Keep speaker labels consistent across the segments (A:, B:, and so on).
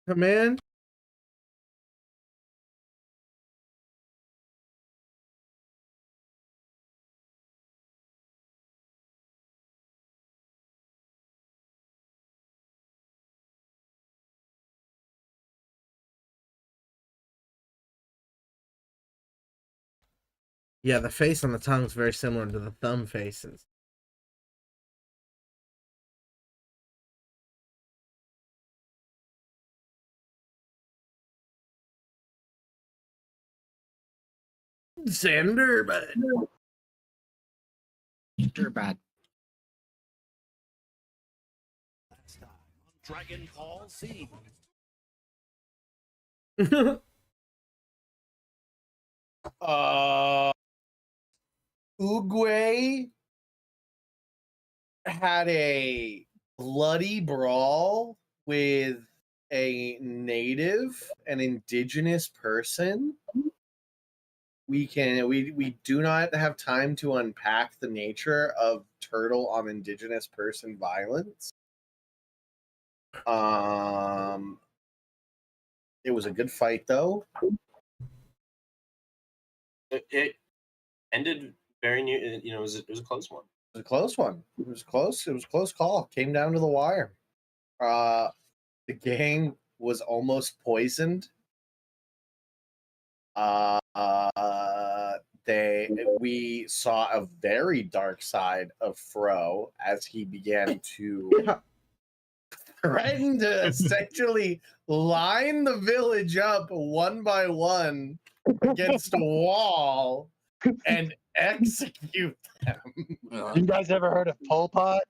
A: Command. Yeah, the face on the tongue is very similar to the thumb faces. Xander, but
B: bad.
C: Dragon Ball Z.
D: Uguay had a bloody brawl with a native, an indigenous person. We do not have time to unpack the nature of turtle on indigenous person violence. It was a good fight though.
E: It ended very near. You know, it was a close one.
D: It was a close one. It was close. It was a close call. Came down to the wire. The gang was almost poisoned. We saw a very dark side of Fro as he began to threaten to essentially line the village up one by one against a wall and execute them.
B: You guys ever heard of Pol Pot?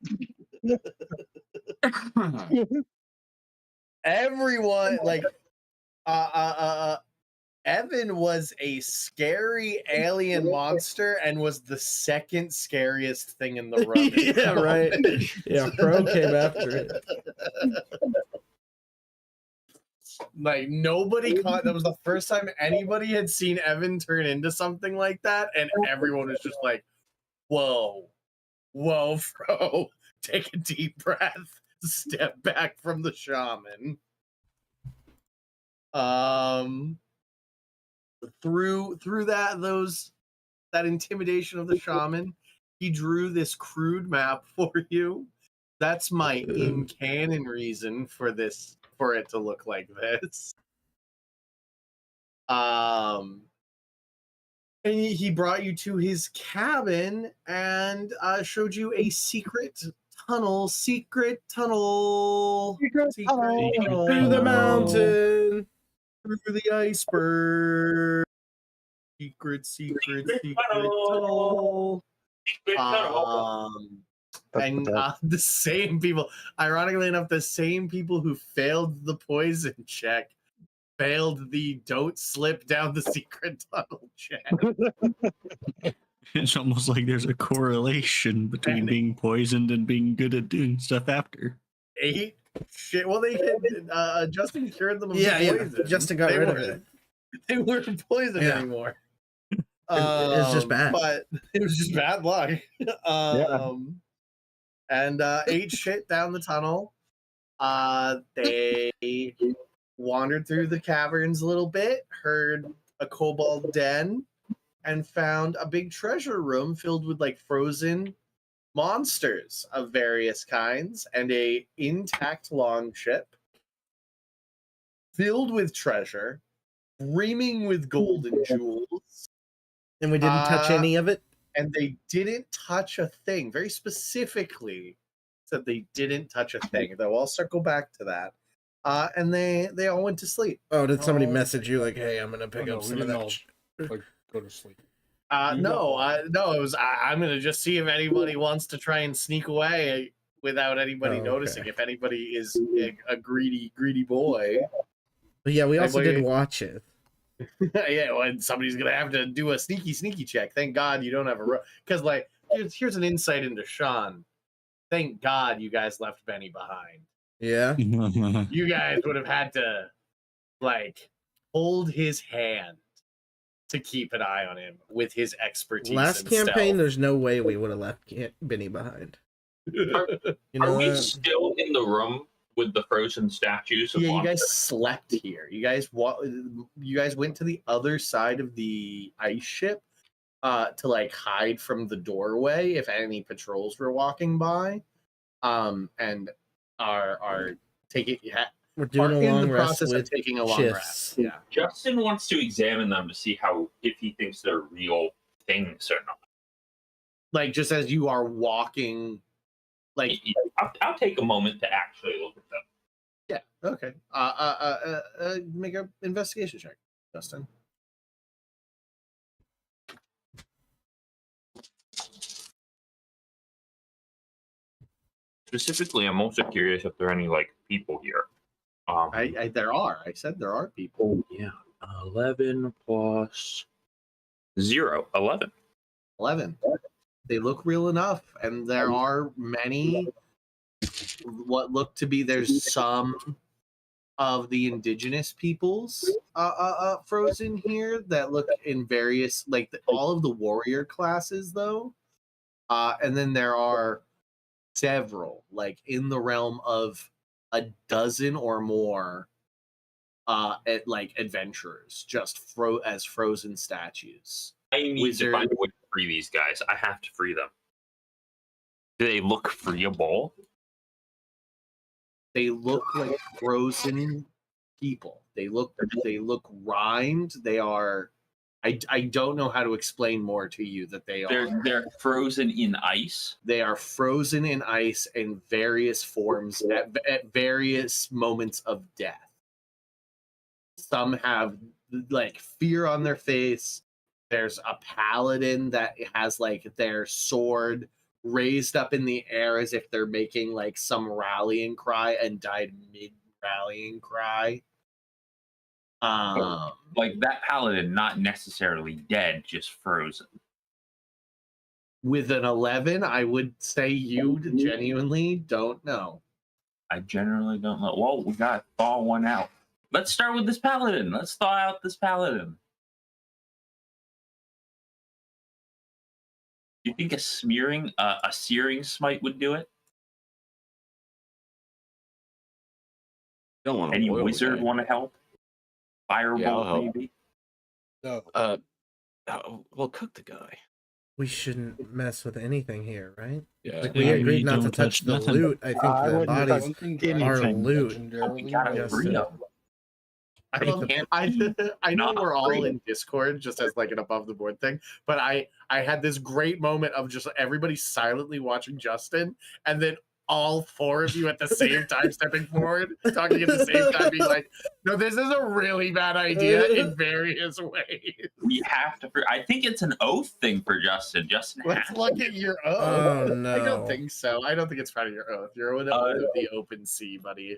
D: Everyone, like, Evan was a scary alien monster and was the second scariest thing in the room.
A: Yeah, right. Yeah, Pro came after it.
D: Like, nobody caught. That was the first time anybody had seen Evan turn into something like that, and everyone was just like, "Whoa, whoa, Fro, take a deep breath, step back from the shaman." Through that intimidation of the shaman, he drew this crude map for you. That's my in-canon reason for it to look like this. And he brought you to his cabin and showed you a secret tunnel
A: through the mountain,
D: through the iceberg. Secret tunnel. And the same people, ironically enough, the same people who failed the poison check failed the don't slip down the secret tunnel check.
F: It's almost like there's a correlation between being poisoned and being good at doing stuff after.
D: 8 shit. Well, they had Justin cured them of
A: Yeah,
D: the poison.
A: Justin got rid of it.
D: They weren't poisoned anymore.
A: It's just bad.
D: But it was just bad luck. And ate shit down the tunnel. They wandered through the caverns a little bit, heard a kobold den, and found a big treasure room filled with like frozen monsters of various kinds and a intact longship filled with treasure, brimming with gold and jewels.
A: And we didn't touch any of it?
D: And they didn't touch a thing. Very specifically said they didn't touch a thing. Though I'll circle back to that. And they all went to sleep.
A: Oh, did somebody message you like, "Hey, I'm gonna pick up
C: we
A: some of
C: didn't
A: that"?
C: all, like, go to sleep.
D: No, it was I'm gonna just see if anybody wants to try and sneak away without anybody noticing. If anybody is a greedy boy.
A: But yeah, we also did watch it.
D: Yeah, well, somebody's gonna have to do a sneaky check. Thank God you don't have a because like here's an insight into Sean. Thank God you guys left Benny behind.
A: Yeah,
D: you guys would have had to like hold his hand to keep an eye on him with his expertise.
A: Last campaign, there's no way we would have left Benny behind.
E: Are we still in the room
G: with the frozen statues. Of
D: Yeah, you
G: monsters?
D: guys slept here. You guys went to the other side of the ice ship to like hide from the doorway if any patrols were walking by. And are taking
A: We're
D: are
A: doing a
D: in
A: long
D: the
A: rest
D: process of
A: with
D: taking a long
A: shifts.
D: rest. Yeah.
G: Justin wants to examine them to see if he thinks they're real things or not.
D: Like just as you are walking, like
G: I'll take a moment to actually look at them.
D: yeah, okay. Make an investigation check, Justin.
G: Specifically, I'm also curious if there are any like people here.
D: There are. I said there are people.
G: Oh yeah, 11 plus 0, 11.
D: 11. They look real enough, and there are many. What look to be there's some of the indigenous peoples frozen here that look in various all of the warrior classes though, and then there are several like in the realm of a dozen or more adventurers just as frozen statues.
G: I need to find a way to free these guys. I have to free them. Do they look freeable?
D: They look like frozen people. They look rhymed. They are. I don't know how to explain more to you that
G: They're frozen in ice.
D: They are frozen in ice in various forms at various moments of death. Some have like fear on their face. There's a paladin that has like their sword raised up in the air as if they're making like some rallying cry and died mid rallying cry.
G: Like that paladin, not necessarily dead, just frozen.
D: With an 11, I would say you genuinely don't know.
G: I generally don't know. Well, we got to thaw one out. Let's start with this paladin. Let's thaw out this paladin. Do you think a searing smite would do it?
H: Don't want
G: Any wizard want to help? Firebolt,
H: help.
G: maybe?
C: No.
H: Well, cook the guy.
A: We shouldn't mess with anything here, right?
H: Yeah.
A: Like we
F: Yeah,
A: agreed
F: we
A: not to
F: don't
A: touch
F: touch
A: the
F: nothing.
A: loot. I think the
B: wouldn't
A: bodies
B: touch
A: are
F: anything.
A: loot.
G: We gotta
A: Yes,
G: free
A: sir.
G: them.
D: I know
G: Not
D: we're all
G: free.
D: in Discord just as like an above the board thing, but I had this great moment of just everybody silently watching Justin, and then all four of you at the same time stepping forward, talking at the same time, being like, "No, this is a really bad idea in various ways."
G: We have to. I think it's an oath thing for Justin. Justin
D: Let's
G: has
D: look
G: to.
D: at your
A: Oh
D: oath.
A: no!
D: I don't think so. I don't think it's part of your oath. You're of the open sea, buddy.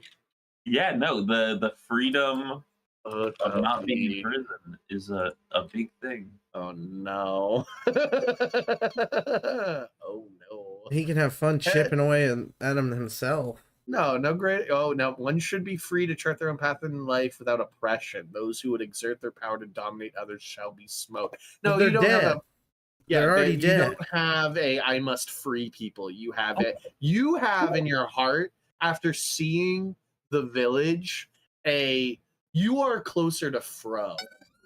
G: Yeah, no. The freedom
D: Oath
G: of not being
D: the-
G: in prison is a big thing.
D: Oh no! Oh no!
A: He can have fun chipping away at him himself.
D: No, no great. Oh, no. One should be free to chart their own path in life without oppression. Those who would exert their power to dominate others shall be smoked. No,
A: But they're
D: you don't
A: dead.
D: have a. Yeah,
A: They're already
D: you
A: dead.
D: don't have a I must free people. You have it. You have in your heart, after seeing the village, you are closer to Fro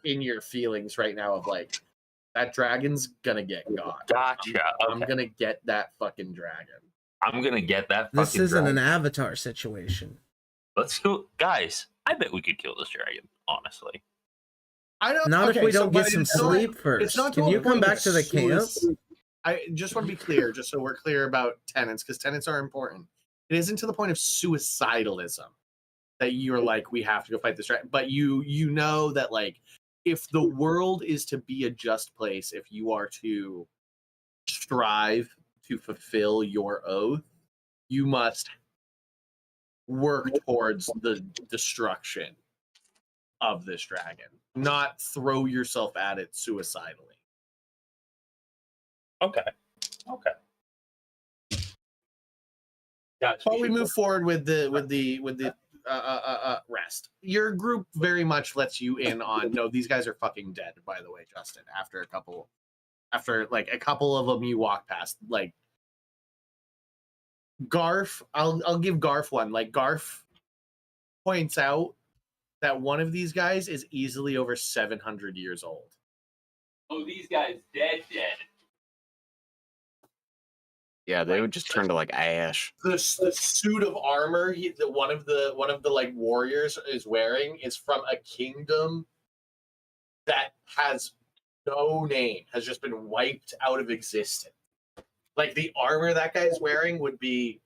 D: in your feelings right now of like, that dragon's gonna get got.
G: Gotcha.
D: I'm
G: Okay.
D: gonna get that fucking dragon.
G: I'm gonna get that.
A: This
G: fucking
A: isn't
G: dragon.
A: an Avatar situation.
G: Let's go, guys. I bet we could kill this dragon. Honestly.
D: I don't.
A: Not
D: okay,
A: if we
D: so-
A: don't
D: but
A: get some
D: it's not-
A: sleep first.
D: It's not to
A: Can
D: a
A: you come
D: point
A: back
D: of
A: to the camp?
D: I just want to be clear, just so we're clear about tenants, because tenants are important. It isn't to the point of suicidalism that you're like, we have to go fight this dragon. But you know that like, if the world is to be a just place, if you are to strive to fulfill your oath, you must work towards the destruction of this dragon, not throw yourself at it suicidally.
G: Okay. Okay. Guys,
D: But we
G: should
D: move forward with the rest. Your group very much lets you in on no, these guys are fucking dead. By the way, Justin. After a couple of them, you walk past. Like Garf, I'll give Garf one. Like Garf points out that one of these guys is easily over 700 years old.
G: Oh, these guys dead.
H: Yeah, they would just turn to like ash.
D: The suit of armor one of the like warriors is wearing is from a kingdom that has no name, has just been wiped out of existence. Like the armor that guy's wearing would be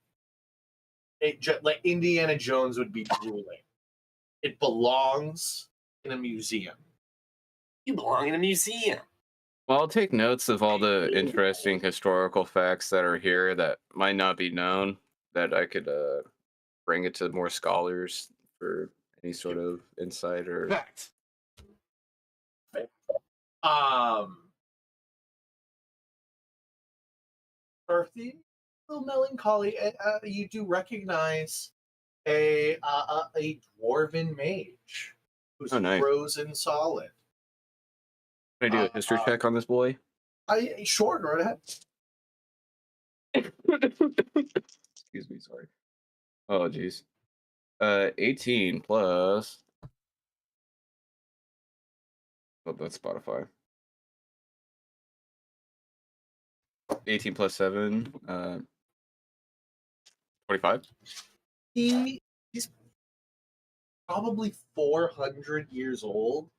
D: like Indiana Jones would be drooling. It belongs in a museum.
E: You belong in a museum.
H: Well, I'll take notes of all the interesting historical facts that are here that might not be known, that I could bring it to more scholars for any sort of insight or.
C: Fact.
D: Earthy, a little melancholy. You do recognize a dwarven mage who's
H: Oh, nice.
D: frozen solid.
H: Can I do a history check on this boy?
D: Sure, go ahead.
H: Excuse me, sorry. Oh, jeez. 18 plus. Oh, that's Spotify. 18 plus 7. 25.
D: He's probably 400 years old,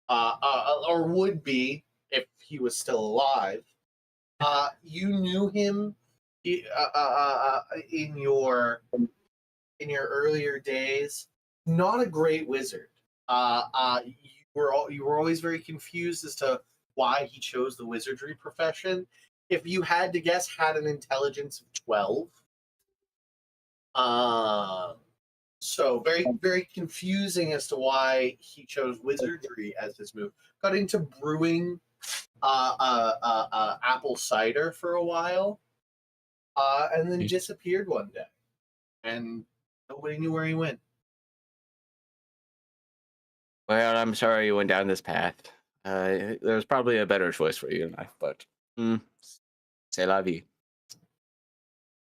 D: or would be if he was still alive. You knew him in your earlier days. Not a great wizard. You were always very confused as to why he chose the wizardry profession. If you had to guess, had an intelligence of 12. So very, very confusing as to why he chose wizardry as his move. Got into brewing apple cider for a while, and then disappeared one day, and nobody knew where he went.
H: Well, I'm sorry you went down this path. There's probably a better choice for you in life, but c'est la vie.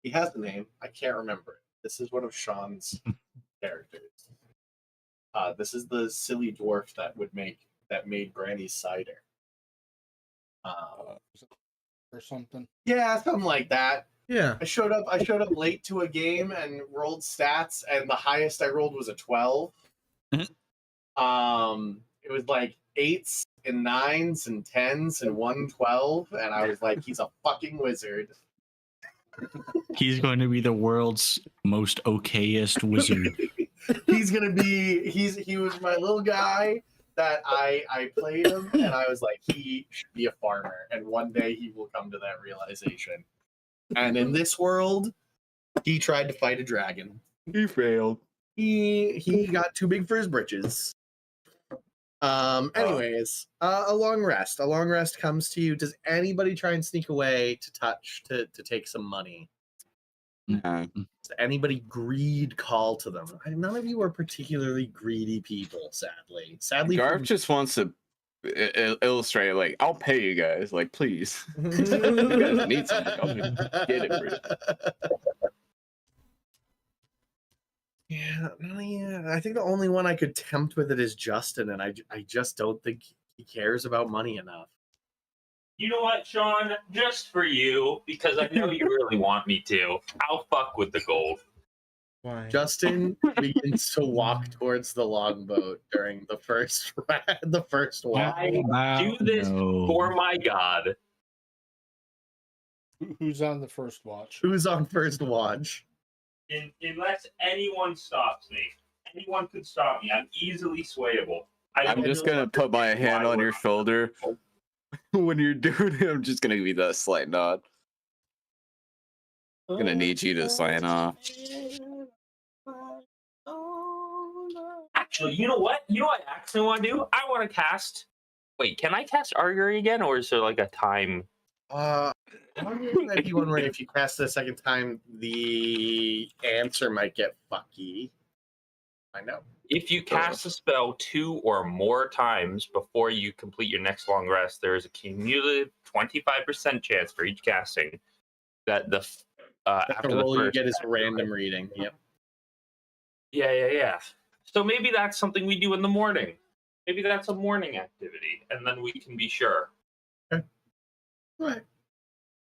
D: He has a name. I can't remember it. This is one of Sean's characters. This is the silly dwarf that made Granny's cider.
C: Or something.
D: Yeah, something like that.
A: Yeah.
D: I showed up late to a game and rolled stats, and the highest I rolled was a 12. It was like 8s and 9s and 10s and 112, and I was like, he's a fucking wizard.
F: He's going to be the world's most okayest wizard.
D: He was my little guy that I played him, and I was like, he should be a farmer, and one day he will come to that realization. And in this world, he tried to fight a dragon.
H: He failed.
D: He got too big for his britches. Anyways, a long rest. A long rest comes to you. Does anybody try and sneak away to take some money?
H: No.
D: Does anybody greed call to them? None of you are particularly greedy people, sadly.
H: Garf just wants to illustrate, like, I'll pay you guys, like, please. You guys need something, I'll get it for you.
D: Yeah, I think the only one I could tempt with it is Justin, and I just don't think he cares about money enough.
G: You know what, Sean? Just for you, because I know you really want me to, I'll fuck with the gold.
A: Why?
D: Justin begins to walk towards the longboat during the first walk.
G: I do this for my god.
C: Who's on the first watch?
D: Who's on first watch?
G: Unless anyone stops me. Anyone could stop me. I'm easily swayable.
H: I'm just gonna put my hand on your shoulder when you're doing it. I'm just gonna give you that slight nod. I'm gonna need you to sign off.
G: Actually, you know what? You know what I actually want to do? I want to cast. Wait, can I cast Augury again, or is there like a time?
D: If you wonder if you cast it a second time, the answer might get fucky. I know.
G: If you cast a spell 2 or more times before you complete your next long rest, there is a cumulative 25% chance for each casting that the after
D: The
G: the
D: roll you
G: first.
D: get is a random reading. Yep.
G: Yeah. So maybe that's something we do in the morning. Maybe that's a morning activity, and then we can be sure.
D: Right.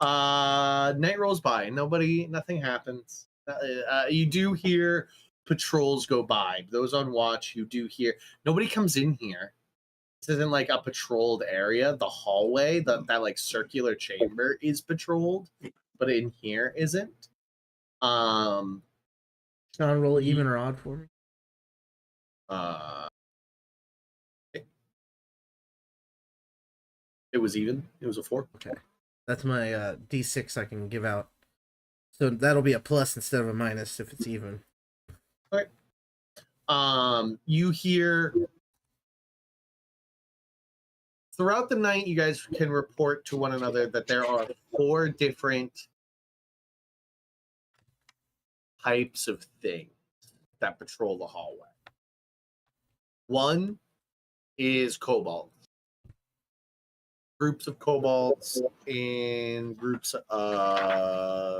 D: Night rolls by. Nothing happens. You do hear patrols go by. Those on watch, you do hear. Nobody comes in here. This isn't like a patrolled area. The hallway, that like circular chamber is patrolled, but in here isn't.
A: Sean, roll even or odd for me.
D: It was even. It was a 4.
A: Okay. That's my D6 I can give out. So that'll be a plus instead of a minus if it's even.
D: You hear throughout the night, you guys can report to one another that there are 4 different types of things that patrol the hallway. One is kobolds. Groups of kobolds in groups of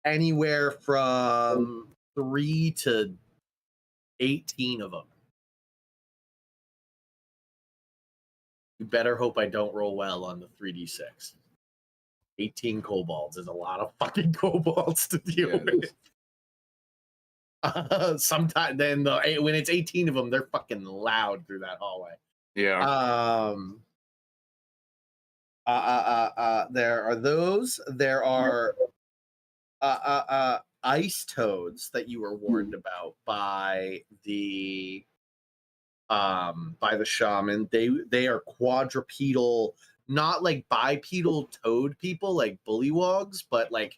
D: anywhere from 3 to 18 of them. You better hope I don't roll well on the 3d6. 18 kobolds is a lot of fucking kobolds to deal
H: Yeah, it
D: with. Sometimes when it's 18 of them, they're fucking loud through that hallway.
H: Yeah.
D: There are those. There are ice toads that you were warned about by the shaman. They are quadrupedal, not like bipedal toad people like bullywogs, but like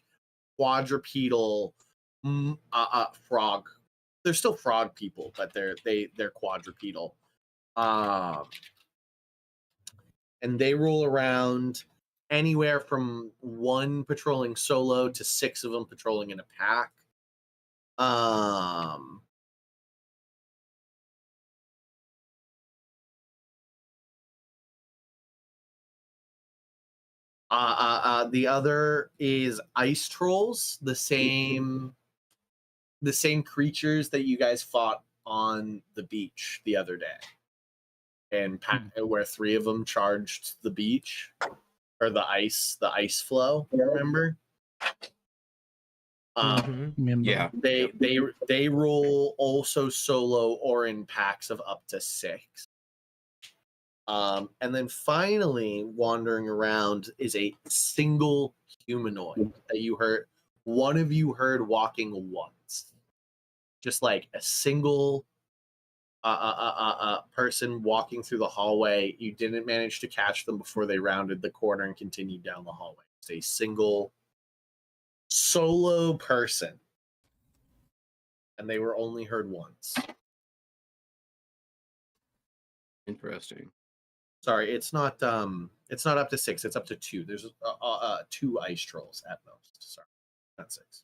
D: quadrupedal frog. They're still frog people, but they're quadrupedal. And they roll around anywhere from 1 patrolling solo to 6 of them patrolling in a pack. The other is ice trolls, the same creatures that you guys fought on the beach the other day, and where 3 of them charged the beach or the ice flow. Remember?
F: Remember?
H: Yeah.
D: They roll also solo or in packs of up to 6. And then finally, wandering around is a single humanoid that you heard. One of you heard walking once, just like a single person walking through the hallway. You didn't manage to catch them before they rounded the corner and continued down the hallway. It's a single solo person, and they were only heard once.
H: Interesting.
D: Sorry, it's not up to 6. It's up to 2. There's 2 ice trolls at most. Sorry, not 6.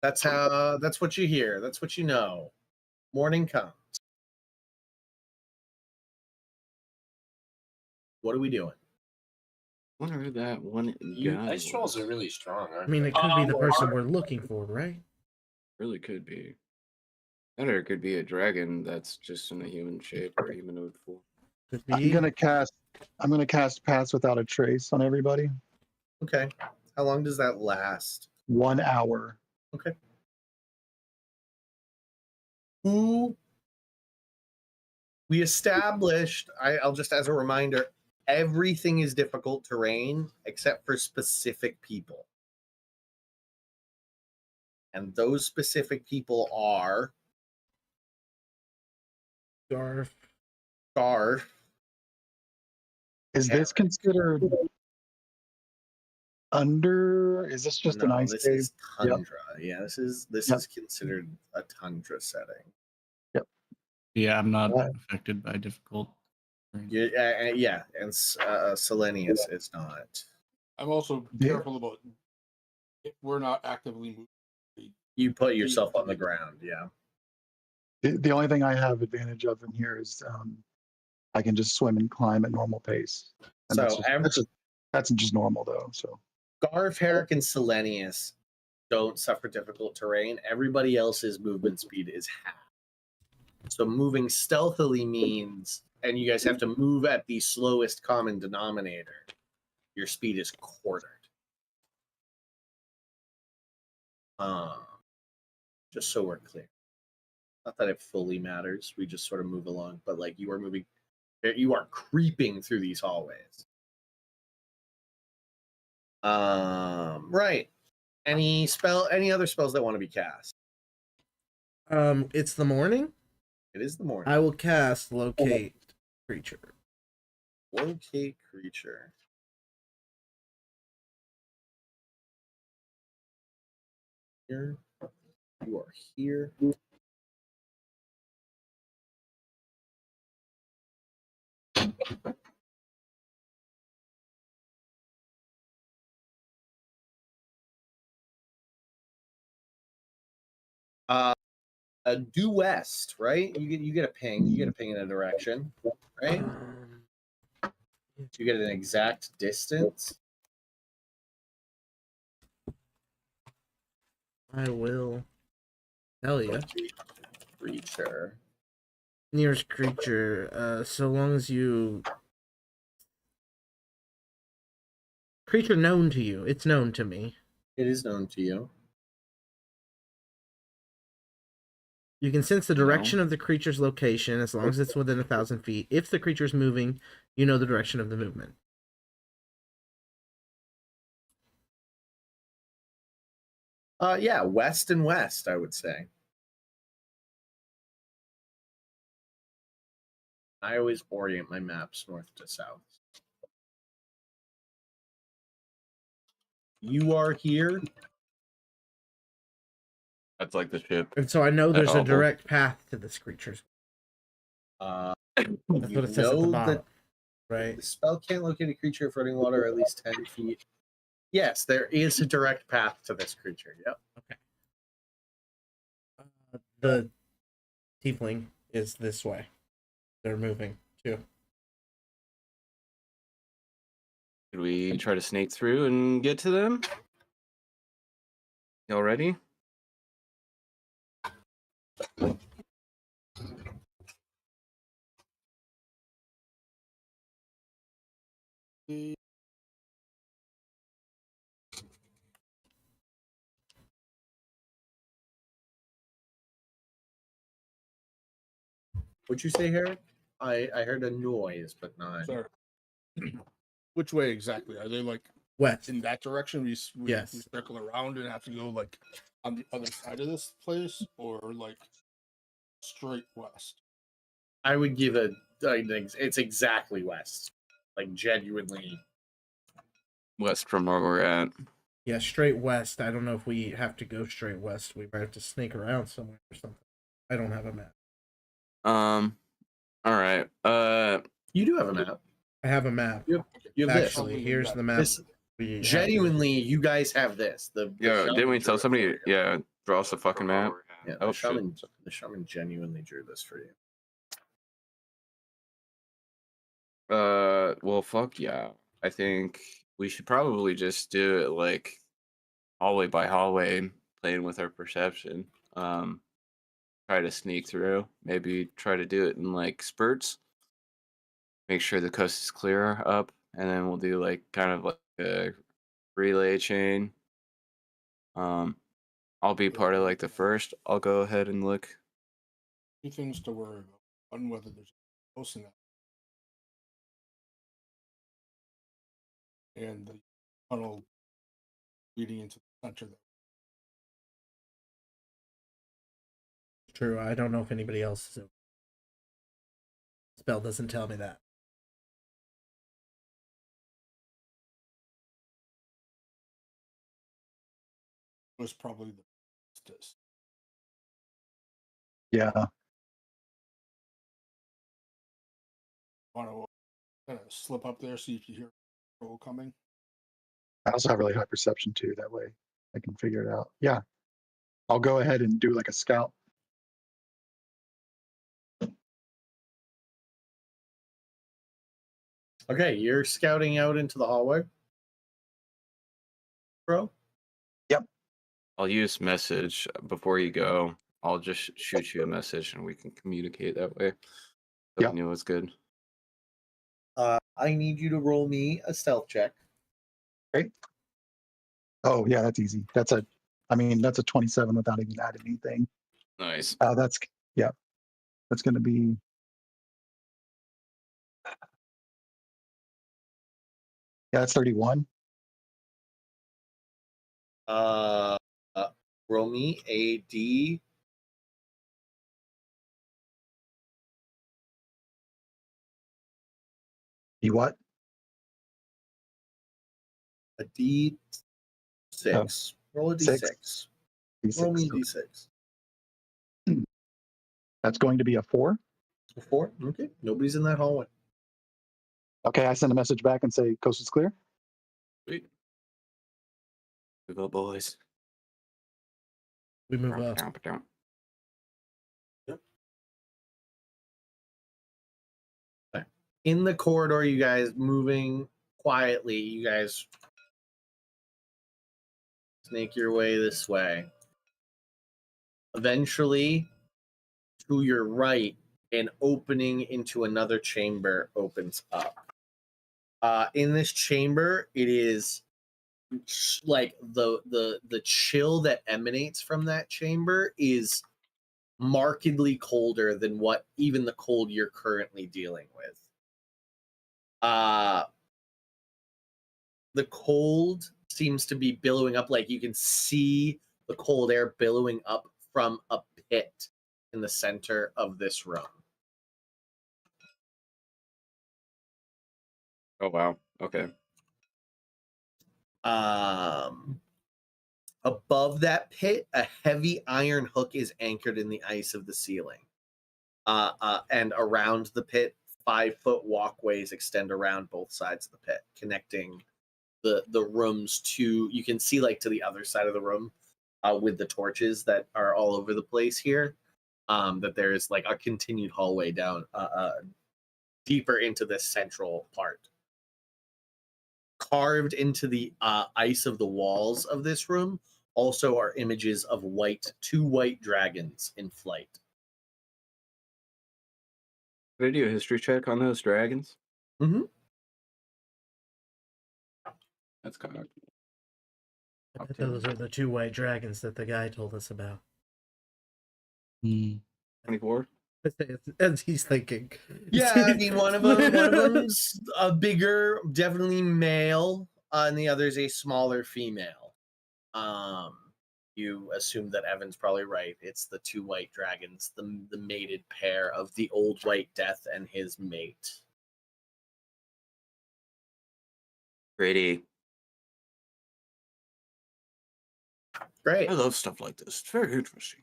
D: That's what you hear. That's what you know. Morning comes. What are we doing?
H: Wonder who that one
E: You
H: guy
E: ice trolls
H: was.
E: are really strong,
A: I
E: aren't
A: mean,
E: they?
A: it could be the person we're looking for, right?
H: Really could be. That or it could be a dragon that's just in a human shape or humanoid form.
A: Could
B: I'm
A: be.
B: gonna cast Pass Without a Trace on everybody.
D: Okay. How long does that last?
B: 1 hour.
D: Okay. Who we established, I'll just as a reminder, everything is difficult terrain except for specific people. And those specific people are
A: Garf.
D: Garf.
B: Is this considered under? Is this just an
D: No,
B: ice
D: this
B: cave?
D: is tundra. Yeah, this is
B: Yep.
D: considered a tundra setting.
F: Yeah, I'm not
B: Right.
F: affected by difficult.
D: Yeah, and Selenius is not.
C: I'm also
B: Yeah.
C: careful about if we're not actively moving.
D: You put yourself on the ground, yeah.
B: The only thing I have advantage of in here is I can just swim and climb at normal pace. And
D: So
B: that's just normal though. So
D: Garv, Herrick, and Selenius don't suffer difficult terrain. Everybody else's movement speed is half. So moving stealthily means, and you guys have to move at the slowest common denominator. Your speed is quartered. Just so we're clear. Not that it fully matters. We just sort of move along, but like you are creeping through these hallways. Right. Any other spells that want to be cast?
A: It's the morning.
D: It is the morning.
A: I will cast locate creature.
D: Locate creature. Here. You are here. Due west, right? You get a ping. You get a ping in a direction, right? You get an exact distance.
A: I will tell you.
D: Creature.
A: Nearest creature. So long as you creature known to you. It's known to me.
D: It is known to you.
A: You can sense the direction of the creature's location as long as it's within 1,000 feet. If the creature is moving, you know the direction of the movement.
D: Yeah, west and west, I would say. I always orient my maps north to south. You are here.
H: That's like the ship.
A: And so I know there's a
H: Oh.
A: direct path to this creature's. That's what it says at the bottom, right?
D: The spell can't locate a creature of running water at least 10 feet. Yes, there is a direct path to this creature. Yep.
A: The tiefling is this way. They're moving too.
H: Should we try to sneak through and get to them? Y'all ready?
D: What'd you say, Harry? I heard a noise, but not.
C: Sorry. Which way exactly? Are they like
A: West.
C: in that direction? We
A: Yes.
C: circle around and have to go like on the other side of this place, or like straight west?
D: I would give it's exactly west. Like genuinely.
H: West from where we're at.
A: Yeah, straight west. I don't know if we have to go straight west. We might have to snake around somewhere or something. I don't have a map.
H: All right.
D: You do have a map.
A: I have a map.
D: You have this.
A: Actually, here's the map.
D: This
A: we have.
D: genuinely, you guys have this. The
H: Yeah,
D: shaman
H: didn't we tell
D: drew it
H: somebody?
D: for you.
H: Yeah, draw us a fucking map.
D: Yeah,
H: Oh,
D: the shaman genuinely drew this for you.
H: Well, fuck yeah. I think we should probably just do it like hallway by hallway, playing with our perception. Try to sneak through. Maybe try to do it in like spurts. Make sure the coast is clear up, and then we'll do like kind of like a relay chain. I'll be part of like the first. I'll go ahead and look.
C: Two things to worry about. One, whether there's a house in that, and the tunnel leading into the center.
A: True. I don't know if anybody else is. Spell doesn't tell me that.
C: Was probably the fastest.
B: yeah,
C: Want to kind of slip up there, see if you hear a roll coming.
B: I also have really high perception too. That way I can figure it out. Yeah, I'll go ahead and do like a scout.
D: Okay, you're scouting out into the hallway, bro.
H: I'll use message before you go. I'll just shoot you a message and we can communicate that way. So
B: Yep.
H: we know it's good.
D: I need you to roll me a stealth check.
B: Oh yeah, that's easy. That's a 27 without even adding anything.
H: Nice.
B: That's going to be. Yeah, that's 31.
D: Roll me a D.
B: You what?
D: A D6. Roll a
B: Six.
D: D6.
B: D6.
D: Roll me a D6.
B: That's going to be a 4.
D: A 4. Okay. Nobody's in that hallway.
B: Okay, I send a message back and say coast is clear.
H: Sweet. We go, boys.
A: We move up.
H: Down.
D: In the corridor, you guys moving quietly. You guys snake your way this way. Eventually, to your right, an opening into another chamber opens up. In this chamber, it is like the chill that emanates from that chamber is markedly colder than what even the cold you're currently dealing with. The cold seems to be billowing up, like you can see the cold air billowing up from a pit in the center of this room.
H: Oh wow. Okay.
D: Above that pit, a heavy iron hook is anchored in the ice of the ceiling. And around the pit, 5-foot walkways extend around both sides of the pit, connecting the rooms to, you can see like to the other side of the room with the torches that are all over the place here, that there's like a continued hallway down deeper into this central part. Carved into the ice of the walls of this room also are images of two white dragons in flight.
H: Did I do a history check on those dragons?
D: Mm-hmm.
H: That's kind of
A: I bet those are the 2 white dragons that the guy told us about.
H: 24.
A: As he's thinking.
D: Yeah, I mean one of them's a bigger, definitely male, and the other's a smaller female. You assume that Evan's probably right. It's the 2 white dragons, the mated pair of the old white death and his mate.
H: Pretty.
D: Great.
H: I love stuff like this. It's very interesting.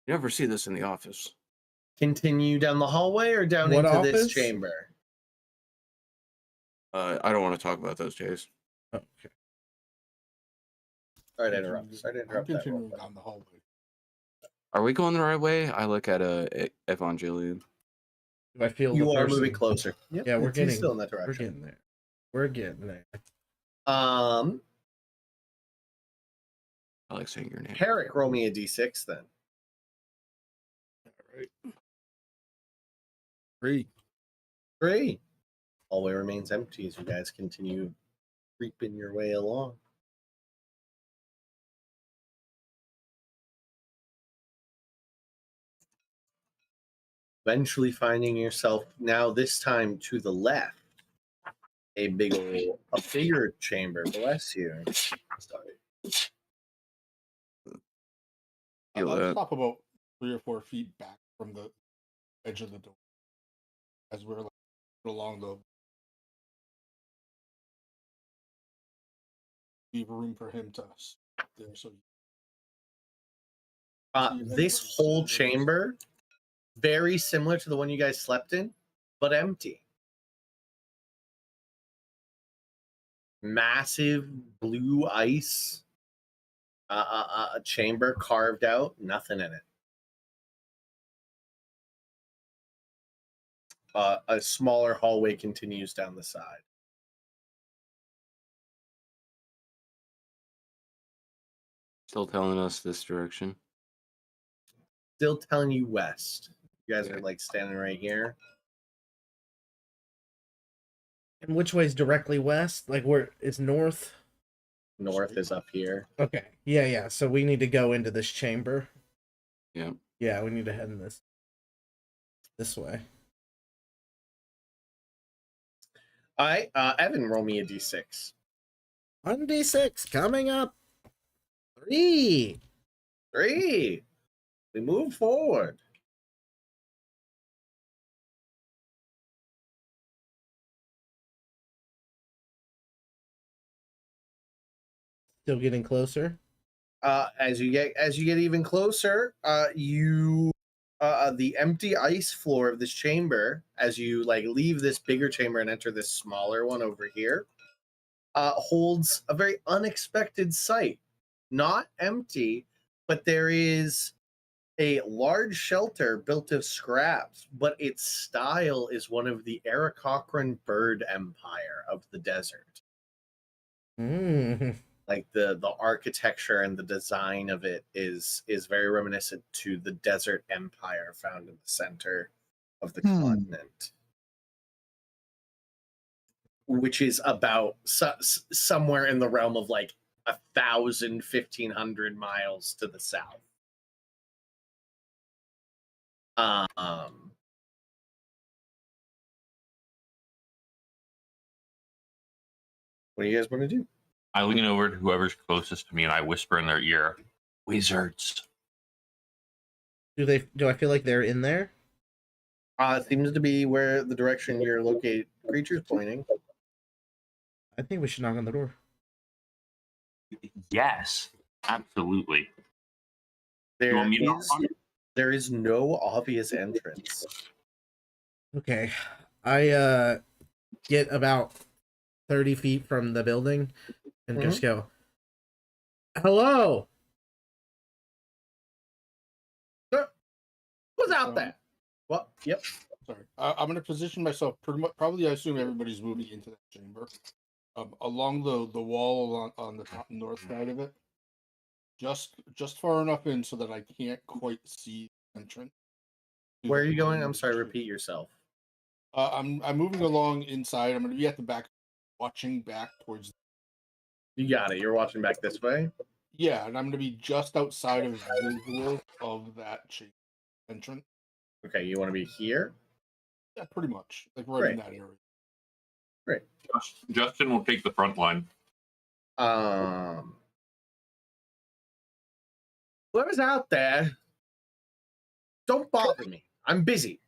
H: You never see this in the office.
D: Continue down the hallway or down
A: What
D: into this
A: office?
D: chamber?
H: I don't want to talk about those, Jays.
A: Oh, okay.
D: Sorry to interrupt.
C: I'm
D: that.
C: continuing down the hallway.
H: Are we going the right way? I look at Evangelion.
A: Do I feel
D: You
A: the
D: are
A: person?
D: moving closer. Yep,
A: Yeah, we're
D: he's
A: getting
D: still in that
A: We're
D: direction.
A: getting there. We're getting there.
H: I like saying your name.
D: Herrick, roll me a d6 then.
C: All right. 3.
D: 3. Hallway remains empty as you guys continue creeping your way along. Eventually finding yourself now this time to the left. A bigger chamber. Bless you. Sorry.
H: Feel
C: I'll
H: that.
C: stop about 3 or 4 feet back from the edge of the door as we're like along the. Leave room for him to sit there. So
D: This whole chamber, very similar to the one you guys slept in, but empty. Massive blue ice, a chamber carved out, nothing in it. A smaller hallway continues down the side.
H: Still telling us this direction.
D: Still telling you west. You guys are like standing right here.
A: And which way's directly west? Like where it's north?
D: North is up here.
A: Okay. Yeah, yeah. So we need to go into this chamber.
H: Yeah.
A: Yeah, we need to head in this way.
D: All right, Evan, roll me a d6.
A: 1d6 coming up. 3.
D: 3. We move forward.
A: Still getting closer.
D: As you get even closer, the empty ice floor of this chamber, as you like leave this bigger chamber and enter this smaller one over here, holds a very unexpected sight. Not empty, but there is a large shelter built of scraps, but its style is one of the Aarakocra bird empire of the desert.
A: Mm.
D: Like the architecture and the design of it is very reminiscent to the desert empire found in the center of the continent, which is about somewhere in the realm of like 1,000-1,500 miles to the south. What do you guys want to do?
G: I lean over to whoever's closest to me and I whisper in their ear, "Wizards."
A: Do I feel like they're in there?
D: It seems to be where the direction your located creature's pointing.
A: I think we should knock on the door.
G: Yes, absolutely.
D: There
G: want me to knock
D: is,
G: on it?
D: there is no obvious entrance.
A: Okay. I get about 30 feet from the building and just go, "Hello."
D: Who's out there? What? Yep.
C: Sorry, I'm going to position myself pretty much. Probably, I assume everybody's moving into that chamber, along the wall on the top north side of it, just far enough in so that I can't quite see the entrance.
D: Where are you going? I'm sorry. Repeat yourself.
C: I'm moving along inside. I'm going to be at the back, watching back towards.
D: You got it. You're watching back this way.
C: Yeah, and I'm going to be just outside of visual of that chamber entrance.
D: Okay, you want to be here?
C: Yeah, pretty much like right in
D: Great.
C: that area.
D: Great.
G: Justin will take the front line.
D: Whoever's out there, don't bother me. I'm busy.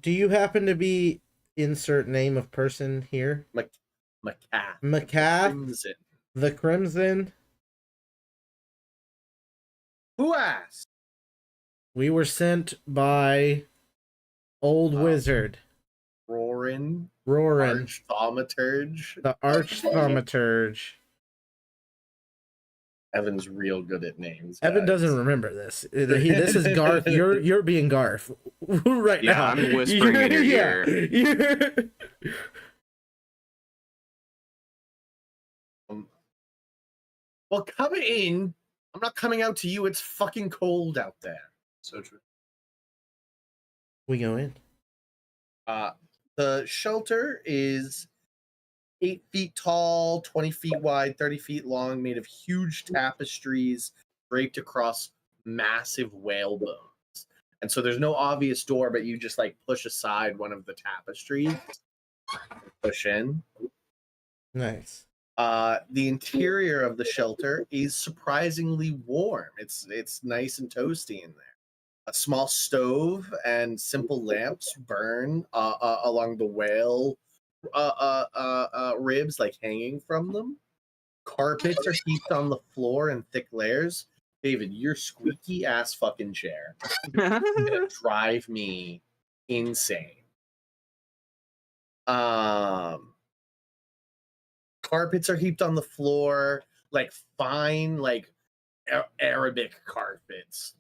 A: Do you happen to be insert name of person here?
D: Macath.
A: Macath,
D: Crimson.
A: the Crimson.
D: Who asked?
A: We were sent by Old Wizard
D: Rorin.
A: Roran,
D: Arch-thaumaturge.
A: the Arch-thaumaturge.
D: Evan's real good at names.
A: Evan
D: guys.
A: doesn't remember this. This is Garth. You're being Garth right
H: Yeah,
A: now.
H: I'm whispering in your ear.
A: ear.
D: Well, come in. I'm not coming out to you. It's fucking cold out there.
E: So true.
A: We go in.
D: The shelter is 8 feet tall, 20 feet wide, 30 feet long, made of huge tapestries draped across massive whale bones. And so there's no obvious door, but you just like push aside one of the tapestries, push in.
A: Nice.
D: The interior of the shelter is surprisingly warm. It's nice and toasty in there. A small stove and simple lamps burn along the whale ribs, like hanging from them. Carpets are heaped on the floor in thick layers. David, your squeaky ass fucking chair is gonna drive me insane. Carpets are heaped on the floor, like fine, like Arabic carpets.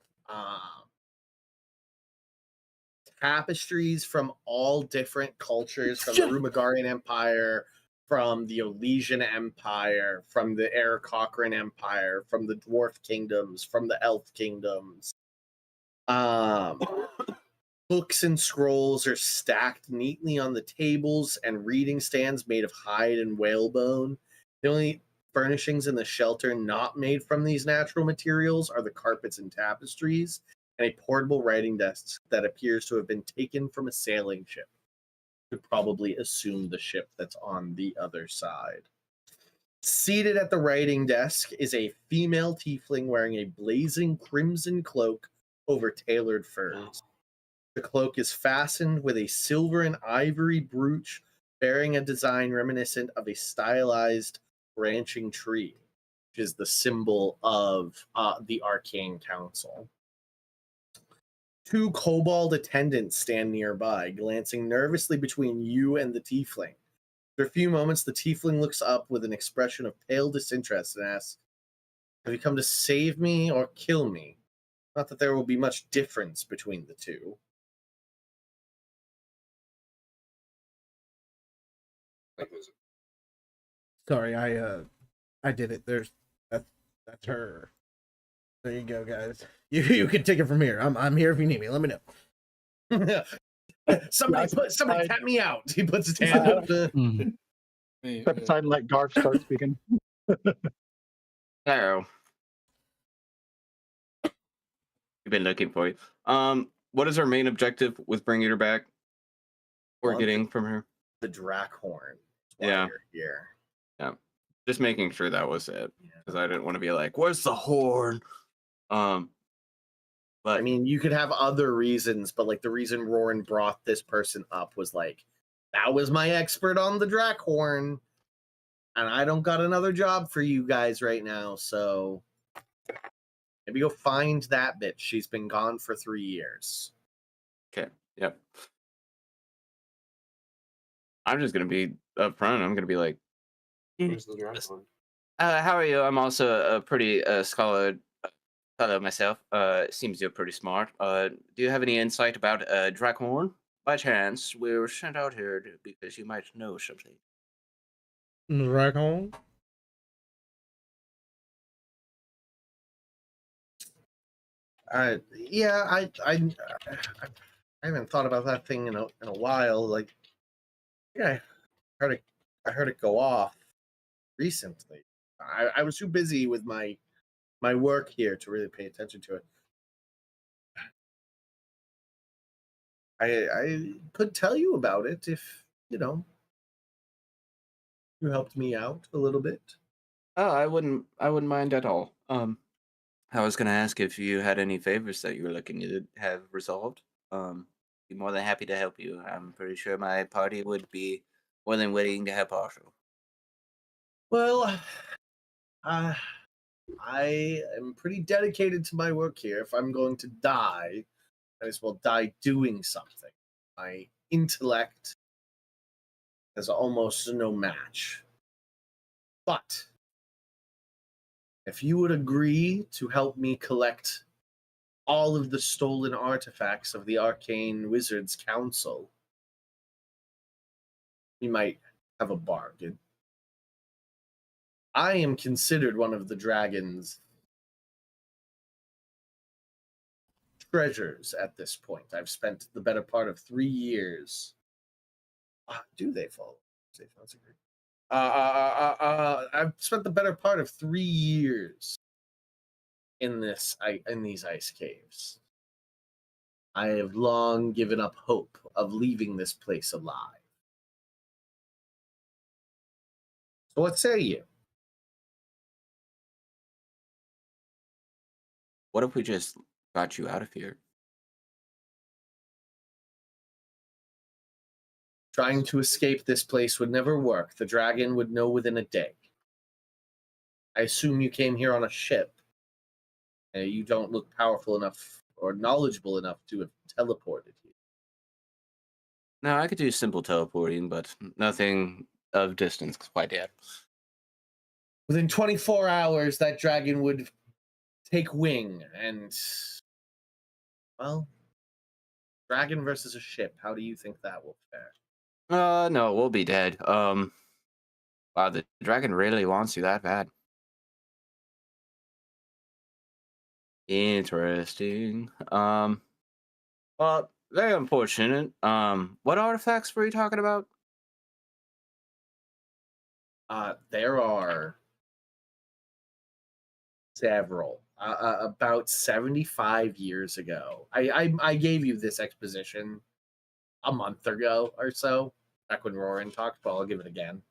D: tapestries from all different cultures, from the Rumagarian Empire, from the Elysian Empire, from the Aarakocran Empire, from the Dwarf Kingdoms, from the Elf Kingdoms. Books and scrolls are stacked neatly on the tables, and reading stands made of hide and whalebone. The only furnishings in the shelter not made from these natural materials are the carpets and tapestries, and a portable writing desk that appears to have been taken from a sailing ship. Could probably assume the ship that's on the other side. Seated at the writing desk is a female tiefling wearing a blazing crimson cloak over tailored furs. The cloak is fastened with a silver and ivory brooch bearing a design reminiscent of a stylized branching tree, which is the symbol of the Arcane Council. 2 kobold attendants stand nearby, glancing nervously between you and the tiefling. After a few moments, the tiefling looks up with an expression of pale disinterest and asks, "Have you come to save me or kill me? Not that there will be much difference between the two."
A: Sorry, I did it. That's her. There you go, guys. You can take it from here. I'm here if you need me. Let me know.
D: Somebody tap me out. He puts his hand up.
F: Mhm.
B: Step aside and let Garf start speaking.
H: Hello. We've been looking for you. What is our main objective with bringing her back? We're
D: Well,
H: getting from her.
D: The Drackhorn.
H: Yeah.
D: You're here.
H: Just making sure that was it,
D: Yeah.
H: because I didn't want to be like, "Where's the horn?" But
D: I mean, you could have other reasons, but like the reason Roran brought this person up was like, that was my expert on the Drackhorn, and I don't got another job for you guys right now, so maybe go find that bitch. She's been gone for 3 years.
H: okay, yep. I'm just gonna be upfront. I'm gonna be like,
E: Where's the Dracon?
H: how are you? I'm also a pretty scholar fellow myself. Seems you're pretty smart. Do you have any insight about Drackhorn? By chance, we were sent out here because you might know something.
A: Dragon.
D: Yeah, I haven't thought about that thing in a while. Like, yeah, I heard it go off recently. I was too busy with my work here to really pay attention to it. I could tell you about it if you helped me out a little bit.
H: Oh, I wouldn't mind at all. I was gonna ask if you had any favors that you were looking to have resolved. Be more than happy to help you. I'm pretty sure my party would be more than willing to help also.
D: Well, I am pretty dedicated to my work here. If I'm going to die, I as well die doing something. My intellect has almost no match. But if you would agree to help me collect all of the stolen artifacts of the Arcane Wizards Council, we might have a bargain. I am considered one of the dragon's treasures at this point. I've spent the better part of 3 years. Do they follow? That's agree. I've spent the better part of 3 years in these ice caves. I have long given up hope of leaving this place alive. So what say you?
H: What if we just got you out of here?
D: Trying to escape this place would never work. The dragon would know within a day. I assume you came here on a ship. You don't look powerful enough or knowledgeable enough to have teleported here.
H: No, I could do simple teleporting, but nothing of distance quite yet.
D: Within 24 hours, that dragon would take wing and, well, Dragon versus a ship. How do you think that will fare?
H: No, we'll be dead. Wow, the dragon really wants you that bad. Interesting. Well, very unfortunate. What artifacts were you talking about?
D: There are several. About 75 years ago, I gave you this exposition a month ago or so, back when Roran talked, but I'll give it again.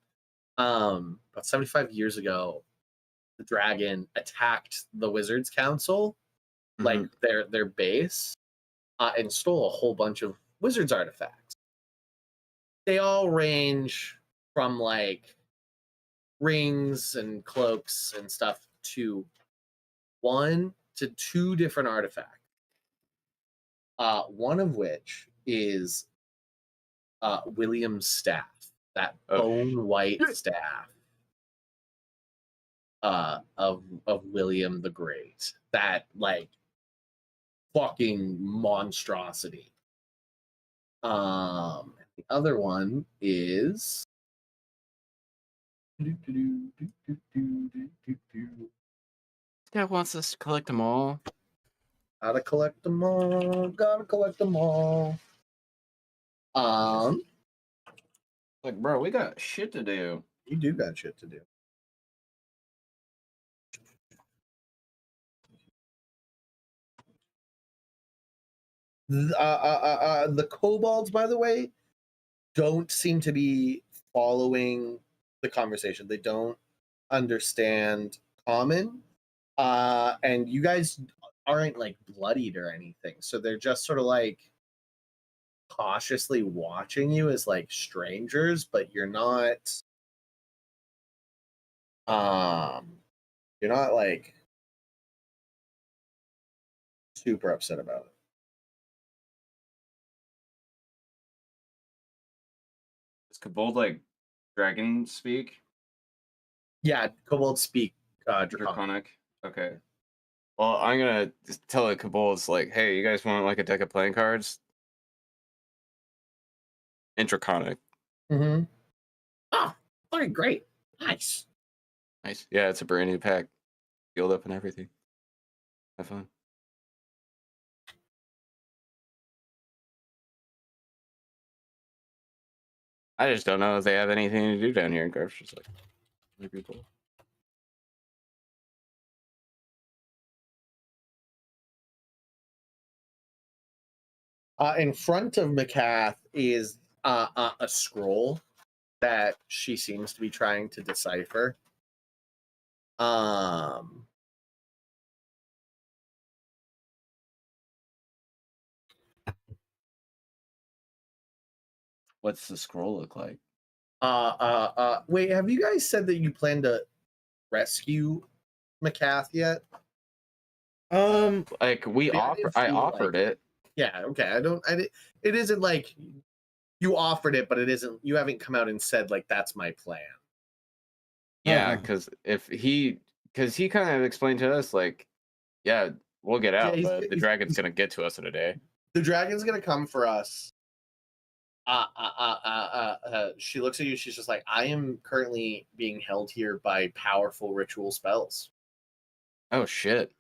D: About 75 years ago, the dragon attacked the Wizards Council, like their base, and stole a whole bunch of Wizards artifacts. They all range from like rings and cloaks and stuff to 1 to 2 different artifacts. One of which is William's staff, that bone white staff of William the Great. That like fucking monstrosity. The other one is
H: Guy wants us to collect them all.
D: gotta collect them all. Gotta collect them all.
H: Like, bro, we got shit to do.
D: You do got shit to do. The kobolds, by the way, don't seem to be following the conversation. They don't understand common. And you guys aren't like bloodied or anything. So they're just sort of like cautiously watching you as like strangers, but you're not like super upset about it.
H: Does Kobold like dragon speak?
D: Yeah, kobolds speak Draconic.
H: Draconic. Okay. Well, I'm gonna just tell the Kobolds like, hey, you guys want like a deck of playing cards? In Draconic.
D: Mm-hmm. Oh, okay, great. Nice.
H: Nice. Yeah, it's a brand new pack. Sealed up and everything. Have fun. I just don't know if they have anything to do down here in Garf's just like other people.
D: In front of McCath is a scroll that she seems to be trying to decipher.
H: What's the scroll look like?
D: Wait, have you guys said that you plan to rescue McCath yet?
H: Like we I offered it.
D: Yeah, okay. It isn't like you offered it, but it isn't, you haven't come out and said like that's my plan.
H: Yeah, because he kind of explained to us like, yeah, we'll get out, but the dragon's gonna get to us in a day.
D: The dragon's gonna come for us. She looks at you, she's just like, I am currently being held here by powerful ritual spells.
H: Oh shit.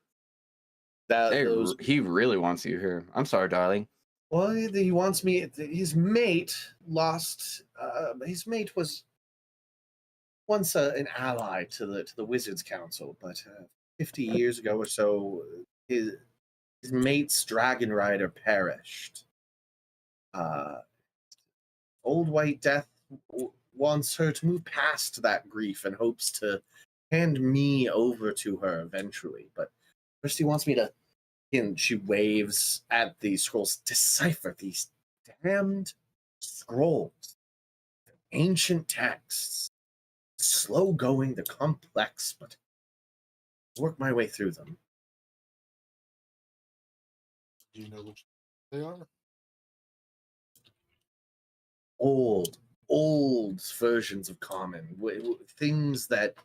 H: He really wants you here. I'm sorry, darling.
D: Well, he wants me. His mate lost. His mate was once an ally to the Wizards Council, but 50 years ago or so, his mate's dragon rider perished. Old White Death wants her to move past that grief and hopes to hand me over to her eventually. But first, he wants me to. And she waves at these scrolls. Decipher these damned scrolls. Ancient texts. Slow going, they're complex, but work my way through them.
C: Do you know which they are?
D: Old versions of common. Things that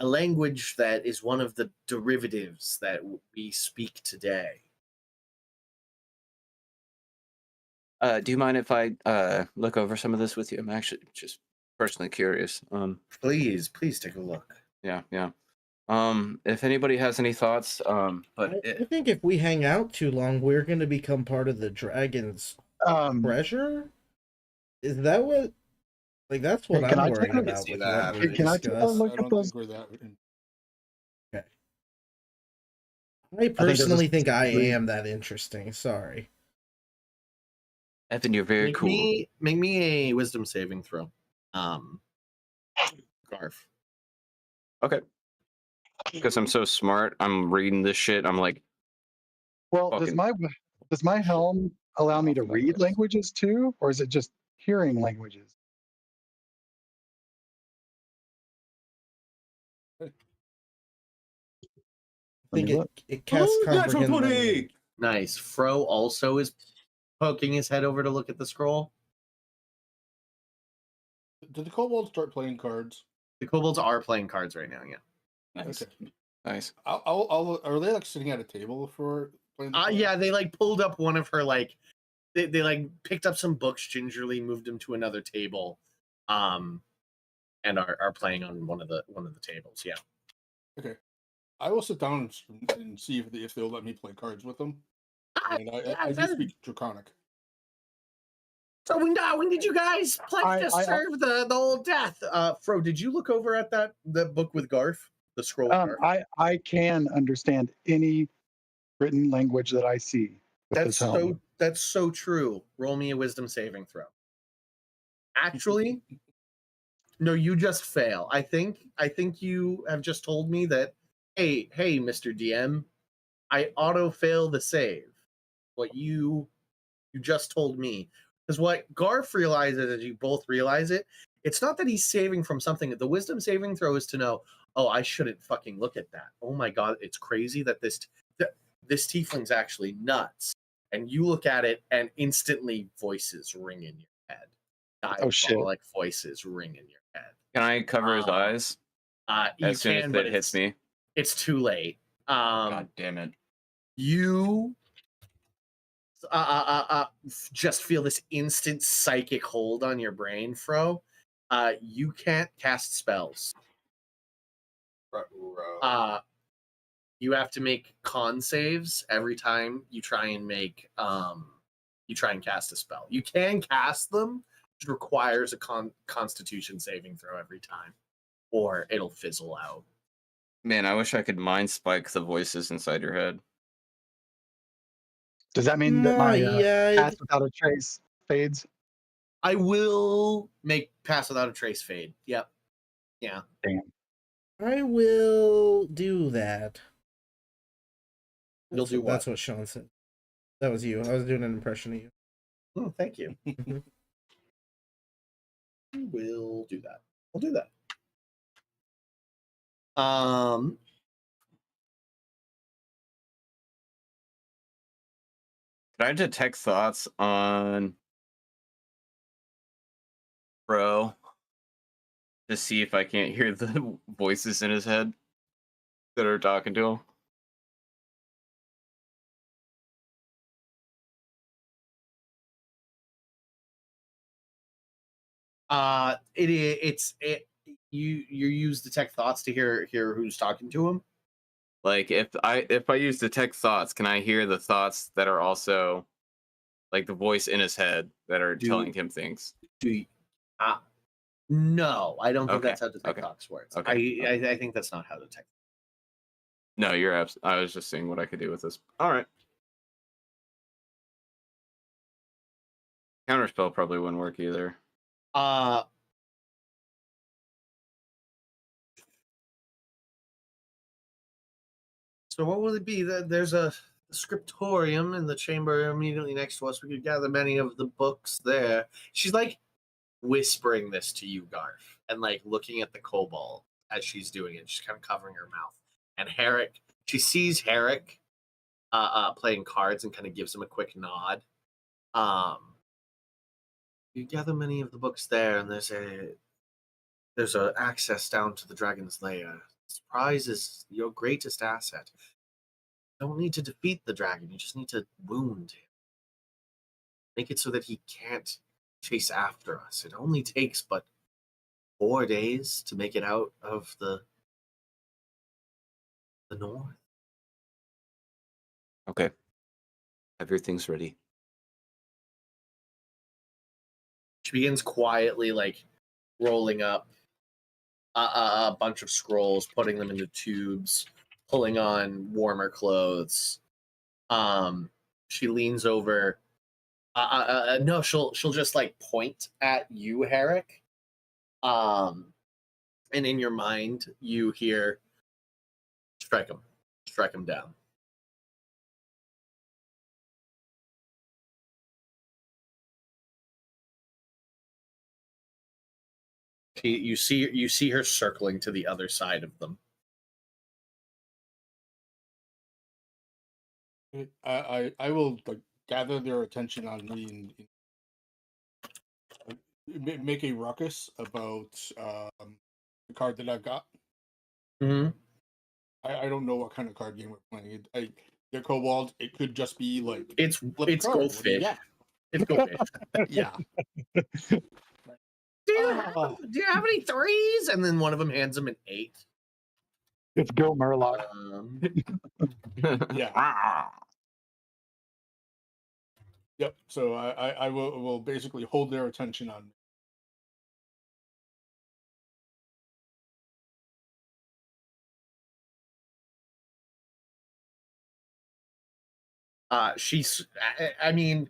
D: a language that is one of the derivatives that we speak today.
H: Do you mind if I look over some of this with you? I'm actually just personally curious.
D: Please take a look.
H: Yeah. If anybody has any thoughts, but
A: I think if we hang out too long, we're going to become part of the dragon's treasure. Is that what? Like, that's what
B: Hey, can
A: I'm
B: I
A: worried
B: take a-
A: about
D: see
A: with
D: that.
A: what we
B: Can I take a
A: discussed.
B: look
C: I
B: at
C: don't
B: those?
C: think we're that.
A: I personally
B: a
A: think I
B: specific-
A: am that interesting. Sorry.
H: Evan, you're very cool.
D: Make me a wisdom saving throw. Garf.
H: Okay. Because I'm so smart, I'm reading this shit. I'm like,
B: Well,
H: fucking-
B: does my helm allow me to
H: Off my
B: read
H: list.
B: languages too, or is it just hearing languages?
A: I think
B: me look.
A: it casts comprehend language.
D: Nice. Fro also is poking his head over to look at the scroll.
C: Did the kobolds start playing cards?
D: The kobolds are playing cards right now. Yeah.
H: nice.
C: Okay.
H: Nice.
C: Are they like sitting at a table for playing? The cards?
D: Yeah. They like pulled up one of her like. They like picked up some books gingerly, moved them to another table, and are playing on one of the tables. Yeah.
C: Okay. I will sit down and see if they'll let me play cards with them. And I do speak Draconic.
D: So when did you guys pledge to
B: I-
D: serve the old death? Fro, did you look over at that book with Garf, the scroll? With Garf?
B: I can understand any written language that I see with this helm.
D: That's so true. Roll me a wisdom saving throw. Actually, no, you just fail. I think you have just told me that. Hey, Mr. DM, I auto fail the save. What you just told me. Because what Garf realizes, as you both realize it, it's not that he's saving from something. The wisdom saving throw is to know, oh, I shouldn't fucking look at that. Oh my god, it's crazy that this tiefling's actually nuts. And you look at it and instantly voices ring in your head.
B: Oh, shit.
D: Like voices ring in your head.
H: Can I cover his eyes
D: You
H: as soon
D: can,
H: as
D: but
H: it hits me?
D: it's too late.
G: God damn it.
D: You just feel this instant psychic hold on your brain, Fro. You can't cast spells. You have to make con saves every time you try and cast a spell. You can cast them, which requires a constitution saving throw every time, or it'll fizzle out.
H: Man, I wish I could mind spike the voices inside your head.
B: Does that mean that my
A: yeah,
B: pass without a trace fades?
D: I will make pass without a trace fade. Yep. Yeah.
A: I will do that.
D: You'll do what?
A: That's what Sean said. That was you. I was doing an impression of you.
D: Oh, thank you.
A: Mhm.
D: We'll do that. We'll do that.
H: Can I detect thoughts on Bro to see if I can't hear the voices in his head that are talking to him?
D: You use detect thoughts to hear who's talking to him.
H: Like if I use detect thoughts, can I hear the thoughts that are also like the voice in his head that are telling him things?
D: No, I don't think
H: Okay,
D: that's how detect
H: okay,
D: thoughts works.
H: okay,
D: I think that's not how detect.
H: No, you're I was just seeing what I could do with this. All right. Counterspell probably wouldn't work either.
D: So what will it be? There's a scriptorium in the chamber immediately next to us. We could gather many of the books there. She's like whispering this to you, Garf, and like looking at the kobold as she's doing it. She's kind of covering her mouth. And Herrick, she sees Herrick playing cards and kind of gives him a quick nod. You gather many of the books there, and there's a access down to the dragon's lair. Surprise is your greatest asset. You don't need to defeat the dragon, you just need to wound him. Make it so that he can't chase after us. It only takes but 4 days to make it out of the north.
H: Okay. Have your things ready.
D: She begins quietly, like, rolling up a bunch of scrolls, putting them into tubes, pulling on warmer clothes. She leans over. No, she'll just like point at you, Herrick. And in your mind, you hear, strike him down. You see her circling to the other side of them.
C: I will like gather their attention on me and make a ruckus about the card that I've got.
D: Mm-hmm.
C: I don't know what kind of card game we're playing. They're kobold. It could just be like
D: It's
C: flip a
D: it's
C: card.
D: go
C: What do you
D: fish.
C: got?
D: It's go fish.
C: Yeah.
D: Do
C: Oh.
D: you have any threes? And then one of them hands him an 8.
B: It's Go Murloc.
C: Yeah. Yep. So I will basically hold their attention on me.
D: I mean,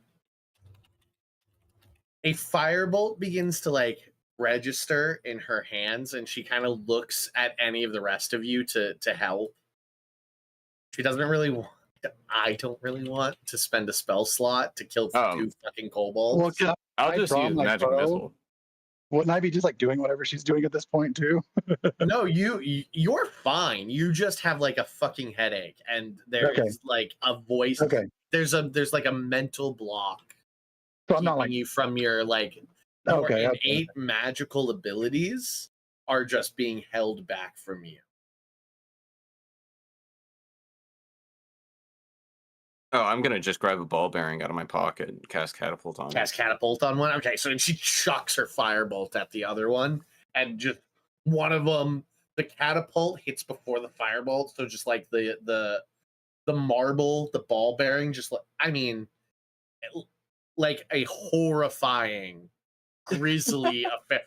D: a firebolt begins to like register in her hands, and she kind of looks at any of the rest of you to help. She doesn't really want. I don't really want to spend a spell slot to kill 2 fucking kobolds.
B: Well, can
H: I'll
B: I
H: just
B: draw
H: use
B: my
H: magic
B: bow?
H: missile.
B: Wouldn't I be just like doing whatever she's doing at this point too?
D: No, you're fine. You just have like a fucking headache, and there is
B: Okay.
D: like a voice.
B: Okay.
D: There's like a mental block
B: So I'm not
D: keeping
B: like
D: you from your like your
B: okay.
D: innate magical abilities are just being held back from you.
H: Oh, I'm gonna just grab a ball bearing out of my pocket and cast catapult on
D: Cast
H: it.
D: catapult on one. Okay, so she chucks her firebolt at the other one, and just one of them, the catapult hits before the firebolt. So just like the marble, the ball bearing, just like like a horrifying, grisly affair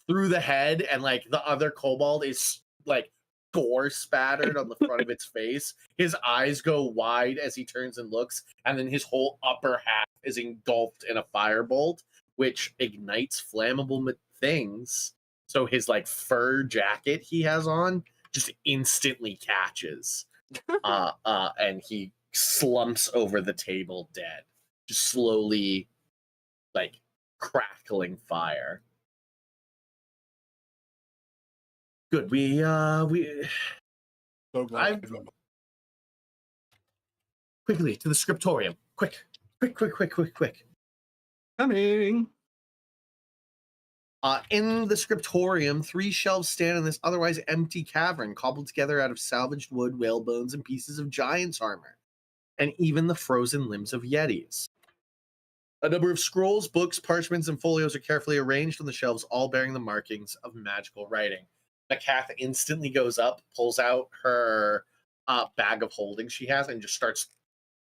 D: through the head, and like the other kobold is like gore spattered on the front of its face. His eyes go wide as he turns and looks, and then his whole upper half is engulfed in a firebolt, which ignites flammable things. So his like fur jacket he has on just instantly catches, and he slumps over the table dead, just slowly, like crackling fire. Good. We
C: So glad.
D: I've- quickly to the scriptorium. Quick.
H: Coming.
D: In the scriptorium, 3 shelves stand in this otherwise empty cavern, cobbled together out of salvaged wood, whale bones, and pieces of giant's armor, and even the frozen limbs of yetis. A number of scrolls, books, parchments, and folios are carefully arranged on the shelves, all bearing the markings of magical writing. The cat instantly goes up, pulls out her bag of holding she has, and just starts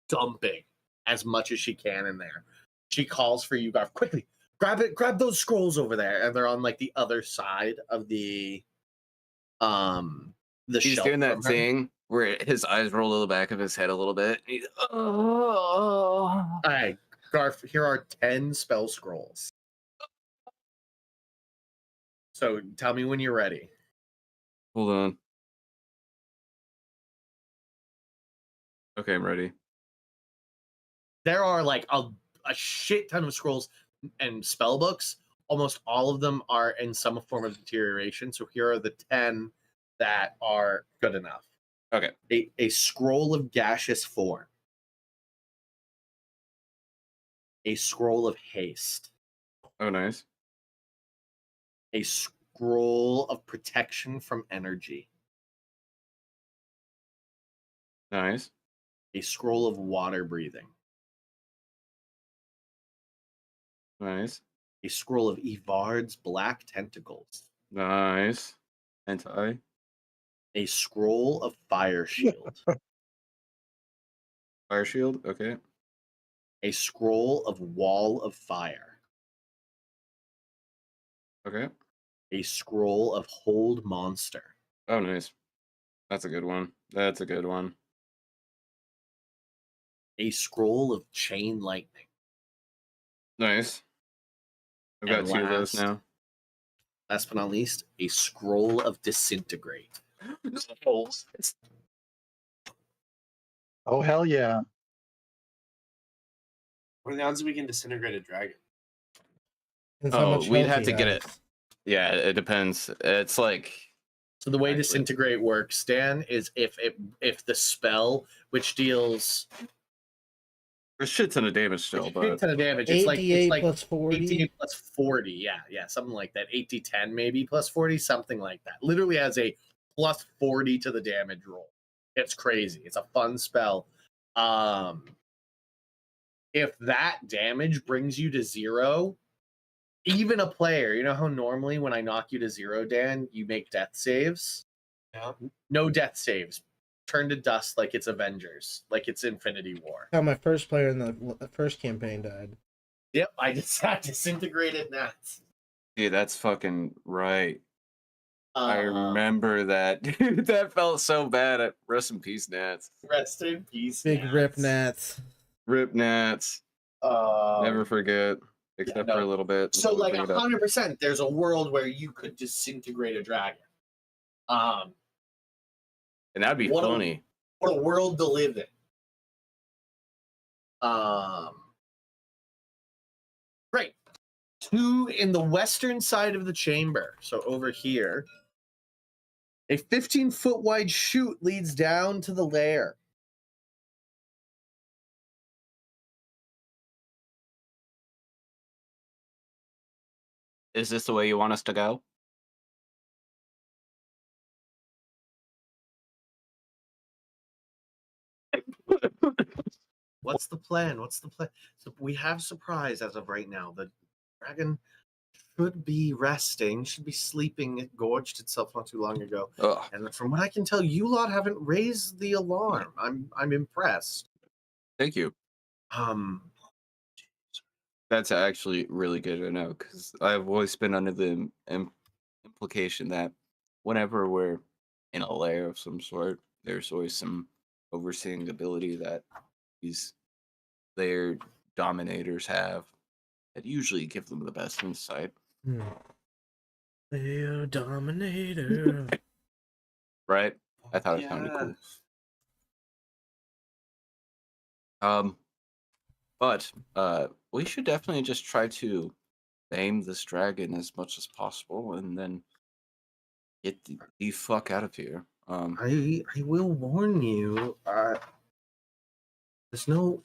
D: dumping as much as she can in there. She calls for you, Garth, quickly, grab those scrolls over there, and they're on like the other side of the
H: He's
D: shelf
H: doing that
D: from her.
H: thing where his eyes roll to the back of his head a little bit. He's, oh.
D: All right, Garth, here are 10 spell scrolls. So tell me when you're ready.
H: Hold on. Okay, I'm ready.
D: There are like a shit ton of scrolls and spell books. Almost all of them are in some form of deterioration. So here are the 10 that are good enough.
H: Okay.
D: A scroll of gaseous form. A scroll of haste.
H: Oh, nice.
D: A scroll of protection from energy.
H: Nice.
D: A scroll of water breathing.
H: Nice.
I: A scroll of Evard's Black Tentacles.
H: Nice. Anti.
I: A scroll of Fire Shield.
H: Fire shield. Okay.
I: A scroll of Wall of Fire.
H: Okay.
I: A scroll of Hold Monster.
H: Oh, nice. That's a good one. That's a good one.
I: A scroll of Chain Lightning.
H: Nice. I've got
I: And
H: 2 of those
I: last-
H: now.
I: Last but not least, a scroll of Disintegrate.
B: Oh hell yeah!
E: What are the odds we can disintegrate a dragon?
A: Depends how
H: Oh,
A: much
H: we'd
A: health
H: have
A: he
H: to get it.
A: has.
H: Yeah, it depends. It's like
I: So the way
H: Actually-
I: Disintegrate works, Dan, is if the spell, which deals
H: there's shit ton of damage still,
I: a
H: but
I: ton of damage, it's like
A: 88 plus 40.
I: 18 plus 40, yeah, something like that. 8d10 maybe plus 40, something like that. Literally has a plus 40 to the damage roll. It's crazy. It's a fun spell. If that damage brings you to 0, even a player, you know how normally when I knock you to 0, Dan, you make death saves?
E: Yeah.
I: No death saves. Turn to dust like it's Avengers, like it's Infinity War.
A: How my first player in the first campaign died.
I: Yep, I just disintegrated Nats.
H: dude, that's fucking right. I
I: Um,
H: remember that. Dude, that felt so bad. Rest in peace, Nats.
I: Rest in peace.
A: Big rip Nats.
H: Rip Nats. Never forget, except for a little bit.
I: So,
H: until we
I: like
H: bring it up.
I: 100%, there's a world where you could disintegrate a dragon.
H: And that'd be
I: what a-
H: funny.
I: What a world to live in. Great. 2 in the western side of the chamber. So over here, a 15-foot wide chute leads down to the lair.
H: Is this the way you want us to go?
I: What's the plan? What's the plan? So we have surprise as of right now. The dragon should be resting, should be sleeping. It gorged itself not too long ago.
H: Ugh.
I: And from what I can tell, you lot haven't raised the alarm. I'm impressed.
H: Thank you. That's actually really good to know because I've always been under the implication that whenever we're in a lair of some sort, there's always some overseeing ability that these lair dominators have that usually give them the best insight.
A: Lair dominator.
H: Right? I thought it sounded cool. But we should definitely just try to tame this dragon as much as possible and then get the fuck out of here.
I: I will warn you. There's no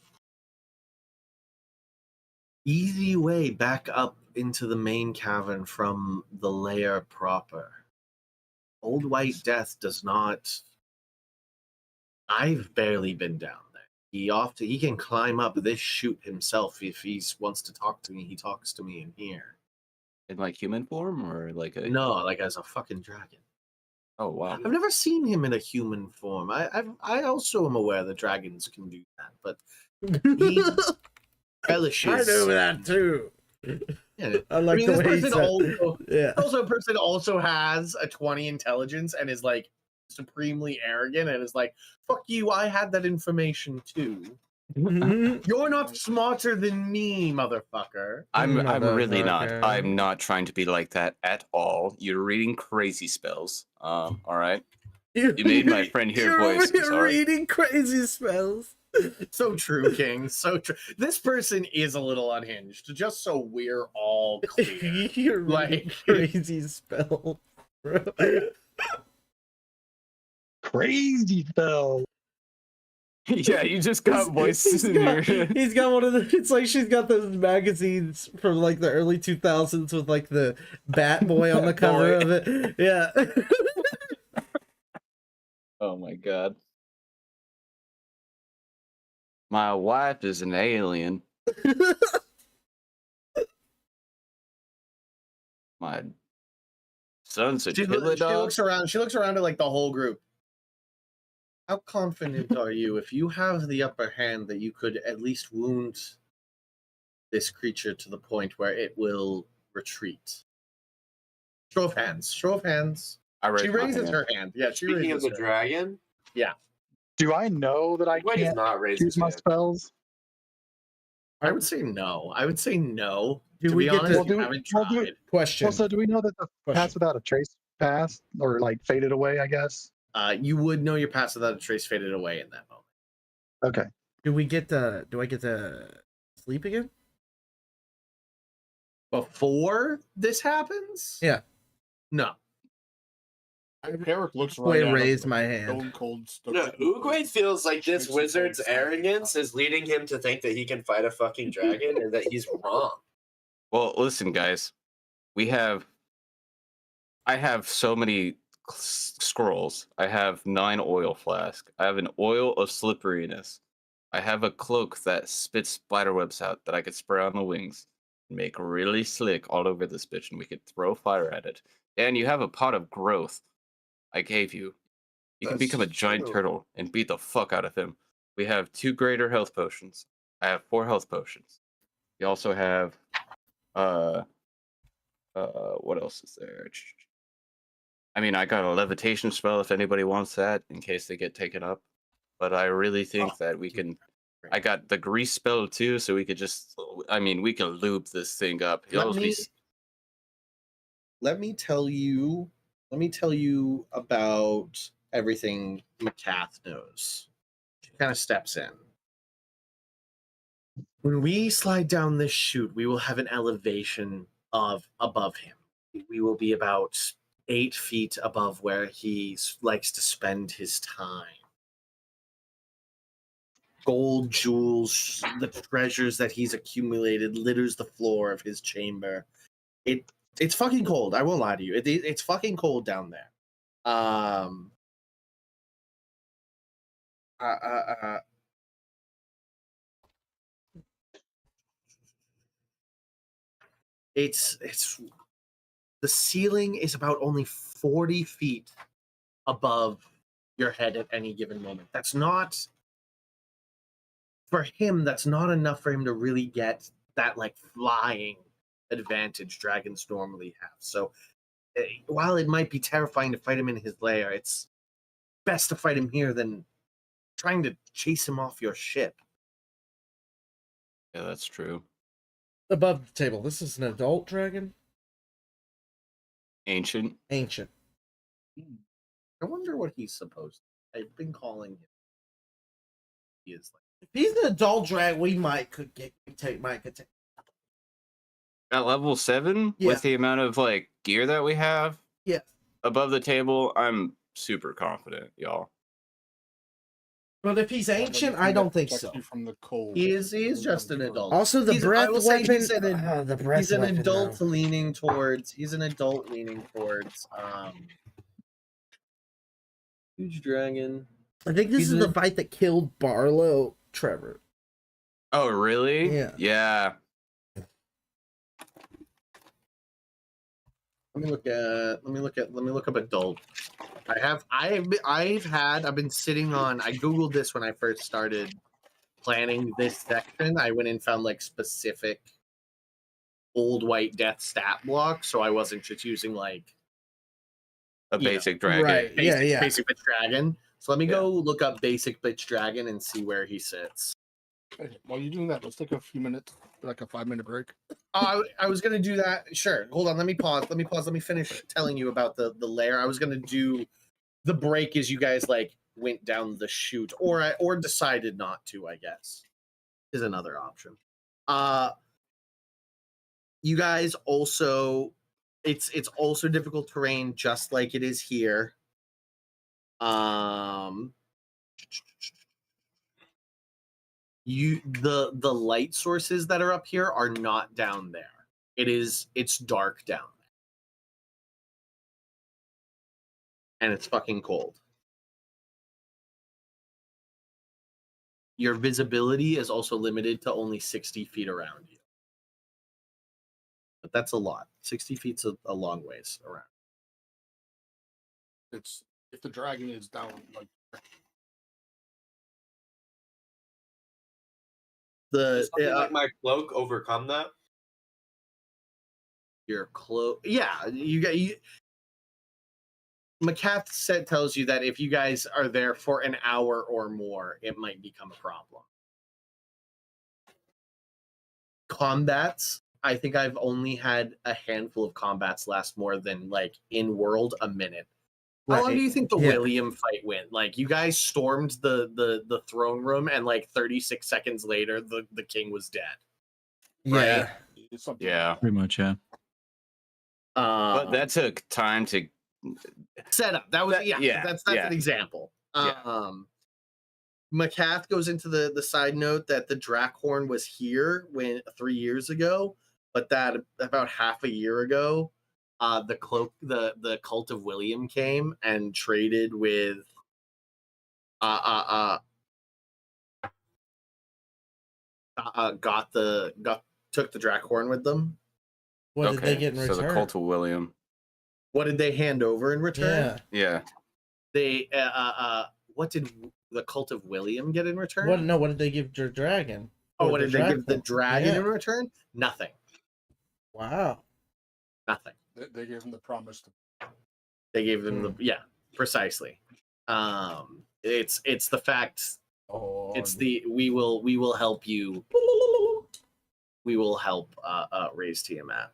I: easy way back up into the main cavern from the lair proper. Old White Death does not. I've barely been down there. He can climb up this chute himself if he wants to talk to me. He talks to me in here.
H: In like human form or like a
I: No, like as a fucking dragon.
H: Oh wow.
I: I've never seen him in a human form. I also am aware that dragons can do that, but he relishes.
A: I know that too.
I: Yeah.
A: I like
I: mean,
A: the
I: this
A: way he
I: person
A: said.
I: also,
A: Yeah.
I: also a person also has a 20 intelligence and is like supremely arrogant and is like, fuck you, I had that information too. You're not smarter than me, motherfucker.
H: I'm really not.
A: Motherfucker.
H: I'm not trying to be like that at all. You're reading crazy spells. All right. You made my friend hear
A: You're
H: voices, all right?
A: reading crazy spells.
I: So true, King. So true. This person is a little unhinged, just so we're all clear.
A: You're reading
I: Like-
A: crazy spells, bro.
B: Crazy spell.
H: Yeah, you just got voices in your head.
A: He's got one of the. It's like she's got those magazines from like the early 2000s with like the Bat Boy on the cover
H: Boy.
A: of it. Yeah.
H: Oh my god. My wife is an alien. My son's a
D: She
H: killer dog.
D: looks around. She looks around at like the whole group. How confident are you, if you have the upper hand, that you could at least wound this creature to the point where it will retreat? Show of hands. Show of hands.
H: I raise
D: She
H: my
D: raises
H: hand.
D: her hand. Yeah, she
E: Speaking of
D: raises
E: the
D: her.
E: dragon,
B: Do I know that I
E: Why does
B: can't
E: not raise
B: choose
E: his
B: my
E: hand?
B: spells?
D: I would say no. I would say no.
A: Do
D: to
A: we
D: be
A: get
D: honest,
A: to-
D: you
B: Well,
D: haven't
B: well, do-
D: tried.
A: Question.
B: Also, do we know that the
A: Question.
B: pass without a trace passed or like faded away? I guess.
D: You would know your pass without a trace faded away in that moment.
B: Okay.
A: Do I get to sleep again?
D: Before this happens?
A: Yeah.
D: No.
C: Eric looks right
A: Boy,
C: at him,
A: raise my hand.
C: Stone cold.
E: No, Uguay feels like this
C: Shoots his
E: wizard's
C: legs.
E: arrogance is leading him to think that he can fight a fucking dragon and that he's wrong.
H: Well, listen, guys. I have so many scrolls. I have 9 oil flasks. I have an oil of slipperiness. I have a cloak that spits spiderwebs out that I could spray on the wings and make really slick all over this bitch, and we could throw fire at it. And you have a pot of growth I gave you. You can become a
D: That's
H: giant
D: true.
H: turtle and beat the fuck out of him. We have 2 greater health potions. I have 4 health potions. We also have what else is there? I mean, I got a levitation spell if anybody wants that in case they get taken up. But I really think that we can. I got the grease spell too, so we could just. I mean, we can loop this thing up.
D: Let me tell you about everything McCath knows. She kind of steps in. When we slide down this chute, we will have an elevation of above him. We will be about 8 feet above where he likes to spend his time. Gold, jewels, the treasures that he's accumulated litters the floor of his chamber. It's fucking cold. I won't lie to you. It's fucking cold down there. It's the ceiling is about only 40 feet above your head at any given moment. That's not for him. That's not enough for him to really get that like flying advantage dragons normally have. So while it might be terrifying to fight him in his lair, it's best to fight him here than trying to chase him off your ship.
H: Yeah, that's true.
A: Above the table. This is an adult dragon?
H: Ancient.
A: Ancient.
D: I wonder what he's supposed to. I've been calling him. He is like,
A: If he's an adult dragon, we might could take.
H: At level 7,
A: Yeah.
H: with the amount of like gear that we have
A: Yeah.
H: above the table, I'm super confident, y'all.
A: But if he's ancient, I don't think so.
C: From the cold.
D: he is just an adult.
A: Also, the
D: He's- I
A: breath
D: will say
A: weapon.
D: he's an
A: the breath
D: He's an
A: weapon,
D: adult
A: though.
D: leaning towards. Huge dragon.
A: I think this
D: he's
A: is the
D: an-
A: fight that killed Barlow, Trevor.
H: Oh, really?
A: Yeah.
H: Yeah.
D: Let me look up adult. I've been sitting on. I googled this when I first started planning this section. I went and found like specific old white death stat blocks, so I wasn't just using like
H: A
D: Yeah.
H: basic dragon.
A: Right. Yeah.
D: basic bitch dragon. So let me go look up basic bitch dragon and see where he sits.
C: Hey, while you're doing that, let's take a few minutes, like a 5-minute break.
D: I was gonna do that. Sure. Hold on. Let me pause. Let me finish telling you about the lair. I was gonna do the break as you guys like went down the chute, or decided not to. I guess is another option. You guys also, it's also difficult terrain, just like it is here. The light sources that are up here are not down there. It's dark down there. And it's fucking cold. Your visibility is also limited to only 60 feet around you. but that's a lot. 60 feet's a long ways around.
C: It's if the dragon is down, like
D: The
E: Does something like my cloak overcome that?
D: your close, yeah, you got you. McCath said tells you that if you guys are there for an hour or more, it might become a problem. Combats, I think I've only had a handful of combats last more than like in world a minute. How long
A: Right.
D: do you think the
A: Yeah.
D: William fight went? Like you guys stormed the throne room, and like 36 seconds later, the king was dead.
A: Yeah.
C: it's something.
H: Yeah.
F: Pretty much, yeah.
H: But that took time to.
D: Setup. That was that's
H: yeah.
D: an example.
H: Yeah.
D: McCath goes into the side note that the Drakhorn was here 3 years ago, but that about half a year ago, the cult of William came and traded with took the Drakhorn with them.
A: What did they get in
H: so
A: return?
H: the cult of William.
D: What did they hand over in return?
A: Yeah.
H: Yeah.
D: They what did the cult of William get in return?
A: What did they give your dragon?
D: Oh,
A: Or
D: what
A: the
D: did they give the
A: Drakhorn?
D: dragon
A: Yeah.
D: in return? Nothing.
A: Wow.
D: Nothing.
C: They gave him the promise to.
D: They gave them the precisely. It's the fact.
C: Oh,
D: It's the we will help you. We will help raise Tiamat.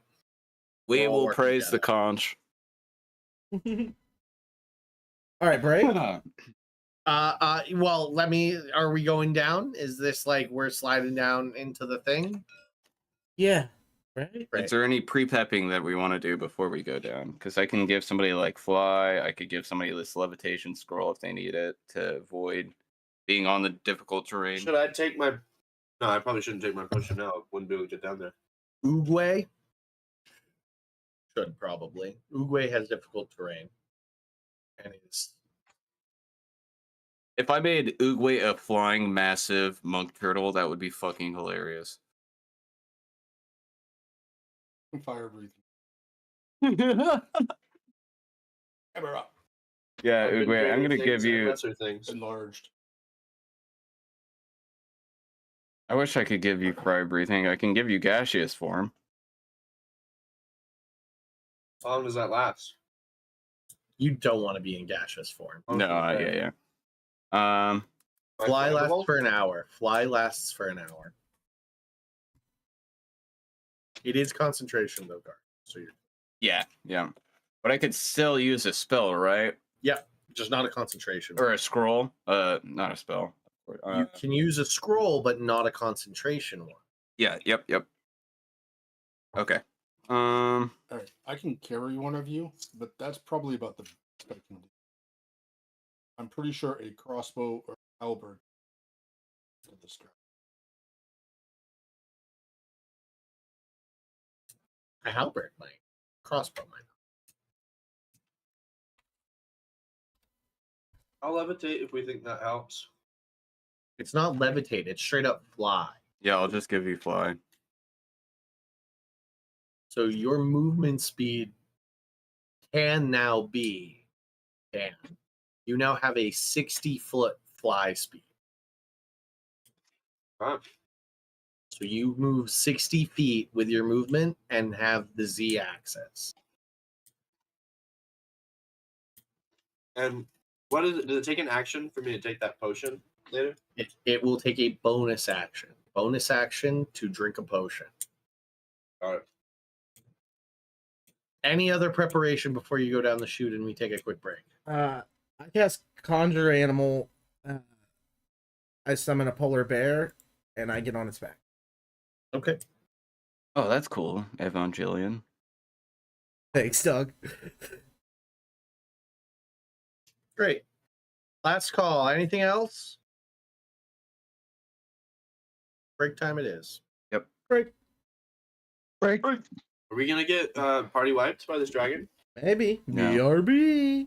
H: We
D: We're all
H: will
D: working
H: praise the
D: together.
H: conch.
A: All right, Bray.
D: Well, are we going down? Is this like we're sliding down into the thing?
A: Yeah. Right.
D: Right.
H: Is there any pre-pepping that we want to do before we go down? Because I can give somebody like fly. I could give somebody this levitation scroll if they need it to avoid being on the difficult terrain.
E: Should I take my? No, I probably shouldn't take my potion now. I wouldn't be able to get down there.
D: Oogway should probably. Oogway has difficult terrain, and it's
H: If I made Oogway a flying massive monk turtle, that would be fucking hilarious.
C: fire breathing.
H: Yeah,
C: Camera
E: I've been
H: Oogway, I'm
E: training
H: gonna
E: things
H: give
E: and
H: you.
E: lesser things.
C: enlarged.
H: I wish I could give you fire breathing. I can give you gaseous form.
E: How long does that last?
D: you don't want to be in gaseous form.
E: Oh,
H: No,
E: okay.
H: yeah.
D: Fly lasts
E: Flammable?
D: for an hour. Fly lasts for an hour. It is concentration though, Gar. So you're
H: Yeah. But I could still use a spell, right?
D: just not a concentration.
H: Or a scroll. Not a spell.
D: You can use a scroll, but not a concentration one.
H: Yeah. Yep. Okay.
C: All right, I can carry one of you, but that's probably about the best I can do. I'm pretty sure a crossbow or halberd for this guy.
D: A halberd might. Crossbow might.
E: I'll levitate if we think that helps.
D: It's not levitate. It's straight up fly.
H: Yeah, I'll just give you fly.
D: So your movement speed can now be, Dan. You now have a 60-foot fly speed.
E: Right.
D: So you move 60 feet with your movement and have the Z axis.
E: And what is it? Does it take an action for me to take that potion later?
D: It will take a bonus action. Bonus action to drink a potion.
E: All right.
D: Any other preparation before you go down the chute and we take a quick break?
A: I cast Conjure Animal. I summon a polar bear, and I get on its back.
D: Okay.
H: Oh, that's cool, Evangelion.
A: Thanks, Doug.
D: Great. Last call. Anything else? Break time it is.
A: Break.
E: Are we gonna get party wiped by this dragon?
A: Maybe.
H: No.
A: BRB.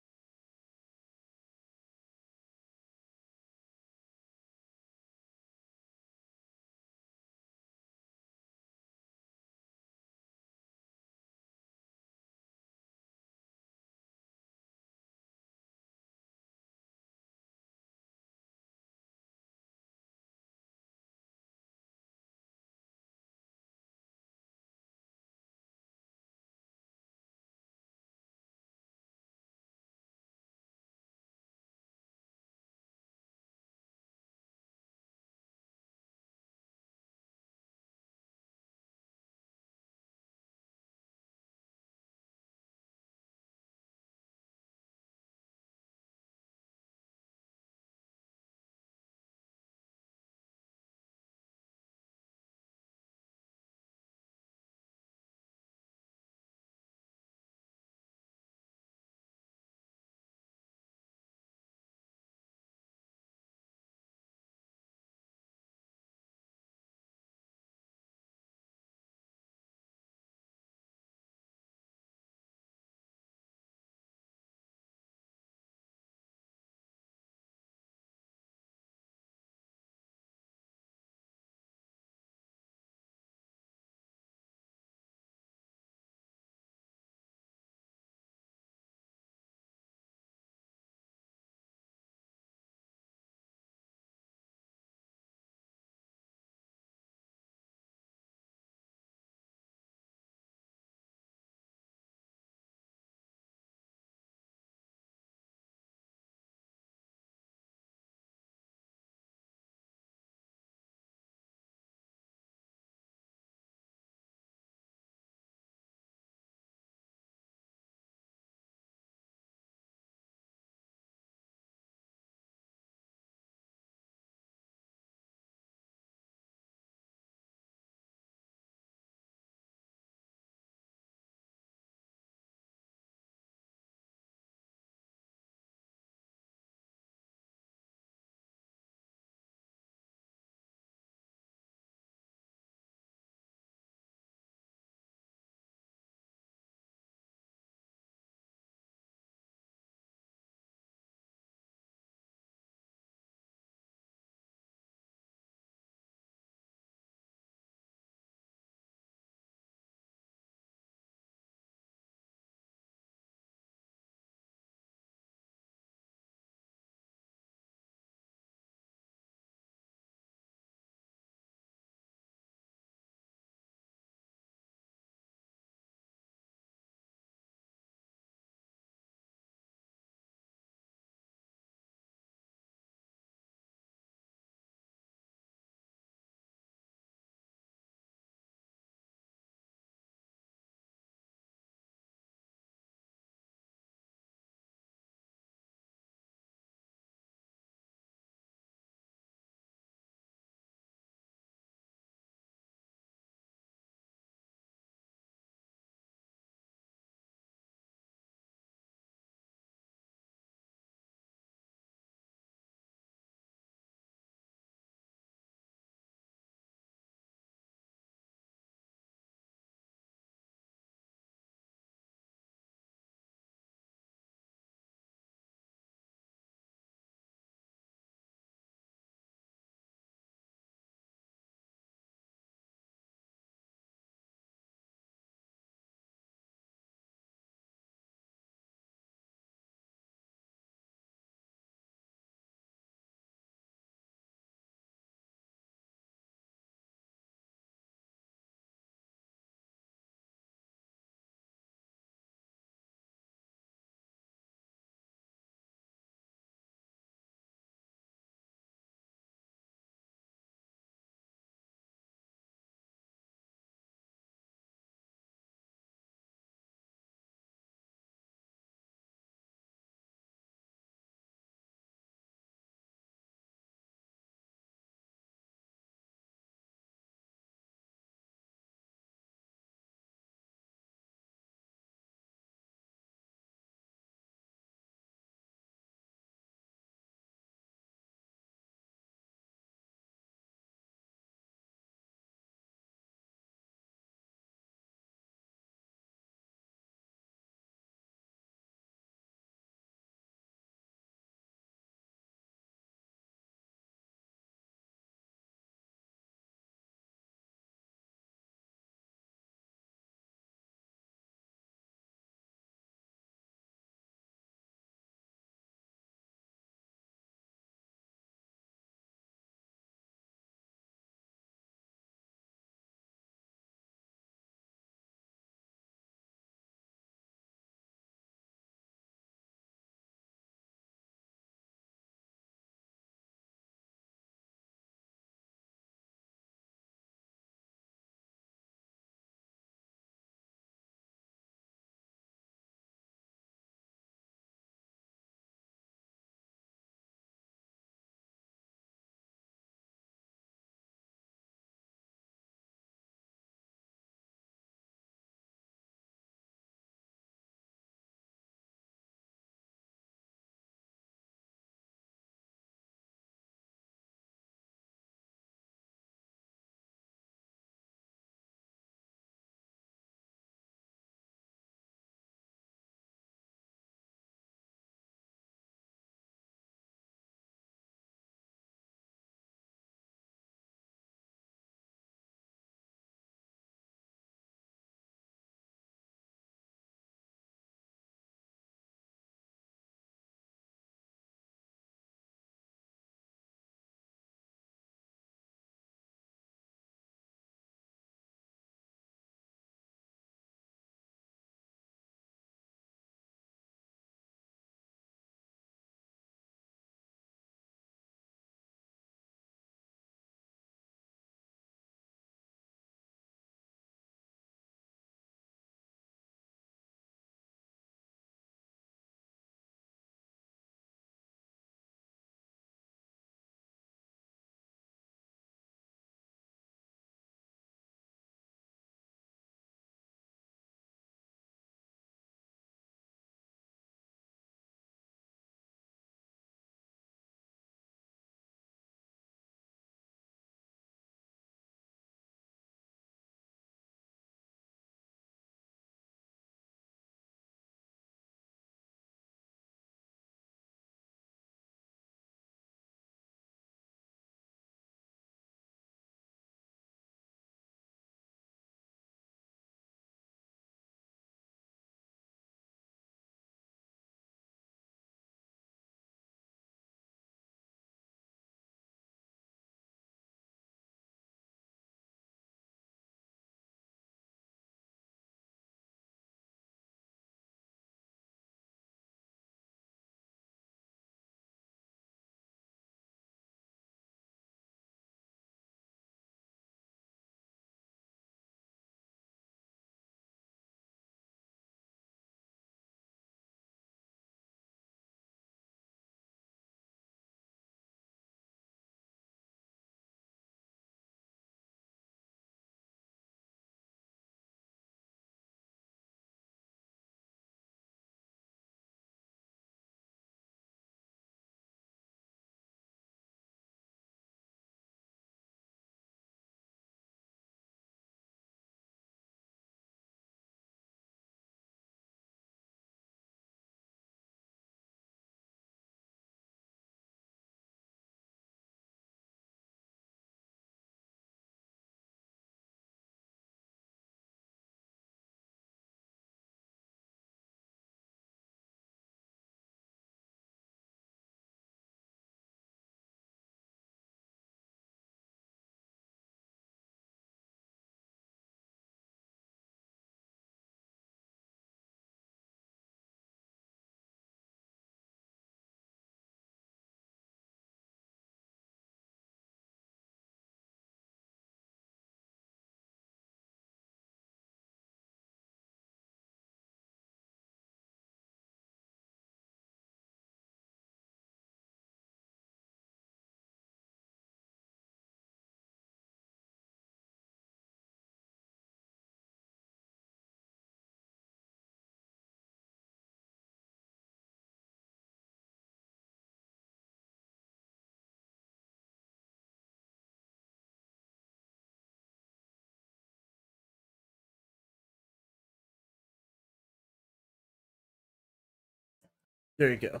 A: There you go.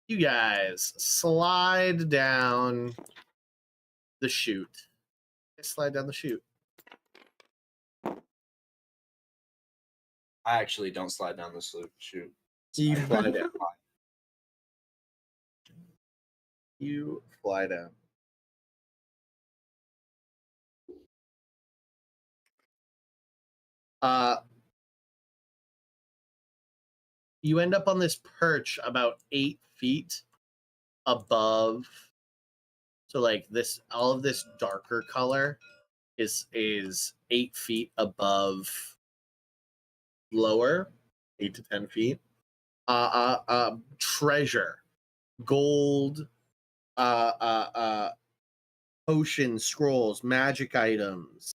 I: You guys slide down the chute. Slide down the chute.
E: I actually don't slide down the slope. Shoot.
I: You
E: I
I: fly
E: fly
I: down. You fly down. You end up on this perch about 8 feet above. So like this, all of this darker color is 8 feet above lower, 8 to 10 feet. Treasure, gold, potions, scrolls, magic items,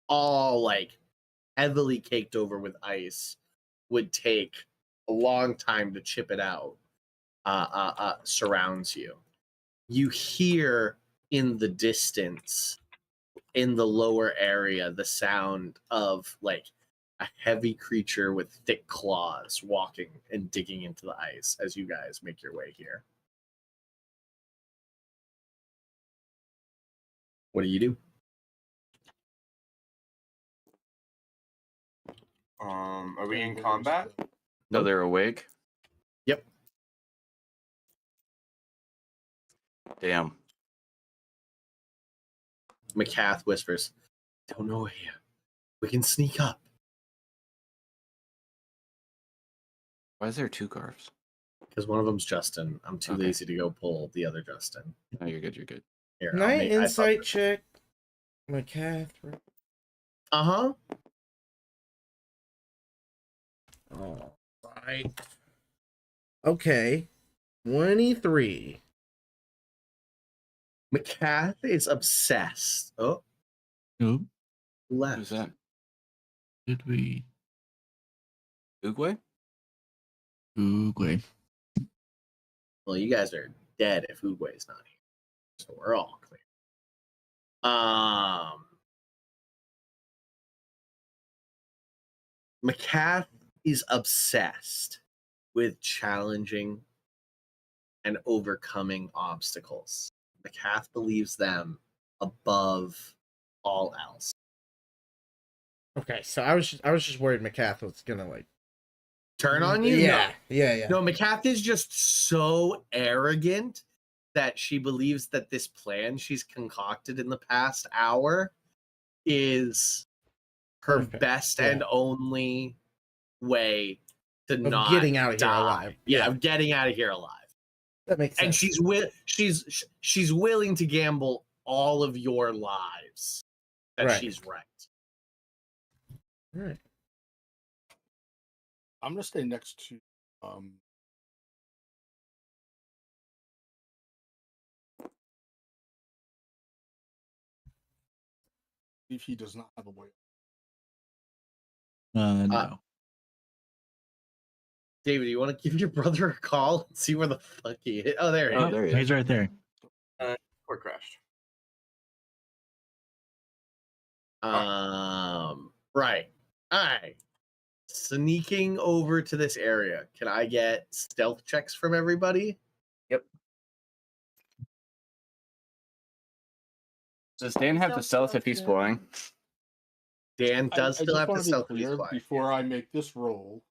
I: all like heavily caked over with ice, would take a long time to chip it out, surrounds you. You hear in the distance, in the lower area, the sound of like a heavy creature with thick claws walking and digging into the ice as you guys make your way here. What do you do?
E: Are we in combat?
H: So they're awake?
I: Yep.
H: Damn.
I: McCath whispers, "Don't know here. We can sneak up."
H: Why is there 2 Garfs?
I: Because one of them's Justin. I'm too
H: Okay.
I: lazy to go pull the other Justin.
H: No, you're good. You're good.
I: Here,
A: Can
I: I'll
A: I
I: make-
A: insight check McCath?
I: Uh-huh.
A: All right. Okay. 23.
I: McCath is obsessed. Oh,
F: Who
I: left.
H: Who's that?
F: did we?
H: Oogway?
F: Oogway.
I: Well, you guys are dead if Oogway's not here. So we're all clear. McCath is obsessed with challenging and overcoming obstacles. McCath believes them above all else.
A: Okay, so I was just worried McCath was gonna like
I: Turn on you?
A: Yeah, yeah.
I: No, McCath is just so arrogant that she believes that this plan she's concocted in the past hour is her
A: Perfect,
I: best
A: yeah.
I: and only way to
A: Of
I: not
A: getting out of here
I: die.
A: alive.
I: Yeah,
A: Yeah.
I: of getting out of here alive.
A: That makes sense.
I: And she's willing to gamble all of your lives that
A: Right.
I: she's right.
A: Right.
C: I'm gonna stay next to if he does not have a way.
F: No.
I: David, you want to give your brother a call and see where the fuck he is? Oh, there he
H: Oh,
I: is.
H: there he is.
F: He's right there.
E: Or crashed.
I: Right. All right. Sneaking over to this area. Can I get stealth checks from everybody?
H: Does Dan have the stealth if he's flying?
I: Dan does
C: I
I: still
C: just
I: have
C: wanna
I: to
C: be
I: stealth
C: clear,
I: fly.
C: before I make this roll.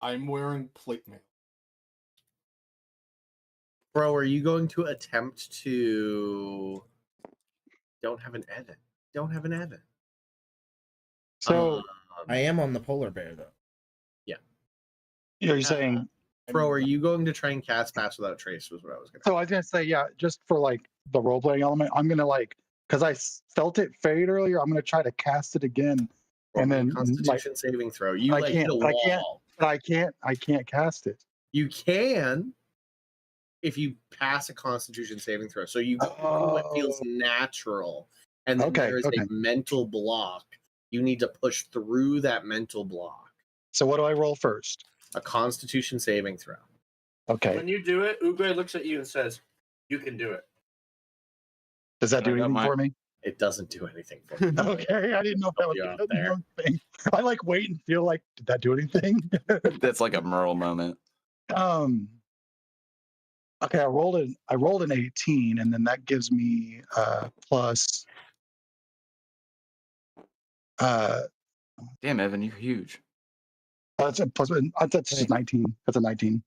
C: I'm wearing plate mail.
I: Bro, are you going to attempt to? Don't have an Evan. Don't have an Evan.
B: So,
A: I am on the polar bear though.
B: you're saying,
I: Bro, are you going to try and cast Pass Without Trace? Was what I was going to.
B: so I was gonna say, yeah, just for like the role playing element, I'm gonna like, because I felt it fade earlier, I'm gonna try to cast it again, and then like,
I: Constitution saving throw. You
B: I
I: like hit
B: can't-
I: a
B: I can't-
I: wall.
B: but I can't cast it.
I: You can if you pass a Constitution saving throw. So you go through what feels natural, and then
B: Okay,
I: there is
B: okay.
I: a mental block. You need to push through that mental block.
B: So what do I roll first?
I: A Constitution saving throw.
B: Okay.
E: When you do it, Uguay looks at you and says, "You can do it."
B: Does that do
H: I got
B: anything
H: mine.
B: for me?
I: It doesn't do anything for me.
B: Okay, I didn't know if that was
I: You out
B: a
I: there.
B: thing. I like wait and feel like, did that do anything?
H: That's like a Merle moment.
B: um. Okay, I rolled an 18, and then that gives me plus.
H: Damn, Evan, you're huge.
B: That's a plus. That's just 19. That's a 19.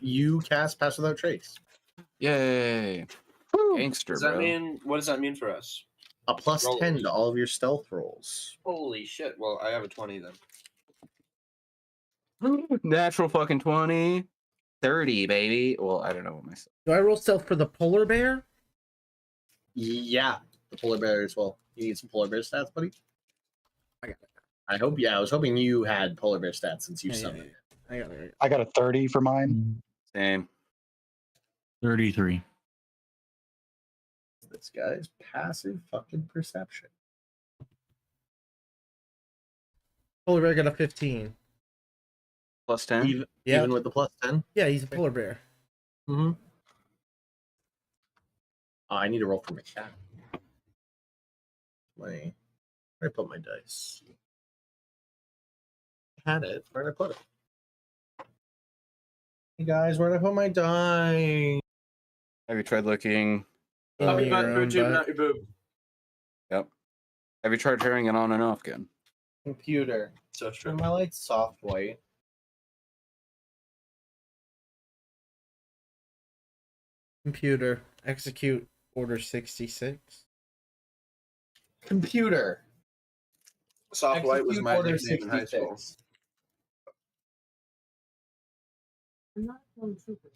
I: You cast Pass Without Trace.
H: Yay.
B: Woo!
H: Gangster,
E: Does that
H: bro.
E: mean? What does that mean for us?
I: A plus
E: Roll.
I: 10 to all of your stealth rolls.
E: Holy shit! Well, I have a 20 then.
H: Natural fucking 20. 30, baby. Well, I don't know what myself.
A: Do I roll stealth for the polar bear?
I: Yeah, the polar bear as well. You need some polar bear stats, buddy?
A: I got it.
I: I was hoping you had polar bear stats since you
A: Yeah,
I: summoned it.
A: I got it.
B: I got a 30 for mine.
H: Same.
F: 33.
I: This guy's passive fucking perception.
A: Polar bear got a 15.
H: Plus 10.
I: Even,
A: Yeah.
I: even with the plus 10?
A: Yeah, he's a polar bear.
I: Mm-hmm. I need to roll for my cat. Where I put my dice? I had it. Where'd I put it? Hey guys, where'd I put my dice?
H: Have you tried looking?
A: Oh,
E: Happy
A: your
E: butt,
A: own
E: tube,
A: butt.
E: not your boob.
H: Yep. Have you tried turning it on and off again?
I: Computer.
E: So
I: Turn
E: true.
I: my lights soft white.
A: Computer. Execute order 66.
I: Computer.
E: Soft white was
I: Execute
E: my
I: order
E: nickname in high school.
I: 66.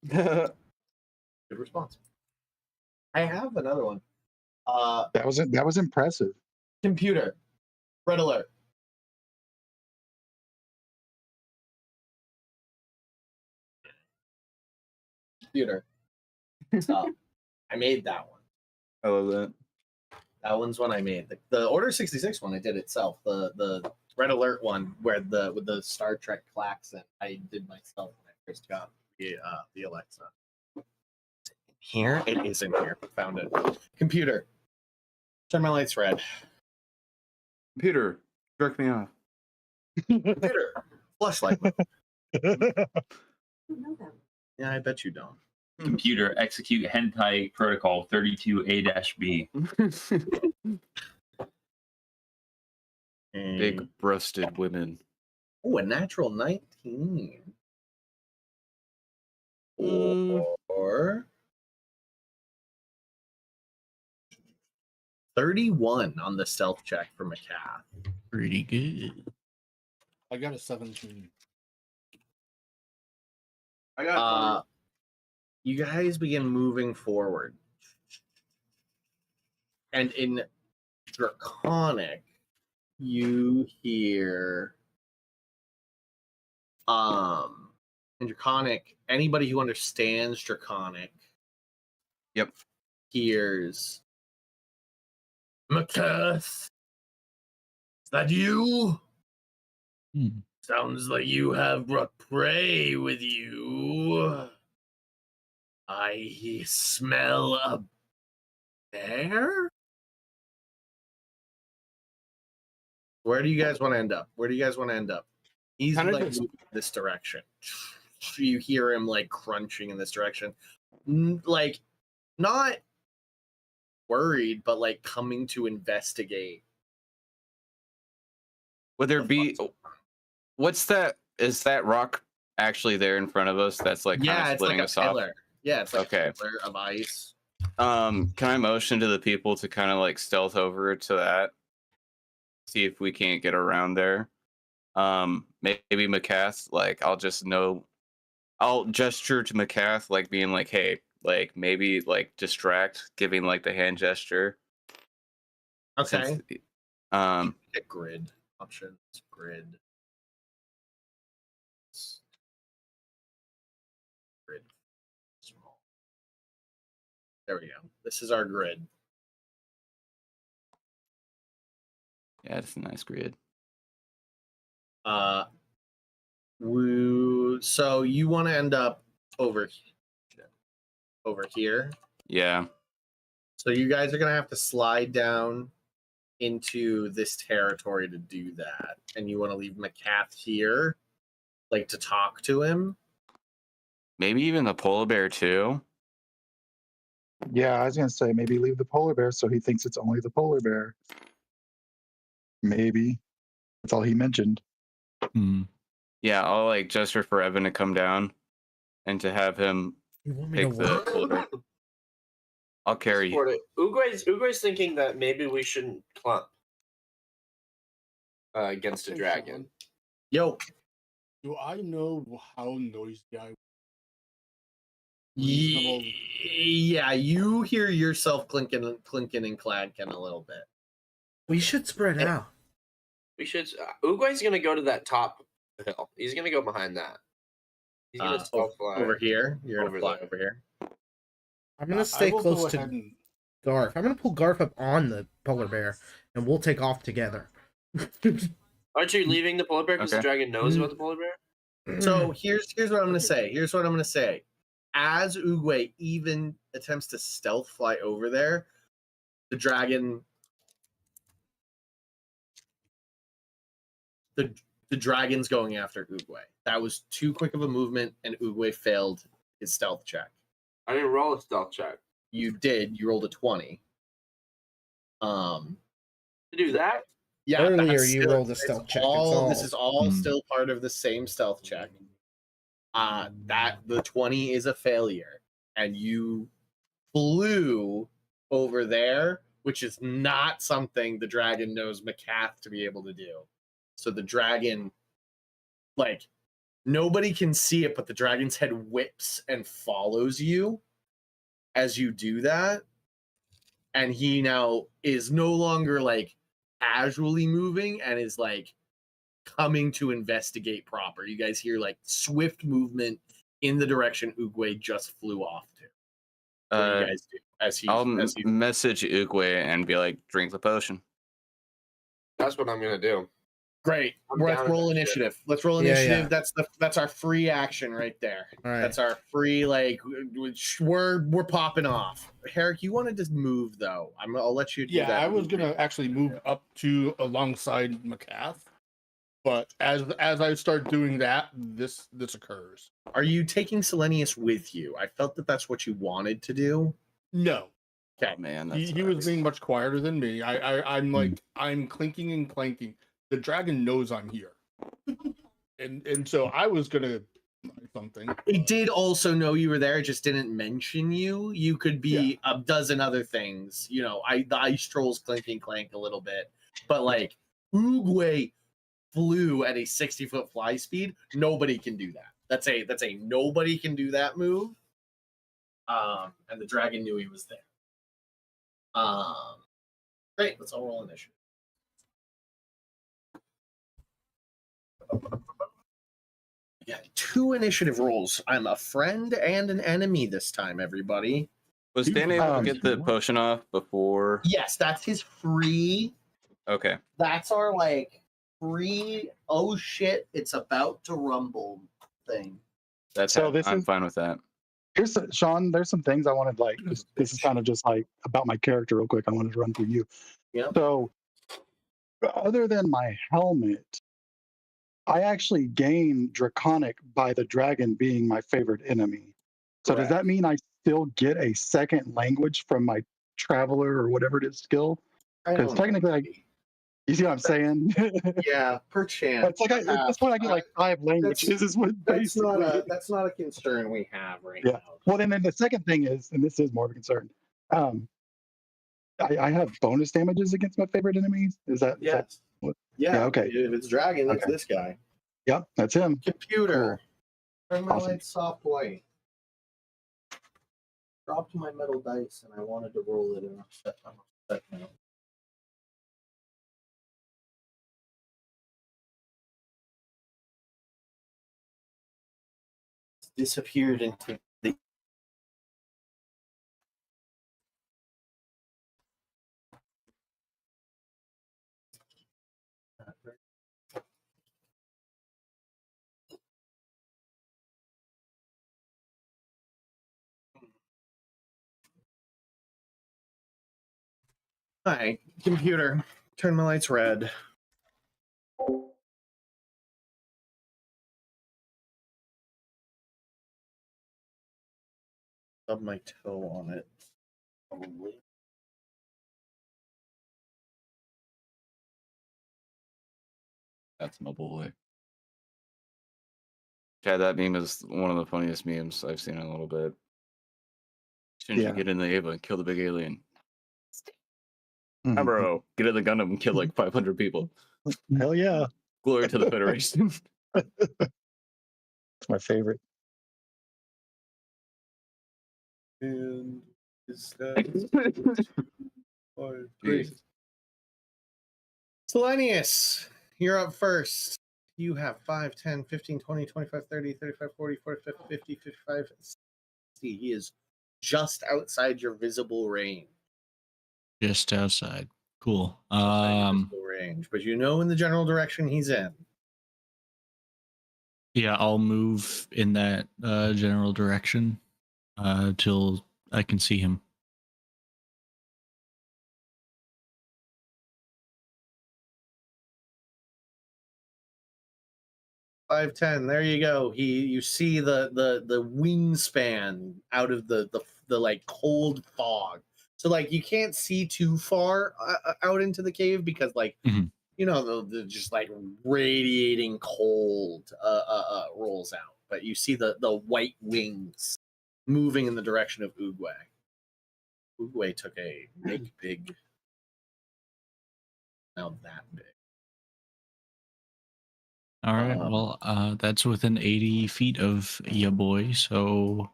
I: Good response. I have another one.
B: That was impressive.
I: Computer. Red alert. Computer. Stop. I made that one.
H: I love that.
I: That one's one I made. The Order 66 one I did itself. The Red Alert one where with the Star Trek clacks and I did myself when I first got the Alexa. Here it is in here. Found it. Computer. Turn my lights red.
H: Computer, jerk me off.
I: Computer. Flashlight. Yeah, I bet you don't.
G: Computer, execute hentai protocol 32A-B.
H: Big breasted women.
I: Oh, a natural 19. Or 31 on the stealth check for Macath.
F: Pretty good.
C: I got a 17.
E: I got.
I: You guys begin moving forward. And in Draconic, you hear in Draconic, anybody who understands Draconic hears Macath. Is that you? Sounds like you have brought prey with you. I smell a bear? Where do you guys want to end up? He's
H: Kinda
I: like
H: just-
I: moving this direction. You hear him like crunching in this direction. Like not worried, but like coming to investigate.
H: Would there be? What's that? Is that rock actually there in front of us? That's like kind
I: Yeah,
H: of
I: it's like
H: splitting
I: a
H: us off.
I: pillar. Yeah, it's like
H: Okay.
I: a pillar of ice.
H: Can I motion to the people to kind of like stealth over to that? See if we can't get around there. Maybe Macath, like I'll gesture to Macath, like being like, hey, like maybe like distract, giving like the hand gesture.
I: Okay.
H: Since,
I: Get grid options. Grid. Grid. Small. There we go. This is our grid.
H: yeah, it's a nice grid.
I: So you want to end up over here.
H: Yeah.
D: So you guys are gonna have to slide down into this territory to do that, and you want to leave Macath here, like to talk to him.
H: Maybe even the polar bear too.
B: Yeah, I was gonna say maybe leave the polar bear so he thinks it's only the polar bear. Maybe. That's all he mentioned.
F: Hmm.
H: Yeah, I'll like gesture for Evan to come down and to have him
A: You want me to
H: take the
A: what?
H: polar bear. I'll carry you.
E: Support it. Uguay's thinking that maybe we shouldn't clump against a
C: Hey,
E: dragon.
C: Sean,
D: Yo,
C: do I know how noisy I reasonable?
D: yeah, you hear yourself clinking and Cladkin a little bit.
A: We should spread
E: Hey.
A: out.
E: We should. Uguay's gonna go to that top hill. He's gonna go behind that. He's gonna stealth fly
D: Over here. You're gonna
E: over
D: fly
E: there.
D: over here.
A: I'm gonna
C: I
A: stay
C: will
A: close
C: go
A: to
C: ahead and
A: Garf. I'm gonna pull Garf up on the polar bear, and we'll take off together.
E: Aren't you leaving the polar bear because the
H: Okay.
E: dragon knows about the polar bear?
D: So here's what I'm gonna say. Here's what I'm gonna say. As Uguay even attempts to stealth fly over there, the dragon the dragon's going after Uguay. That was too quick of a movement, and Uguay failed his stealth check.
E: I didn't roll a stealth check
D: You did. You rolled a 20.
E: to do that.
D: Yeah.
A: Earlier
D: that's
A: you
D: still-
A: rolled a
D: it's
A: stealth check.
D: all-
A: It's
D: This is all
F: Hmm.
D: still part of the same stealth check. That the 20 is a failure, and you flew over there, which is not something the dragon knows Macath to be able to do. So the dragon, like, nobody can see it, but the dragon's head whips and follows you as you do that. And he now is no longer like casually moving and is like coming to investigate proper. You guys hear like swift movement in the direction Uguay just flew off to. What do you guys do as he
H: I'll
D: as he
H: message Uguay and be like, drink the potion.
E: That's what I'm gonna do.
D: Great.
E: I'm
D: Let's
E: down with
D: roll
E: that shit.
D: initiative. Let's roll
A: Yeah,
D: initiative.
A: yeah.
D: That's our free action right there.
A: All right.
D: That's our free like we're popping off. Herrick, you wanted to move though. I'll let you do
C: Yeah,
D: that.
C: I was gonna actually move up to alongside Macath, but as I start doing that, this occurs.
D: Are you taking Selenius with you? I felt that that's what you wanted to do.
C: No,
D: Okay.
H: Oh, man, that
C: he was
H: sucks.
C: being much quieter than me. I'm like I'm clinking and clanking. The dragon knows I'm here, and so I was gonna try something.
D: It
C: but-
D: did also know you were there, it just didn't mention you. You could be
C: Yeah.
D: a dozen other things. You know, the ice trolls clinking clank a little bit. But like Uguay flew at a 60-foot fly speed. Nobody can do that. That's a nobody can do that move. And the dragon knew he was there. Great, let's all roll initiative. Yeah, 2 initiative rolls. I'm a friend and an enemy this time, everybody.
H: Was Dan able to
B: Um,
H: get the potion off before?
D: Yes, that's his free.
H: Okay.
D: That's our like free. Oh shit! It's about to rumble thing.
H: That's
B: So this
H: I'm
B: is-
H: fine with that.
B: Sean, there's some things I wanted like this is kind of just like about my character real quick. I wanted to run through you.
D: Yeah.
B: So other than my helmet, I actually gained Draconic by the dragon being my favorite enemy. So does that mean I still get a second language from my traveler or whatever it is skill? Because technically, you see what I'm saying?
D: yeah, perchance.
B: It's like at this point I get like 5 languages. Is what
D: That's not
B: basically.
D: that's not a concern we have right
B: Yeah.
D: now.
B: Well, then the second thing is, and this is more of a concern. I have bonus damages against my favorite enemies. Is that?
D: Yes.
B: what-
D: Yeah.
B: Yeah, okay.
D: If it's dragon, it's
B: Okay.
D: this guy.
B: Yep, that's him.
D: Computer. Turn my
B: Awesome.
D: lights soft white. Dropped my metal dice and I wanted to roll it in a set. I'm upset now. Disappeared into the Hi, computer. Turn my lights red. Stub my toe on it. Probably.
F: That's my boy.
H: Yeah, that meme is one of the funniest memes I've seen in a little bit. As soon as
B: Yeah.
H: you get in the Ava and kill the big alien.
B: Mhm.
H: Bro, get in the Gundam and kill like 500 people.
B: Hell yeah.
H: Glory to the Federation.
B: It's my favorite.
D: And is that 5, 3?
H: Jesus.
D: Selenius, you're up first. You have 5, 10, 15, 20, 25, 30, 35, 40, 45, 50, 55, 60. He is just outside your visible range.
F: Just outside. Cool.
D: Outside your visible range, but you know in the general direction he's in.
F: Yeah, I'll move in that general direction till I can see him.
D: Five, 10. There you go. You see the wingspan out of the like cold fog. So like you can't see too far out into the cave because like
F: Mhm.
D: you know the just like radiating cold rolls out. But you see the white wings moving in the direction of Oogway. Oogway took a big now that big.
F: All right. Well, that's within 80 feet of ya boy, so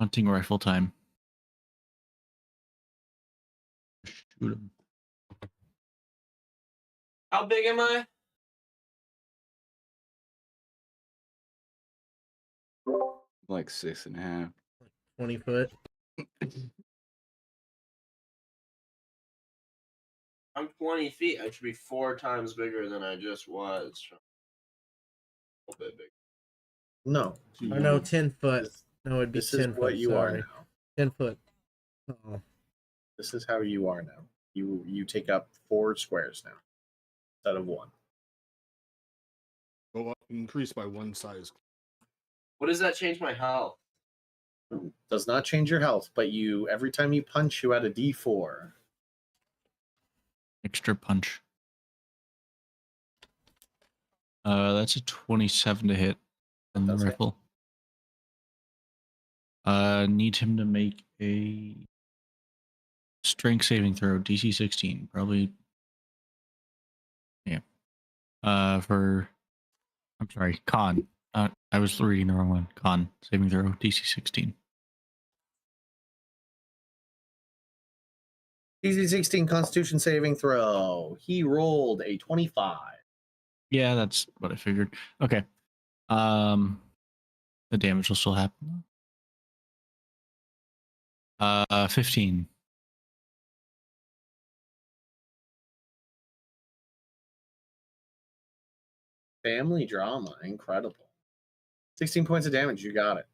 F: hunting rifle time. Shoot him.
E: How big am I?
H: Like 6.5.
A: 20 foot.
E: I'm 20 feet. I should be 4 times bigger than I just was. A little bit bigger.
D: No.
A: Oh no, 10 foot. No, it'd be
D: This
A: 10
D: is
A: foot.
D: what you are
A: sorry.
D: now.
A: 10 foot. Oh,
D: This is how you are now. You take up 4 squares now instead of 1.
C: Go up, increase by 1 size.
E: What does that change my health?
D: Does not change your health, but you every time you punch, you add a D4.
F: Extra punch. That's a 27 to hit on the
D: That's it.
F: rifle. Need him to make a strength saving throw, DC 16. Probably. Yeah. I'm sorry, con. I was reading the wrong one. Con saving throw, DC 16.
D: DC 16 Constitution saving throw. He rolled a 25.
F: Yeah, that's what I figured. Okay. The damage will still happen. 15.
D: Family drama, incredible. 16 points of damage. You got it.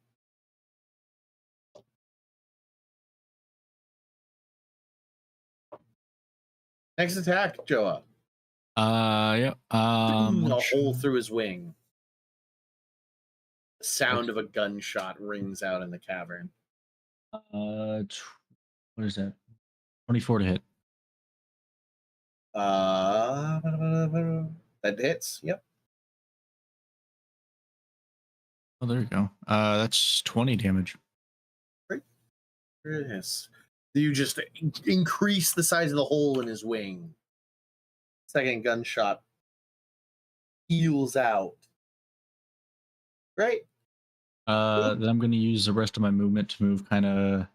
D: Next attack, Joa.
F: Yeah.
D: A hole through his wing. The sound of a gunshot rings out in the cavern.
F: What is that? 24 to hit.
D: That hits. Yep.
F: Oh, there you go. That's 20 damage.
D: Yes. You just increase the size of the hole in his wing. Second gunshot peels out. Great.
F: Then I'm going to use the rest of my movement to move kind of.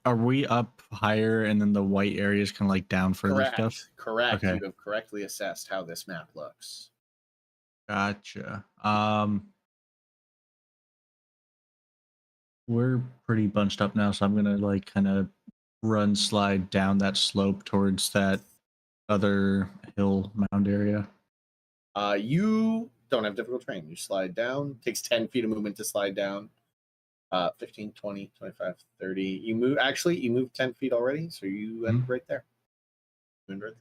F: Are we up higher and then the white area is kind of like down further
D: Correct.
F: stuff?
D: Correct.
F: Okay.
D: You have correctly assessed how this map looks.
F: Gotcha. We're pretty bunched up now, so I'm going to like kind of slide down that slope towards that other hill mound area.
D: You don't have difficult terrain. You slide down. Takes 10 feet of movement to slide down. 15, 20, 25, 30. You move. Actually, you moved 10 feet already, so you end right there. You end right there.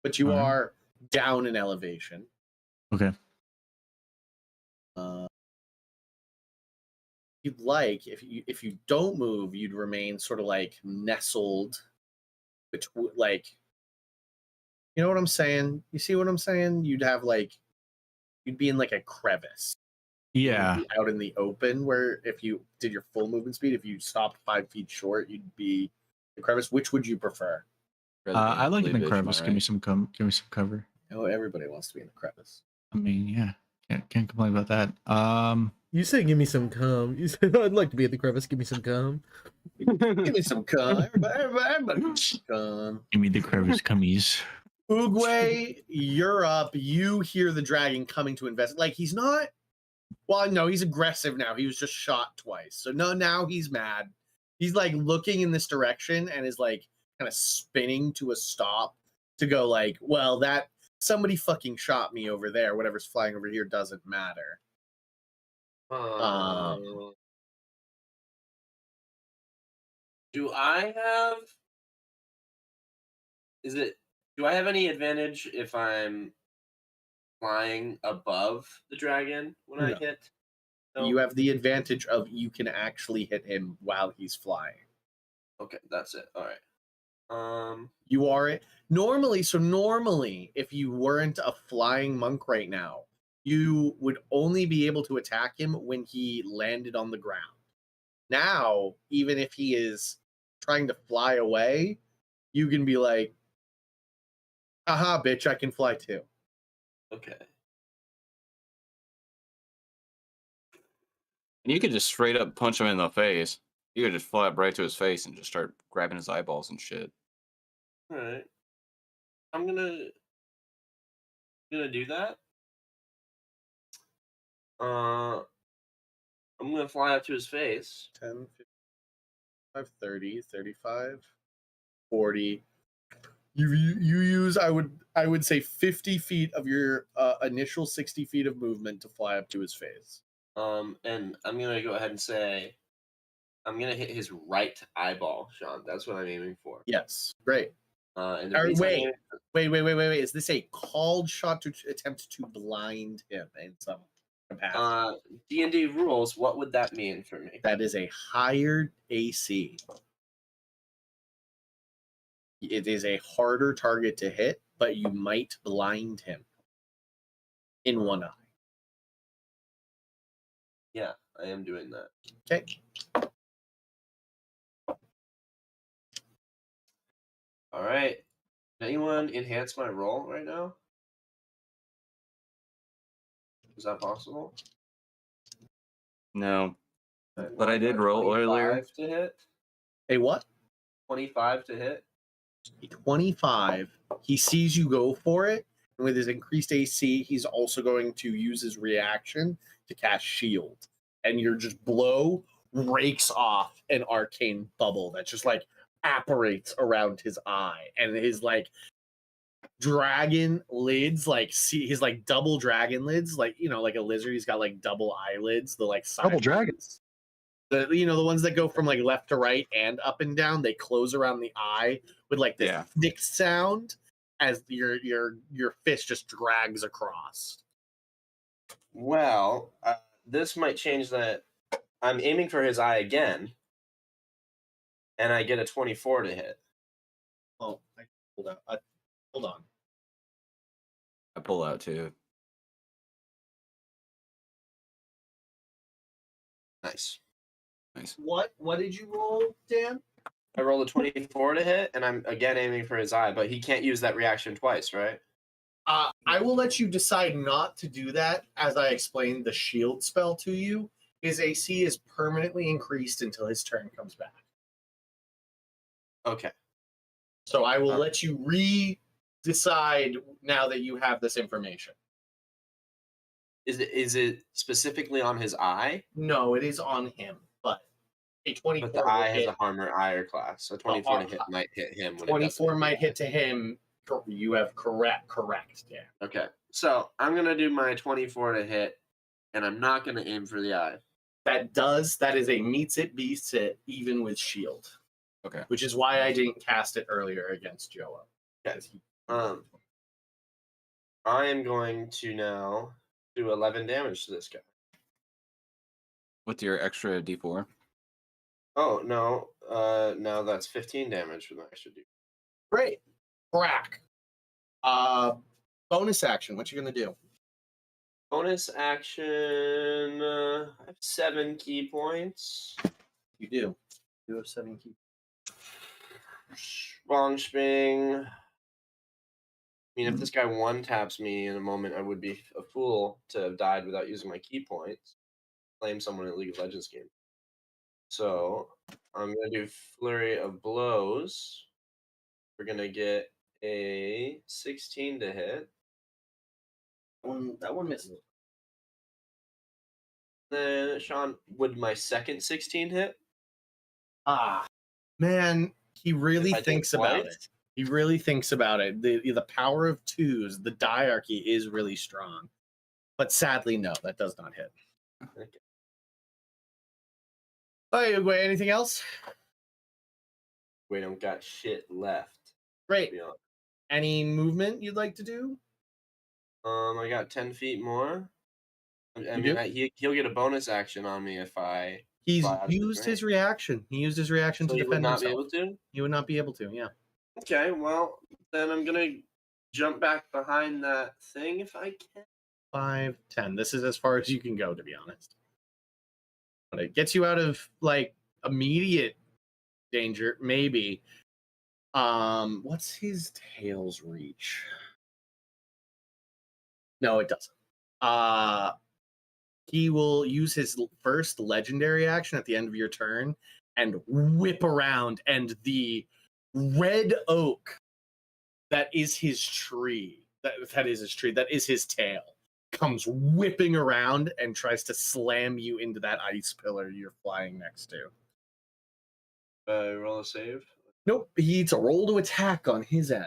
D: But you
F: Alright.
D: are down in elevation.
F: Okay.
D: You'd like if you don't move, you'd remain sort of like nestled, like, you know what I'm saying? You see what I'm saying? You'd have like, you'd be in like a crevice.
F: Yeah.
D: You'd be out in the open, where if you did your full movement speed, if you stopped 5 feet short, you'd be in a crevice. Which would you prefer?
F: I like it in crevice. Give me some give me some cover.
D: Oh, everybody wants to be in the crevice.
F: I mean, yeah. Can't complain about that.
A: You said give me some cum. You said I'd like to be at the crevice. Give me some cum.
D: Give me some cum. Everybody give me some cum.
F: Give me the crevice cummies.
D: Oogway, you're up. You hear the dragon coming to invest. Like, he's not. Well, no, he's aggressive now. He was just shot twice. So no, now he's mad. He's like looking in this direction and is like kind of spinning to a stop to go like, well, that somebody fucking shot me over there. Whatever's flying over here doesn't matter.
E: Do I have? Do I have any advantage if I'm flying above the dragon when I
D: No.
E: hit?
D: You have the advantage of you can actually hit him while he's flying.
E: Okay, that's it. All right.
D: You are normally, if you weren't a flying monk right now, you would only be able to attack him when he landed on the ground. Now, even if he is trying to fly away, you can be like, aha, bitch, I can fly too.
E: Okay.
H: And you could just straight up punch him in the face. You could just fly up right to his face and just start grabbing his eyeballs and shit.
E: All right. I'm gonna do that. I'm gonna fly up to his face.
D: 10, 15, 30, 35, 40. You use, I would say 50 feet of your initial 60 feet of movement to fly up to his face.
E: And I'm gonna go ahead and say I'm gonna hit his right eyeball, Sean. That's what I'm aiming for.
D: Yes, great.
E: And the
D: Or
E: reason I'm
D: wait,
E: aiming-
D: wait. Is this a called shot to attempt to blind him in some capacity?
E: D&D rules. What would that mean for me?
D: That is a higher AC. It is a harder target to hit, but you might blind him in one eye.
E: Yeah, I am doing that.
D: Okay.
E: All right. Can anyone enhance my roll right now? Is that possible?
H: No. But I did roll earlier.
E: 25 to hit.
D: A what?
E: 25 to hit.
D: 25. He sees you go for it, and with his increased AC, he's also going to use his reaction to cast Shield. And your just blow rakes off an arcane bubble that just like apparates around his eye, and his like dragon lids, like see his like double dragon lids, like, you know, like a lizard, he's got like double eyelids, the like side
B: Double dragons.
D: The, you know, the ones that go from like left to right and up and down, they close around the eye with like this
H: Yeah.
D: thick sound as your fist just drags across.
E: Well, this might change that. I'm aiming for his eye again, and I get a 24 to hit.
D: Oh, hold on.
H: I pull out too.
E: Nice.
H: Nice.
D: What did you roll, Dan?
E: I rolled a 24 to hit, and I'm again aiming for his eye, but he can't use that reaction twice, right?
D: I will let you decide not to do that, as I explained the shield spell to you. His AC is permanently increased until his turn comes back.
E: Okay.
D: So I will let you re-decide now that you have this information.
E: Is it specifically on his eye?
D: No, it is on him, but a 24
E: But the eye
D: will
E: has
D: hit.
E: a higher class. So 24 to hit might hit him. When it
D: 24
E: doesn't.
D: might hit to him. You have correct, Dan.
E: Okay. So I'm gonna do my 24 to hit, and I'm not gonna aim for the eye.
D: That is a meets it, beats it, even with shield.
H: Okay.
D: Which is why I didn't cast it earlier against Joa.
E: Okay. I am going to now do 11 damage to this guy.
H: With your extra D4.
E: Oh no! Now that's 15 damage with my extra D.
D: Great. Crack. Bonus action. What you gonna do?
E: Bonus action. I have 7 key points.
D: You do. You have 7 key.
E: Bongsping. I mean, if this guy one taps me in a moment, I would be a fool to have died without using my key points. Claim someone in a League of Legends game. So I'm gonna do Flurry of Blows. We're gonna get a 16 to hit.
D: That one misses.
E: Then Sean, would my second 16 hit?
D: Man, he really
E: If I do
D: thinks about
E: twice?
D: it. He really thinks about it. The power of twos, the diarchy is really strong. But sadly, no, that does not hit.
E: Okay.
D: Oh, wait, anything else?
E: We don't got shit left.
D: Great.
E: to be honest.
D: Any movement you'd like to do?
E: I got 10 feet more. I
D: You
E: mean,
D: do?
E: he'll get a bonus action on me if I.
D: He's
E: Fly out of the
D: used his
E: range.
D: reaction. He used his reaction
E: So
D: to
E: you would
D: defend
E: not
D: himself.
E: be able to.
D: You would not be able to, yeah.
E: Okay, well then I'm gonna jump back behind that thing if I can.
D: 5, 10. This is as far as you can go, to be honest. But it gets you out of like immediate danger, maybe. What's his tail's reach? No, it doesn't. He will use his first legendary action at the end of your turn and whip around, and the red oak that is his tree, that is his tail, comes whipping around and tries to slam you into that ice pillar you're flying next to.
E: Roll a save.
D: Nope, he needs a roll to attack on his end.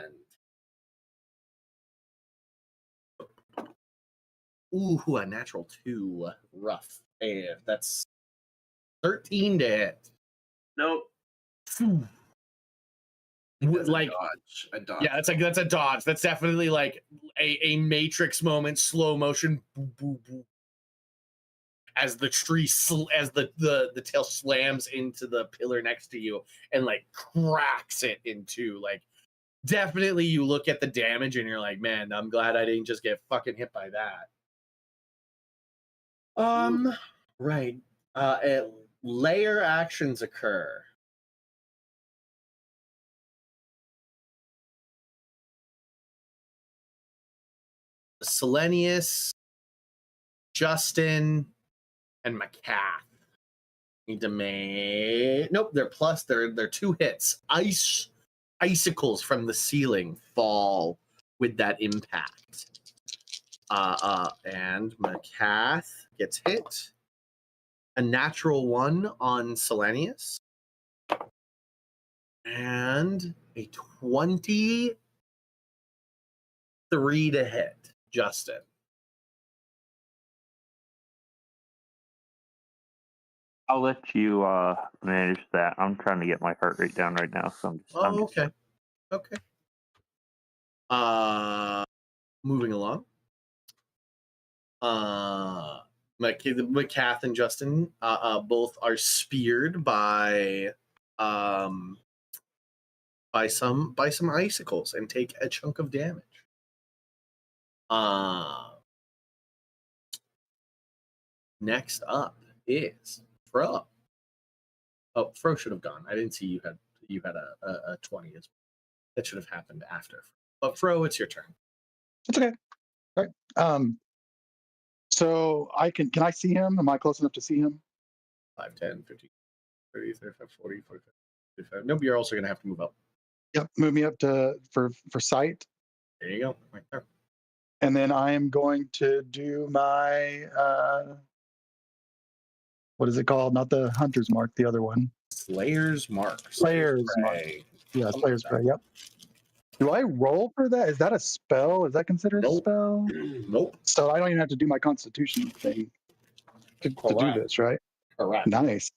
D: Ooh, a natural 2. Rough. That's 13 to hit.
E: Nope.
D: Like,
E: I dodge.
D: yeah, that's a dodge. That's definitely like a Matrix moment, slow motion, boo, boo, boo, as the tree as the tail slams into the pillar next to you and like cracks it in two. Like, definitely you look at the damage and you're like, man, I'm glad I didn't just get fucking hit by that. Right. Layer actions occur. Selenius, Justin, and Macath need to make. Nope, they're 2 hits. Icicles from the ceiling fall with that impact. And Macath gets hit. A natural 1 on Selenius. And a 23 to hit Justin.
J: I'll let you manage that. I'm trying to get my heart rate down right now, so I'm just
D: Okay. Okay. Moving along. Macath and Justin both are speared by some icicles and take a chunk of damage. Next up is Fro. Oh, Fro should have gone. I didn't see you had a 20 as well. That should have happened after. But Fro, it's your turn.
B: It's okay. All right. So I can I see him? Am I close enough to see him?
D: 5, 10, 15, 30, 35, 40, 45, 55. Nope, you're also going to have to move up.
B: Yep. Move me up to for sight.
D: There you go. Right there.
B: And then I am going to do my what is it called? Not the Hunter's Mark, the other one.
D: Slayer's Mark.
B: Slayer's Mark.
D: Spray.
B: Yeah,
D: Something
B: Slayer's
D: like
B: Spray. Yep. Do I roll for that? Is that a spell? Is that considered a
D: Nope.
B: spell?
D: Nope.
B: So I don't even have to do my Constitution thing to do
D: Correct.
B: this, right?
D: Correct.
B: Nice.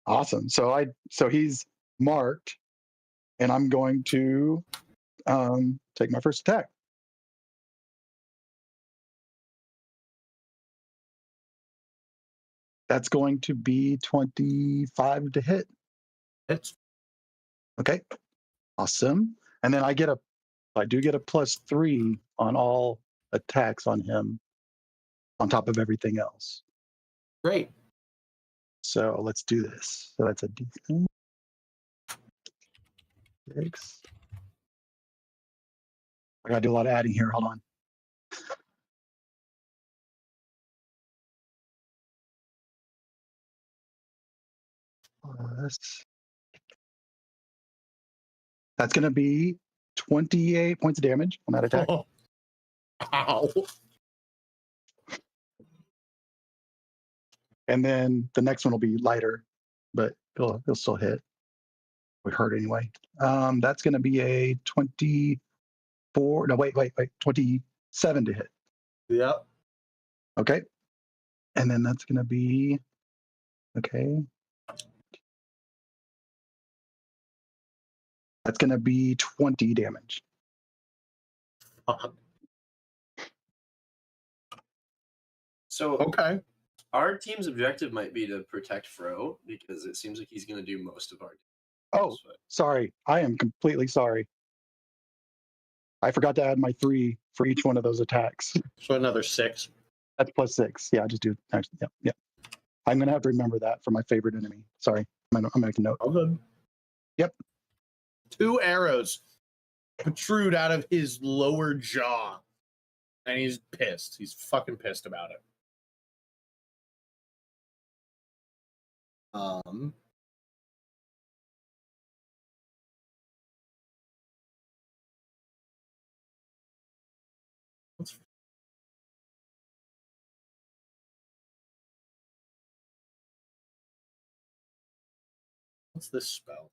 B: Awesome. So he's marked, and I'm going to take my first attack. That's going to be 25 to hit.
D: Hits.
B: Okay. Awesome. And then I do get a +3 on all attacks on him on top of everything else.
D: Great.
B: So let's do this. So that's a D6. I gotta do a lot of adding here. Hold on. That's gonna be 28 points of damage on that attack.
D: Oh. Ow.
B: And then the next one will be lighter, but it'll still hit. We hurt anyway. That's going to be a 24. No, wait, 27 to hit.
D: Yep.
B: Okay. And then that's going to be okay. That's going to be 20 damage.
D: Fuck.
E: So
D: Okay.
E: our team's objective might be to protect Fro because it seems like he's going to do most of our.
B: Oh, sorry. I am completely sorry. I forgot to add my 3 for each one of those attacks.
D: So another 6.
B: That's +6. Yeah, just do actually. Yeah. I'm gonna have to remember that for my favorite enemy. Sorry, I'm gonna make a note.
D: All good.
B: Yep.
D: 2 arrows protrude out of his lower jaw, and he's pissed. He's fucking pissed about it. What's this spell?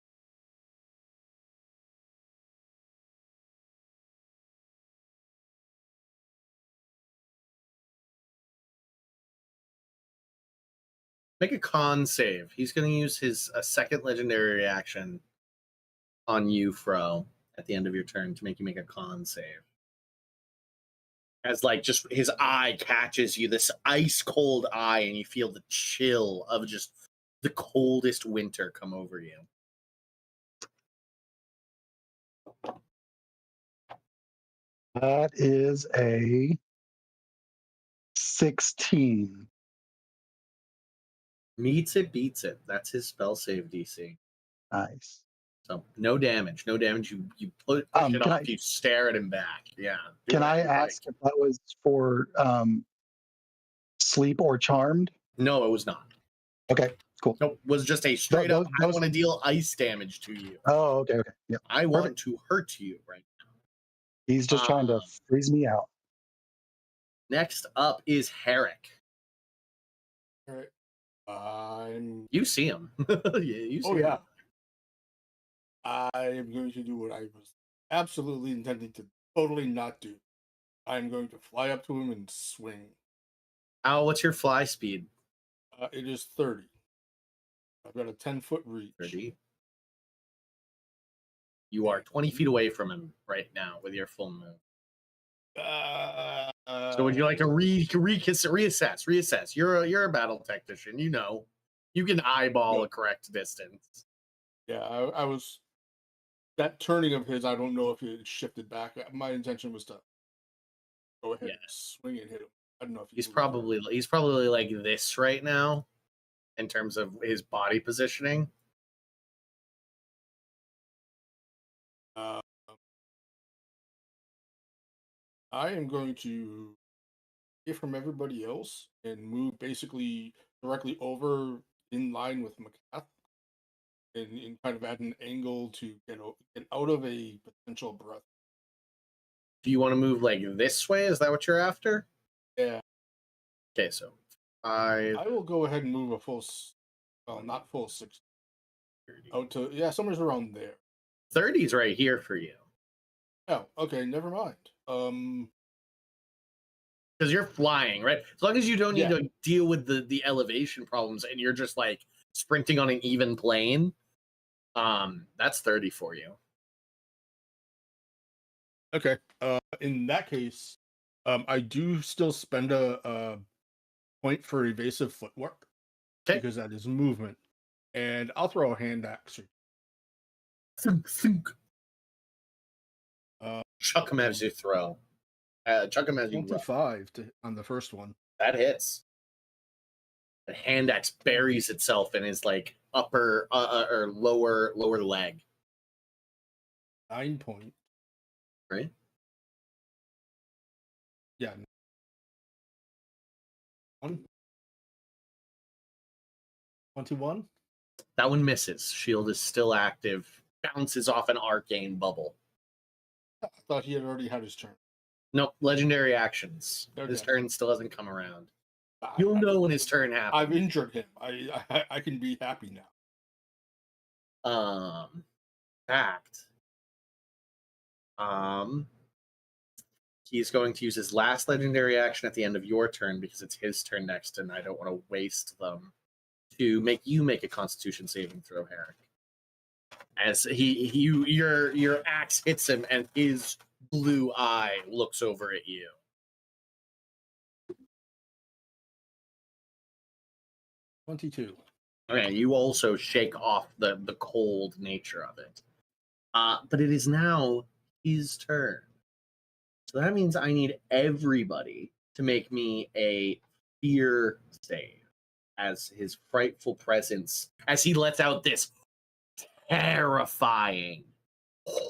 D: Make a con save. He's going to use his second legendary reaction on you, Fro, at the end of your turn to make you make a con save. As like just his eye catches you, this ice cold eye, and you feel the chill of just the coldest winter come over you.
B: That is a 16.
D: Meets it, beats it. That's his spell save DC.
B: Nice.
D: So no damage. No damage. You push it off. You stare at him back. Yeah.
B: Can I ask if that was for sleep or charmed?
D: No, it was not.
B: Okay, cool.
D: Nope. Was just a straight up. I
B: those-
D: want to deal ice damage to you.
B: Oh, okay. Yeah.
D: I want to hurt you right now.
B: He's just trying to freeze me out.
D: Next up is Herrick.
C: All right.
D: You see him. You see him.
C: I am going to do what I was absolutely intending to totally not do. I am going to fly up to him and swing.
D: Al, what's your fly speed?
C: It is 30. I've got a 10-foot reach.
D: 30. You are 20 feet away from him right now with your full move. So would you like to reassess? You're a battle technician. You know, you can eyeball a correct distance.
C: Yeah, I was. That turning of his, I don't know if it shifted back. My intention was to go ahead and swing and hit him. I don't know if
D: He's probably like this right now, in terms of his body positioning.
C: I am going to get from everybody else and move basically directly over in line with McCath and kind of at an angle to get out of a potential breath.
D: Do you want to move like this way? Is that what you're after?
C: Yeah.
D: Okay, so 5.
C: I will go ahead and move a full, not full 60. Out to, somewhere around there.
D: 30's right here for you.
C: Oh, okay, never mind.
I: because you're flying, right? As long as you don't need
C: Yeah.
I: to deal with the elevation problems and you're just like sprinting on an even plane, that's 30 for you.
C: Okay. In that case, I do still spend a point for evasive footwork
I: Okay.
C: because that is movement, and I'll throw a hand axe.
I: Thunk, thunk.
C: Uh,
I: Chuck him as you throw. Chuck him as you run.
C: 25 on the first one.
I: That hits. The hand axe buries itself in his like upper or lower leg.
C: 9 points.
I: Right?
C: Yeah. 21.
I: That one misses. Shield is still active. Bounces off an arcane bubble.
C: I thought he had already had his turn.
I: Nope. Legendary actions. His
C: Okay.
I: turn still hasn't come around.
C: I-
I: You'll
C: I-
I: know when his turn happens.
C: I've injured him. I can be happy now.
I: Fact. He's going to use his last legendary action at the end of your turn because it's his turn next, and I don't want to waste them to make you make a Constitution saving throw, Herrick. As your axe hits him, and his blue eye looks over at you.
C: $22.
I: Okay, you also shake off the cold nature of it. But it is now his turn. So that means I need everybody to make me a fear save as his frightful presence, as he lets out this terrifying,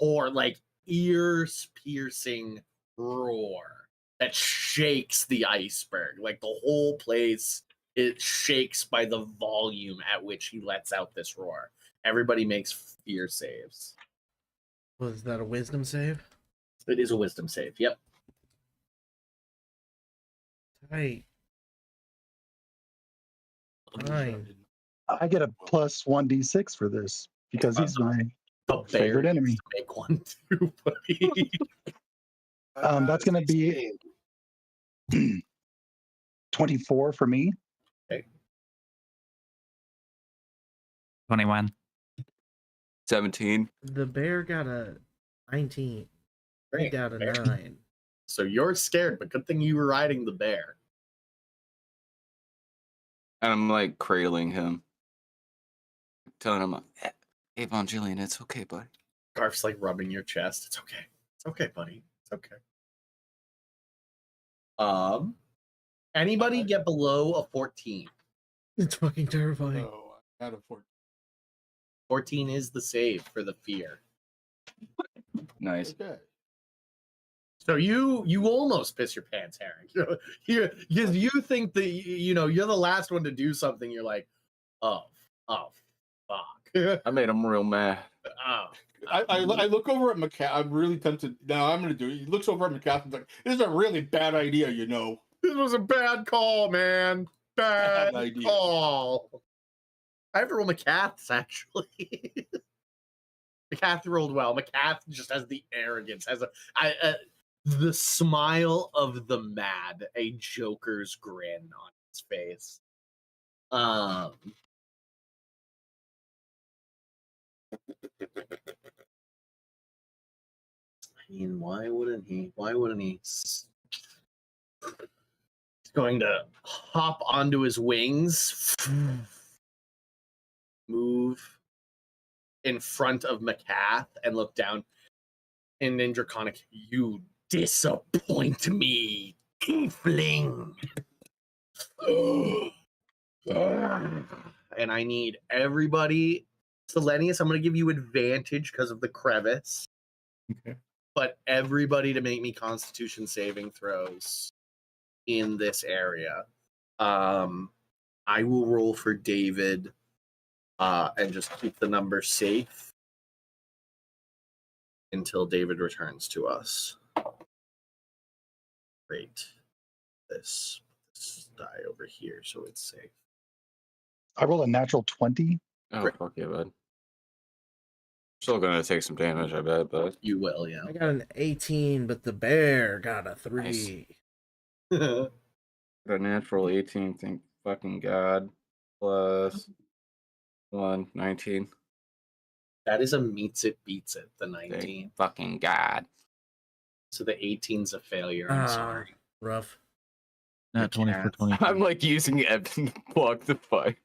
I: like ears-piercing roar that shakes the iceberg. Like the whole place, it shakes by the volume at which he lets out this roar. Everybody makes fear saves.
A: Was that a wisdom save?
I: It is a wisdom save. Yep.
A: Tight. Fine.
B: I get a plus 1d6 for this because he's my
I: The
B: favorite
I: bear
B: enemy.
I: needs to make one too, buddy.
B: That's going to be 24 for me.
K: 21.
H: 17.
A: The bear got a 19. He
I: Great.
A: got a
I: Bear.
A: 9.
I: So you're scared, but good thing you were riding the bear.
H: And I'm like cradling him. Telling him, Evangelion, it's okay, buddy.
I: Garf's like rubbing your chest. It's okay. It's okay, buddy. It's okay. Anybody get below a 14?
A: It's fucking terrifying.
C: No, I had a 14.
I: 14 is the save for the fear.
H: Nice.
C: Okay.
I: So you almost piss your pants, Herrick. Because you think that you're the last one to do something. You're like, oh fuck.
H: I made him real mad.
I: Oh.
C: I look over at McCath. I'm really tempted. No, I'm going to do it. He looks over at McCath and is like, this is a really bad idea, you know.
I: This was a bad call, man. Bad
C: idea.
I: call. I have to roll McCath's, actually. McCath rolled well. McCath just has the arrogance, has the smile of the mad, a Joker's grin on his face. I mean, why wouldn't he? Why wouldn't he? He's going to hop onto his wings, move in front of McCath, and look down. And in Draconic, you disappoint me, tiefling. And I need everybody. Selenius, I'm going to give you advantage because of the crevice.
C: Okay.
I: But everybody to make me Constitution saving throws in this area. I will roll for David and just keep the number safe until David returns to us. Great. This die over here so it's safe.
B: I roll a natural 20.
H: Oh,
I: Great.
H: fuck yeah, bud. Still gonna take some damage, I bet, but
I: You will, yeah.
A: I got an 18, but the bear got a 3.
H: Nice. A natural 18, thank fucking God. Plus 1, 19.
I: That is a meets it, beats it, the
H: Thank
I: 19.
H: fucking God.
I: So the 18's a failure. I'm sorry.
A: Rough.
F: Not 20 for 20.
H: I'm like using Evan to block the fire.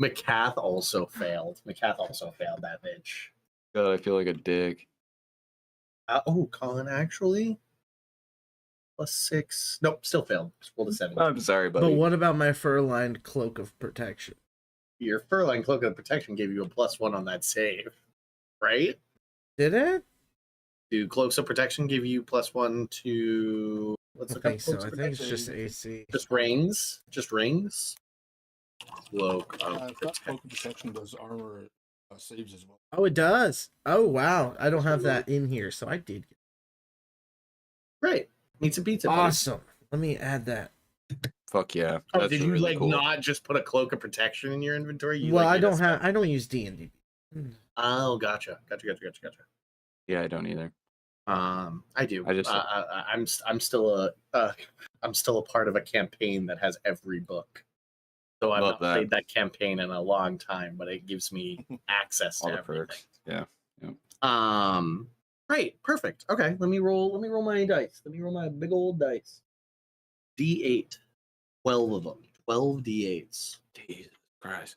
I: McCath also failed. McCath also failed that bitch.
H: God, I feel like a dick.
I: Colin actually. +6. Nope, still failed. Just rolled a 7.
H: I'm sorry, buddy.
A: But what about my fur-lined cloak of protection?
I: Your fur-lined cloak of protection gave you a +1 on that save, right?
A: Did it?
I: Do cloaks of protection give you +1 to? Let's
A: I
I: look up
A: think so.
I: cloaks
A: I
I: of
A: think it's
I: protection.
A: just AC.
I: Just rings. Just rings. Cloak of
C: I thought
I: protection.
C: Cloak of Protection does armor saves as well.
A: Oh, it does. Oh, wow. I don't have that in here, so I did.
I: Great. Meets and beats it. buddy.
A: Awesome. Let me add that.
H: Fuck yeah.
I: Oh,
H: That's
I: did you
H: really
I: like
H: cool.
I: not just put a cloak of protection in your inventory? You,
A: Well,
I: like,
A: I
I: made a
A: don't have.
I: spell-
A: I don't use D&D.
I: Oh, gotcha.
H: Yeah, I don't either.
I: I do.
H: I just-
I: I'm still a part of a campaign that has every book. So I've
H: Love
I: not
H: that.
I: played that campaign in a long time, but it gives me access to
H: All the
I: everything.
H: perks. Yeah.
I: Great, perfect. Okay, let me roll my dice. Let me roll my big old dice. D8. 12 of them. 12 D8s.
H: Jesus Christ.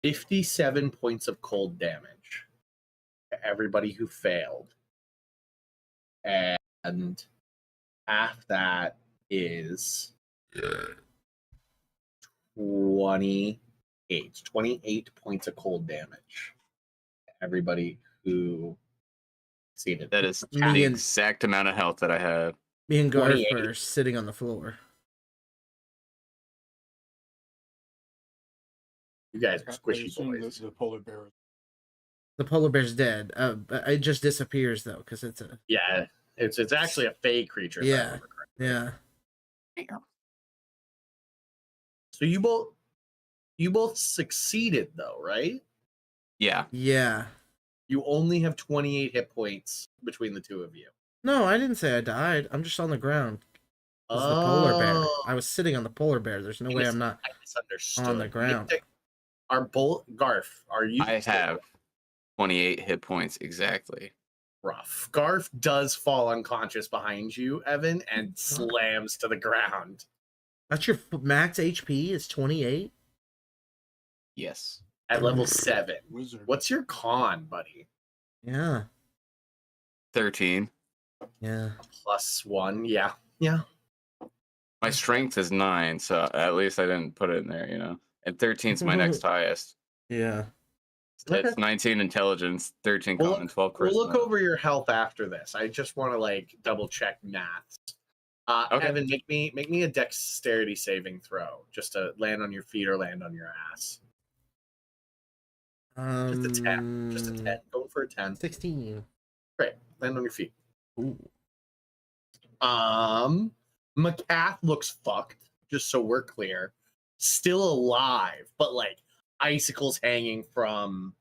I: $57 points of cold damage to everybody who failed. And half that is 28 points of cold damage to everybody who succeeded.
H: That is
A: Me
H: the
A: and-
H: exact amount of health that I have.
A: Me and Garth
I: 28.
A: are sitting on the floor.
I: You guys are
C: I
I: squishy
C: assume
I: boys.
C: the polar bear.
A: The polar bear's dead. But it just disappears though, because it's a
I: Yeah, it's actually a fey creature. if I
A: Yeah.
I: remember correctly.
A: yeah.
I: So you both succeeded though, right?
H: Yeah.
A: Yeah.
I: You only have 28 hit points between the two of you.
A: No, I didn't say I died. I'm just on the ground. It's the polar bear. I was sitting on the polar bear. There's no way I'm not.
I: I misunderstood.
A: on the ground.
I: Are both Garth? Are you?
H: I have 28 hit points exactly.
I: Rough. Garth does fall unconscious behind you, Evan, and slams to the ground.
A: That's your max HP is 28.
H: Yes.
I: At level 7.
C: Wizard.
I: What's your con, buddy?
A: Yeah.
H: 13.
A: Yeah.
I: +1. Yeah.
H: My strength is 9, so at least I didn't put it in there, you know. And 13 is my next highest.
A: Yeah.
H: It's
I: Okay.
H: 19 intelligence, 13
I: We'll
H: con, and 12
I: We'll look
H: charisma.
I: over your health after this. I just want to like double check maths.
H: Okay.
I: Evan, make me a dexterity saving throw, just to land on your feet or land on your ass. Just a 10. Just a 10. Going for a 10.
A: 16.
I: Great. Land on your feet.
A: Ooh.
I: McCath looks fucked, just so we're clear. Still alive, but like icicles hanging from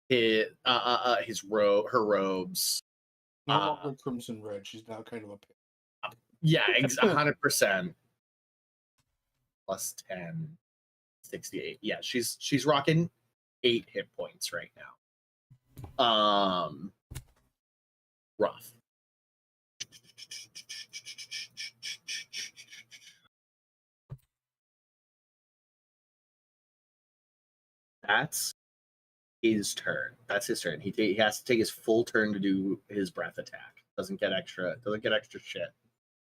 I: his her robes.
C: No longer crimson red. She's now kind of a pink.
I: Yeah, 100%. +10, 68. Yeah, she's rocking 8 hit points right now. Rough. That's his turn. That's his turn. He has to take his full turn to do his breath attack. Doesn't get extra shit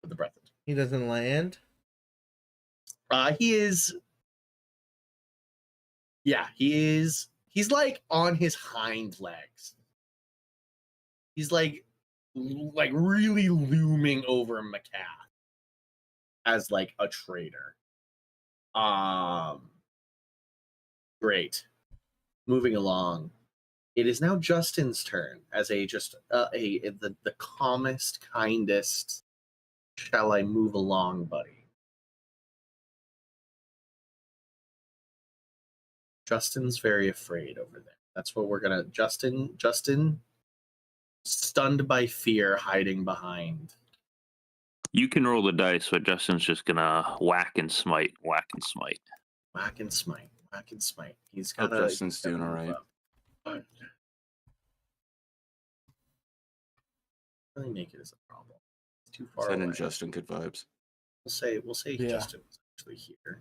I: with the breath attack.
A: He doesn't land.
I: He is
D: He's like on his hind legs. He's like really looming over Macath as like a traitor. Great. Moving along. It is now Justin's turn as the calmest, kindest. Shall I move along, buddy? Justin's very afraid over there. That's what we're gonna. Justin, stunned by fear, hiding behind.
J: You can roll the dice, but Justin's just gonna whack and smite, whack and smite.
D: Whack and smite, whack and smite. He's
H: Hope
D: got.
H: Justin's doing all right.
D: Really make it as a problem. It's too far
H: Sending
D: away.
H: Justin good vibes.
D: We'll say
A: Yeah.
D: Justin was actually here.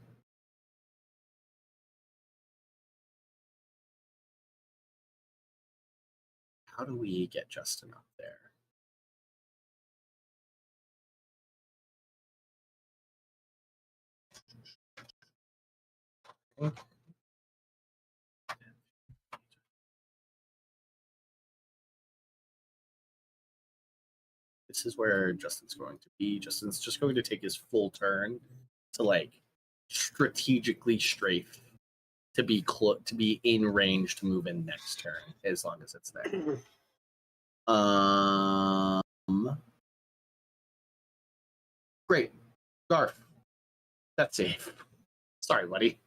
D: How do we get Justin up there? This is where Justin's going to be. Justin's just going to take his full turn to like strategically strafe to be in range to move in next turn as long as it's there. Great. Garf. That's safe. Sorry, buddy.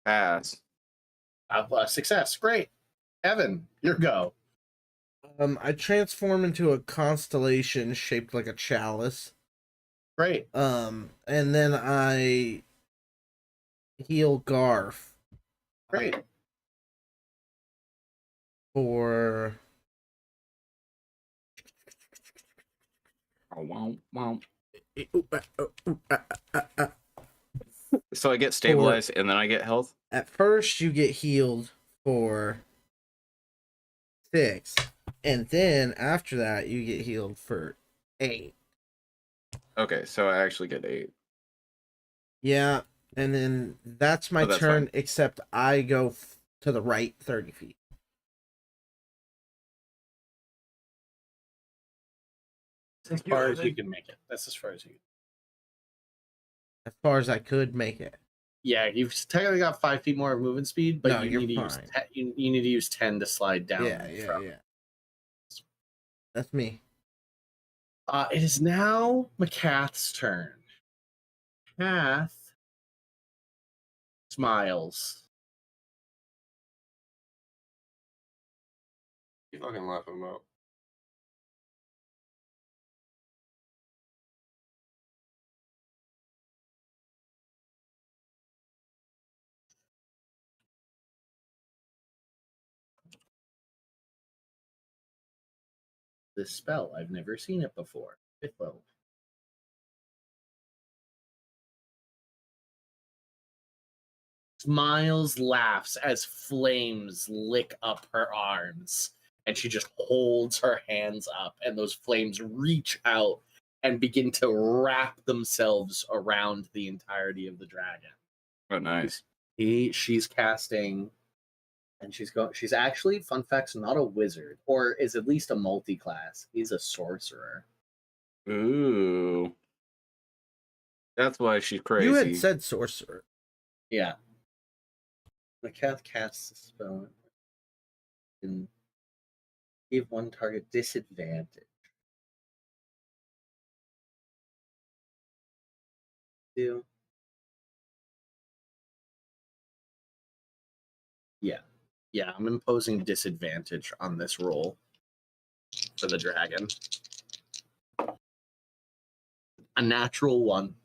H: Pass.
D: Success. Great. Evan, your go.
A: I transform into a constellation shaped like a chalice.
D: Great.
A: And then I heal Garf
D: Great.
A: for
H: Oh, wow, wow. So I get stabilized and then I get health?
A: At first you get healed for 6, and then after that you get healed for 8.
H: Okay, so I actually get 8.
A: Yeah, and then that's my
H: Oh, that's
A: turn,
H: fine.
A: except I go to the right 30 feet.
D: As far as you can make it. That's as far as you can.
A: As far as I could make it.
D: Yeah, you've technically got 5 feet more of movement speed, but
A: No,
D: you
A: you're
D: need to use
A: fine.
D: you need to use 10 to slide down.
A: Yeah.
D: from.
A: That's me.
D: It is now Macath's turn. Macath smiles.
E: You fucking laughing about?
D: This spell, I've never seen it before. 5th level. Smiles, laughs as flames lick up her arms, and she just holds her hands up, and those flames reach out and begin to wrap themselves around the entirety of the dragon.
H: Oh, nice.
D: She's casting, and she's actually, fun facts, not a wizard, or is at least a multi-class. He's a sorcerer.
H: Ooh. That's why she's crazy.
A: You had said sorcerer.
D: Yeah. Macath casts the spell and give one target disadvantage. Do. Yeah, I'm imposing disadvantage on this roll for the dragon. A natural 1.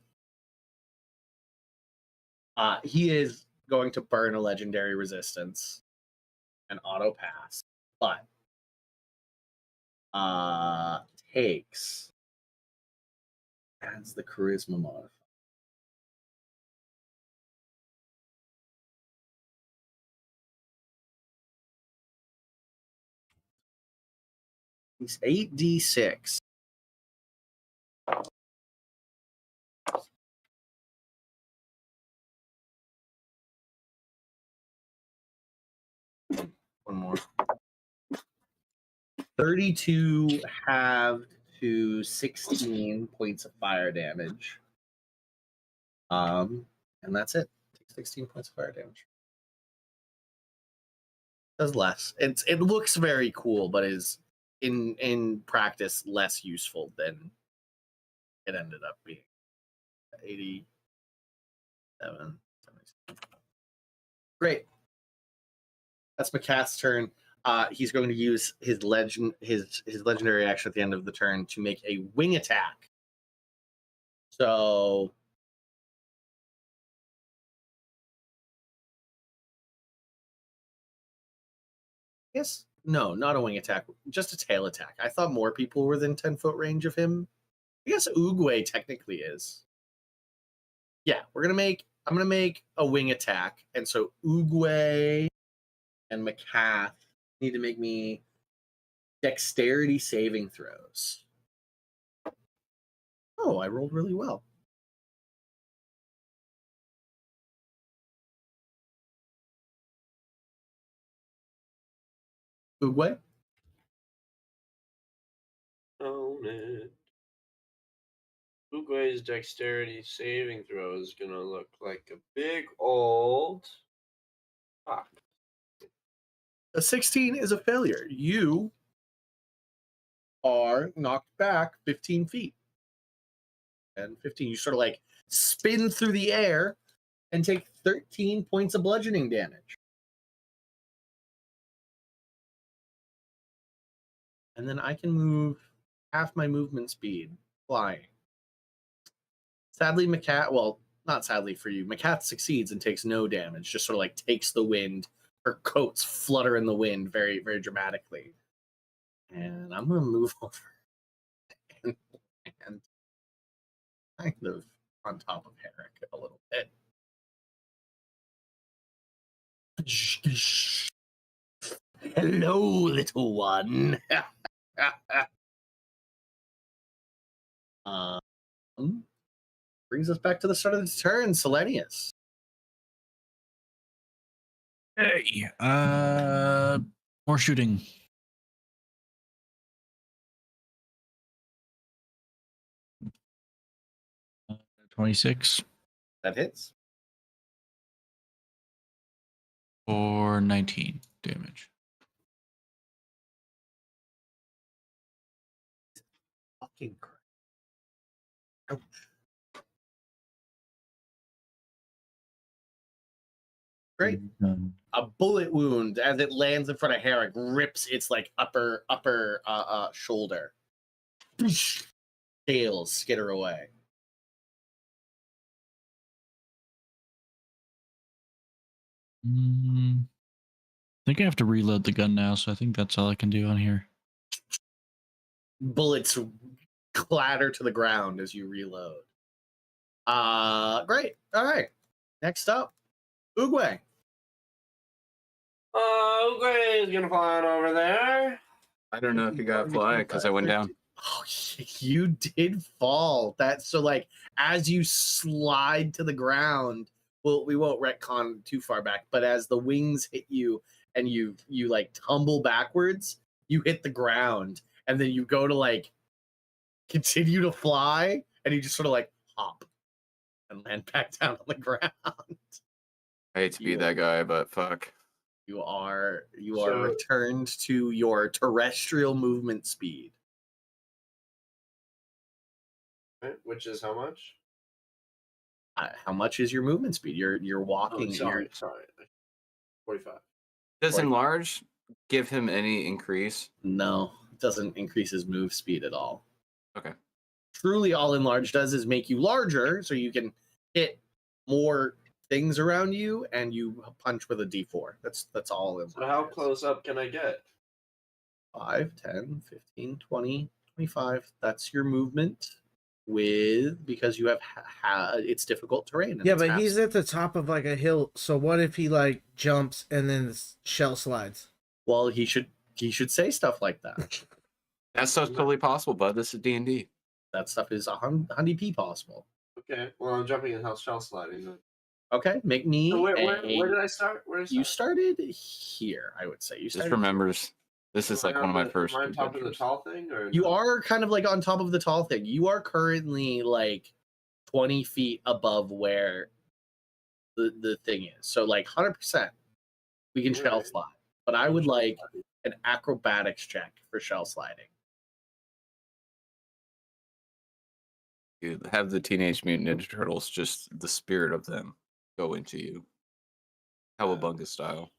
D: He is going to burn a legendary resistance and auto pass, but takes adds the charisma modifier. He's 8d6.
I: One more. 32 halved to 16 points of fire damage. And that's it. Take 16 points of fire damage. Does less. It looks very cool, but is in practice less useful than it ended up being. 87. 77. Great. That's McCath's turn. He's going to use his legendary action at the end of the turn to make a wing attack. So yes, no, not a wing attack, just a tail attack. I thought more people were within 10-foot range of him. I guess Oogway technically is. Yeah, I'm gonna make a wing attack, and so Oogway and McCath need to make me dexterity saving throws. Oh, I rolled really well. Oogway?
E: Own it. Oogway's dexterity saving throw is gonna look like a big old fuck.
I: A 16 is a failure. You are knocked back 15 feet. And 15, you sort of like spin through the air and take 13 points of bludgeoning damage. And then I can move half my movement speed flying. Sadly, well, not sadly for you, McCath succeeds and takes no damage, just sort of like takes the wind. Her coats flutter in the wind very, very dramatically. And I'm going to move over and kind of on top of Herrick a little bit. Hello, little one. Brings us back to the start of the turn, Selenius.
F: Hey, more shooting. Uh, 26
I: That hits.
F: or 19 damage.
I: Fucking Christ. Ouch. Great. A bullet wound as it lands in front of Herrick rips its like upper shoulder. Tails skitter away.
F: I think I have to reload the gun now, so I think that's all I can do on here.
I: Bullets clatter to the ground as you reload. Great. All right. Next up, Oogway.
E: Oogway is gonna fly on over there.
H: I don't know if you got fly because I went down.
I: Oh, you did fall. That's so like as you slide to the ground. Well, we won't retcon too far back, but as the wings hit you and you like tumble backwards, you hit the ground, and then you go to like continue to fly, and you just sort of like hop and land back down on the ground.
H: I hate to be that guy, but fuck.
I: You are
E: So-
I: returned to your terrestrial movement speed.
E: Right, which is how much?
I: How much is your movement speed? You're walking.
E: Oh, sorry. 45.
H: Does
I: Like-
H: enlarge give him any increase?
I: No, it doesn't increase his move speed at all.
H: Okay.
I: Truly, all enlarge does is make you larger, so you can hit more things around you, and you punch with a D4. That's all.
E: So how close up can I get?
I: 5, 10, 15, 20, 25. That's your movement because you have it's difficult terrain. and
A: Yeah,
I: it's
A: but
I: half-
A: he's at the top of like a hill. So what if he like jumps and then shell slides?
I: well, he should say stuff like that.
H: That's so totally possible, bud. This is D&D.
I: That stuff is 100p possible.
E: Okay, well I'm jumping in house shell sliding. Then.
D: Okay, make me.
E: So where
D: a-
E: did I start? Where did I
D: You
E: start?
D: started here, I would say. You
H: Just
D: started.
H: remembers. This is
E: Am I
H: like one of my
E: on
H: first.
E: Am I on top of the
H: adventures.
E: tall thing, or
D: You
E: no?
D: are kind of like on top of the tall thing. You are currently like 20 feet above where the thing is. So like 100%, we can shell
E: Alright.
D: slide. But I would like an acrobatics check for shell sliding.
H: You have the Teenage Mutant Ninja Turtles, just the spirit of them, go into you. Cowabunga style.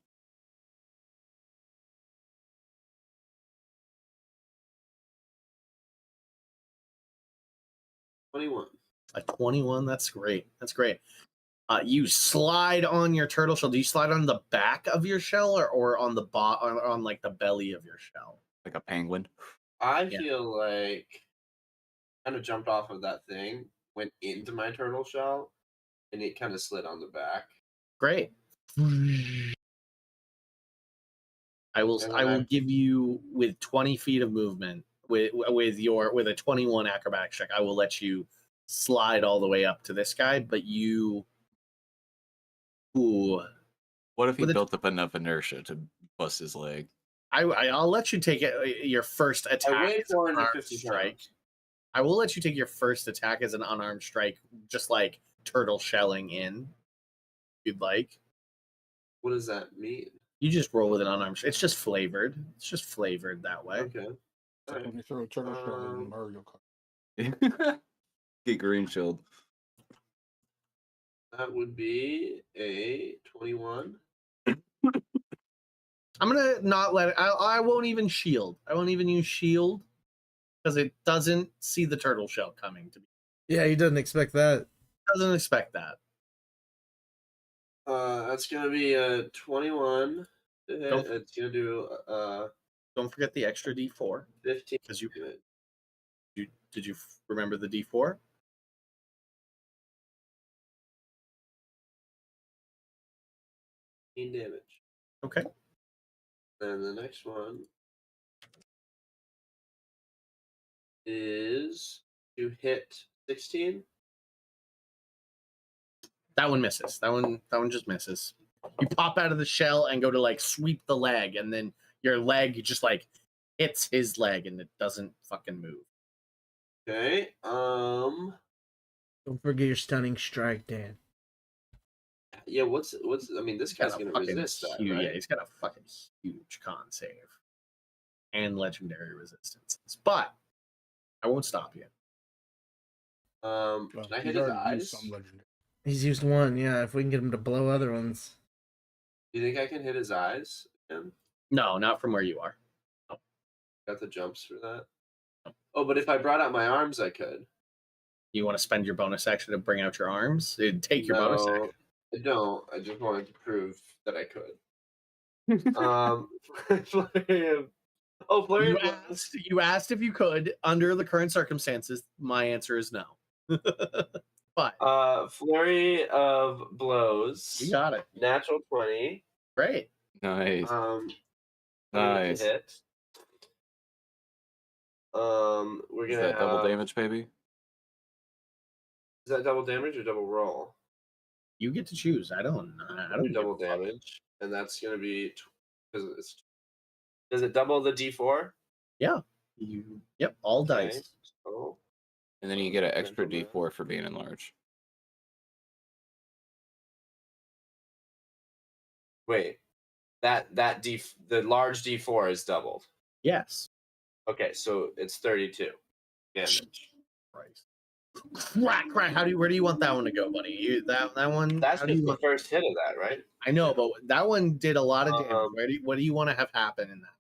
D: A 21, that's great. That's great. You slide on your turtle shell. Do you slide on the back of your shell or on the on like the belly of your shell?
H: Like a penguin.
E: I
D: Yeah.
E: feel like kind of jumped off of that thing, went into my turtle shell, and it kind of slid on the back.
D: Great. I will
E: And
D: I
E: then
D: will give you with 20 feet of movement with a 21 acrobatics check. I will let you slide all the way up to this guy, but you ooh,
H: What if he
D: With a-
H: built up enough inertia to bust his leg?
D: I'll let you take it your first
E: I
D: attack.
E: weigh
D: as an unarmed
E: 450
D: strike.
E: pounds.
D: I will let you take your first attack as an unarmed strike, just like turtle shelling in. If you'd like.
E: What does that mean?
D: You just roll with an unarmed. It's just flavored. It's just flavored that way.
E: Okay.
C: It's like
E: Alright.
C: when you throw a turtle shell in
E: Um,
C: Mario Kart.
H: Get green shield.
E: That would be a 21.
D: I'm gonna not let it. I won't even shield. I won't even use shield because it doesn't see the turtle shell coming. To be
A: Yeah, he doesn't expect that.
D: doesn't expect that.
E: That's gonna be a 21 to hit.
D: Don't-
E: It's gonna do
D: Don't forget the extra D4
E: 15
D: because you
E: damage.
D: did you remember the D4?
E: Damage.
D: Okay.
E: And the next one is to hit 16.
D: That one misses. That one just misses. You pop out of the shell and go to like sweep the leg, and then your leg just like hits his leg, and it doesn't fucking move.
E: Okay.
A: Don't forget your stunning strike, Dan.
E: Yeah. What's? I mean, this
D: He's got
E: guy's
D: a
E: gonna
D: fucking
E: resist that,
D: huge,
E: right?
D: yeah, he's got a fucking huge con save and legendary resistances. But I won't stop you.
E: Can
C: Well,
E: I
C: he's
E: hit his
C: already used
E: eyes?
C: some legendary.
A: He's used one, yeah. If we can get him to blow other ones.
E: Do you think I can hit his eyes? Again?
D: No, not from where you are.
E: Got the jumps for that. Oh, but if I brought out my arms, I could.
D: You want to spend your bonus action to bring out your arms? It'd take your bonus
E: No,
D: action.
E: I don't. I just wanted to prove that I could. Flurry of blows.
D: You asked if you could under the current circumstances. My answer is no. But
E: Flurry of blows.
D: you got it.
E: Natural 20.
D: Great.
H: Nice.
E: 20
H: Nice.
E: to hit. We're
H: Is
E: gonna
H: that double
E: have-
H: damage, baby?
E: Is that double damage or double roll?
D: You get to choose. I don't
E: Do
D: give
E: double
D: a fuck.
E: damage, and that's gonna be because it's. Does it double the D4?
D: Yep, all
E: Okay,
D: dice.
E: so
H: And then you get an extra
E: Gentleman.
H: D4 for being enlarged.
E: wait, the large D4 is doubled.
D: Yes.
E: Okay, so it's 32 damage.
D: Christ. Crack. Where do you want that one to go, buddy? That one.
E: That's
D: how do
E: just
D: you
E: the
D: want-
E: first hit of that, right?
D: I know, but that one did a lot of damage.
E: Um,
D: What do you want to have happen in that?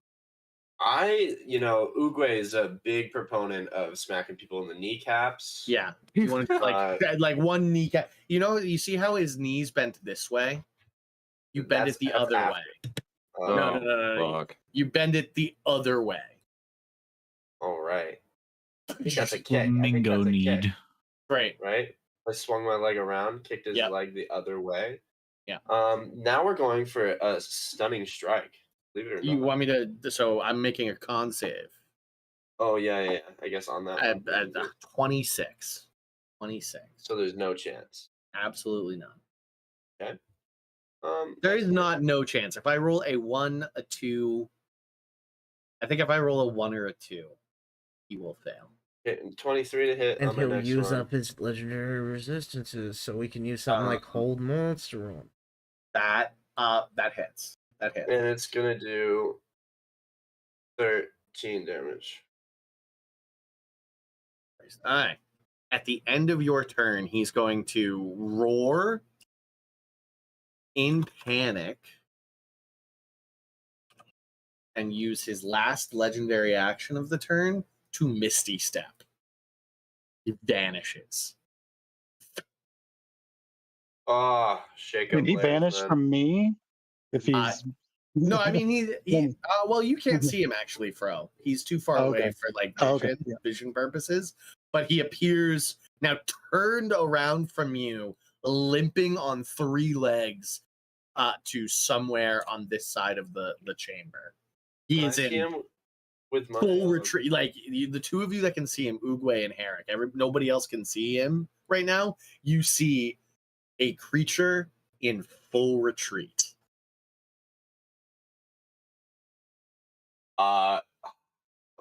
E: Uguay is a big proponent of smacking people in the kneecaps.
D: Yeah, you want to like one kneecap. You see how his knees bent this way? You bend
E: That's
D: it the other
E: after.
D: way.
E: Oh,
D: No.
H: Fuck.
D: You bend it the other way.
E: all right. I think that's a kick. I think
F: Flamingo
E: that's a kick,
F: need.
D: Great.
E: right? I swung my leg around, kicked his
D: Yep.
E: leg the other way.
D: Yeah.
E: Now we're going for a stunning strike. Believe it or
D: You
E: not.
D: want me to? So I'm making a con save
E: Oh yeah. I guess on that.
D: at
E: one.
D: 26. 26.
E: So there's no chance.
D: Absolutely none.
I: There is not no chance. If I roll a 1, a 2, I think if I roll a 1 or a 2, he will fail.
E: Okay, 23 to hit
A: And
E: on my
A: he'll
E: next
A: use
E: one.
A: up his legendary resistances, so we can use something like Hold Monster on.
I: That hits. That hits.
E: And it's gonna do 13 damage.
I: All right. At the end of your turn, he's going to roar in panic and use his last legendary action of the turn to Misty Step. He vanishes.
E: Ah, shake
B: Can
E: up.
B: he vanish from me if he's?
I: No, I mean he well, you can't see him actually, Fro. He's too far
B: Oh,
I: away
B: okay.
I: for like
B: Oh,
I: vision,
B: okay, yeah.
I: vision purposes. But he appears now turned around from you, limping on 3 legs, to somewhere on this side of the chamber. He
E: Can I
I: is
E: see
I: in
E: him with my
I: full retreat. Like the two of you that can see him, Oogway and Herrick. Nobody else can see him right now. You see a creature in full retreat.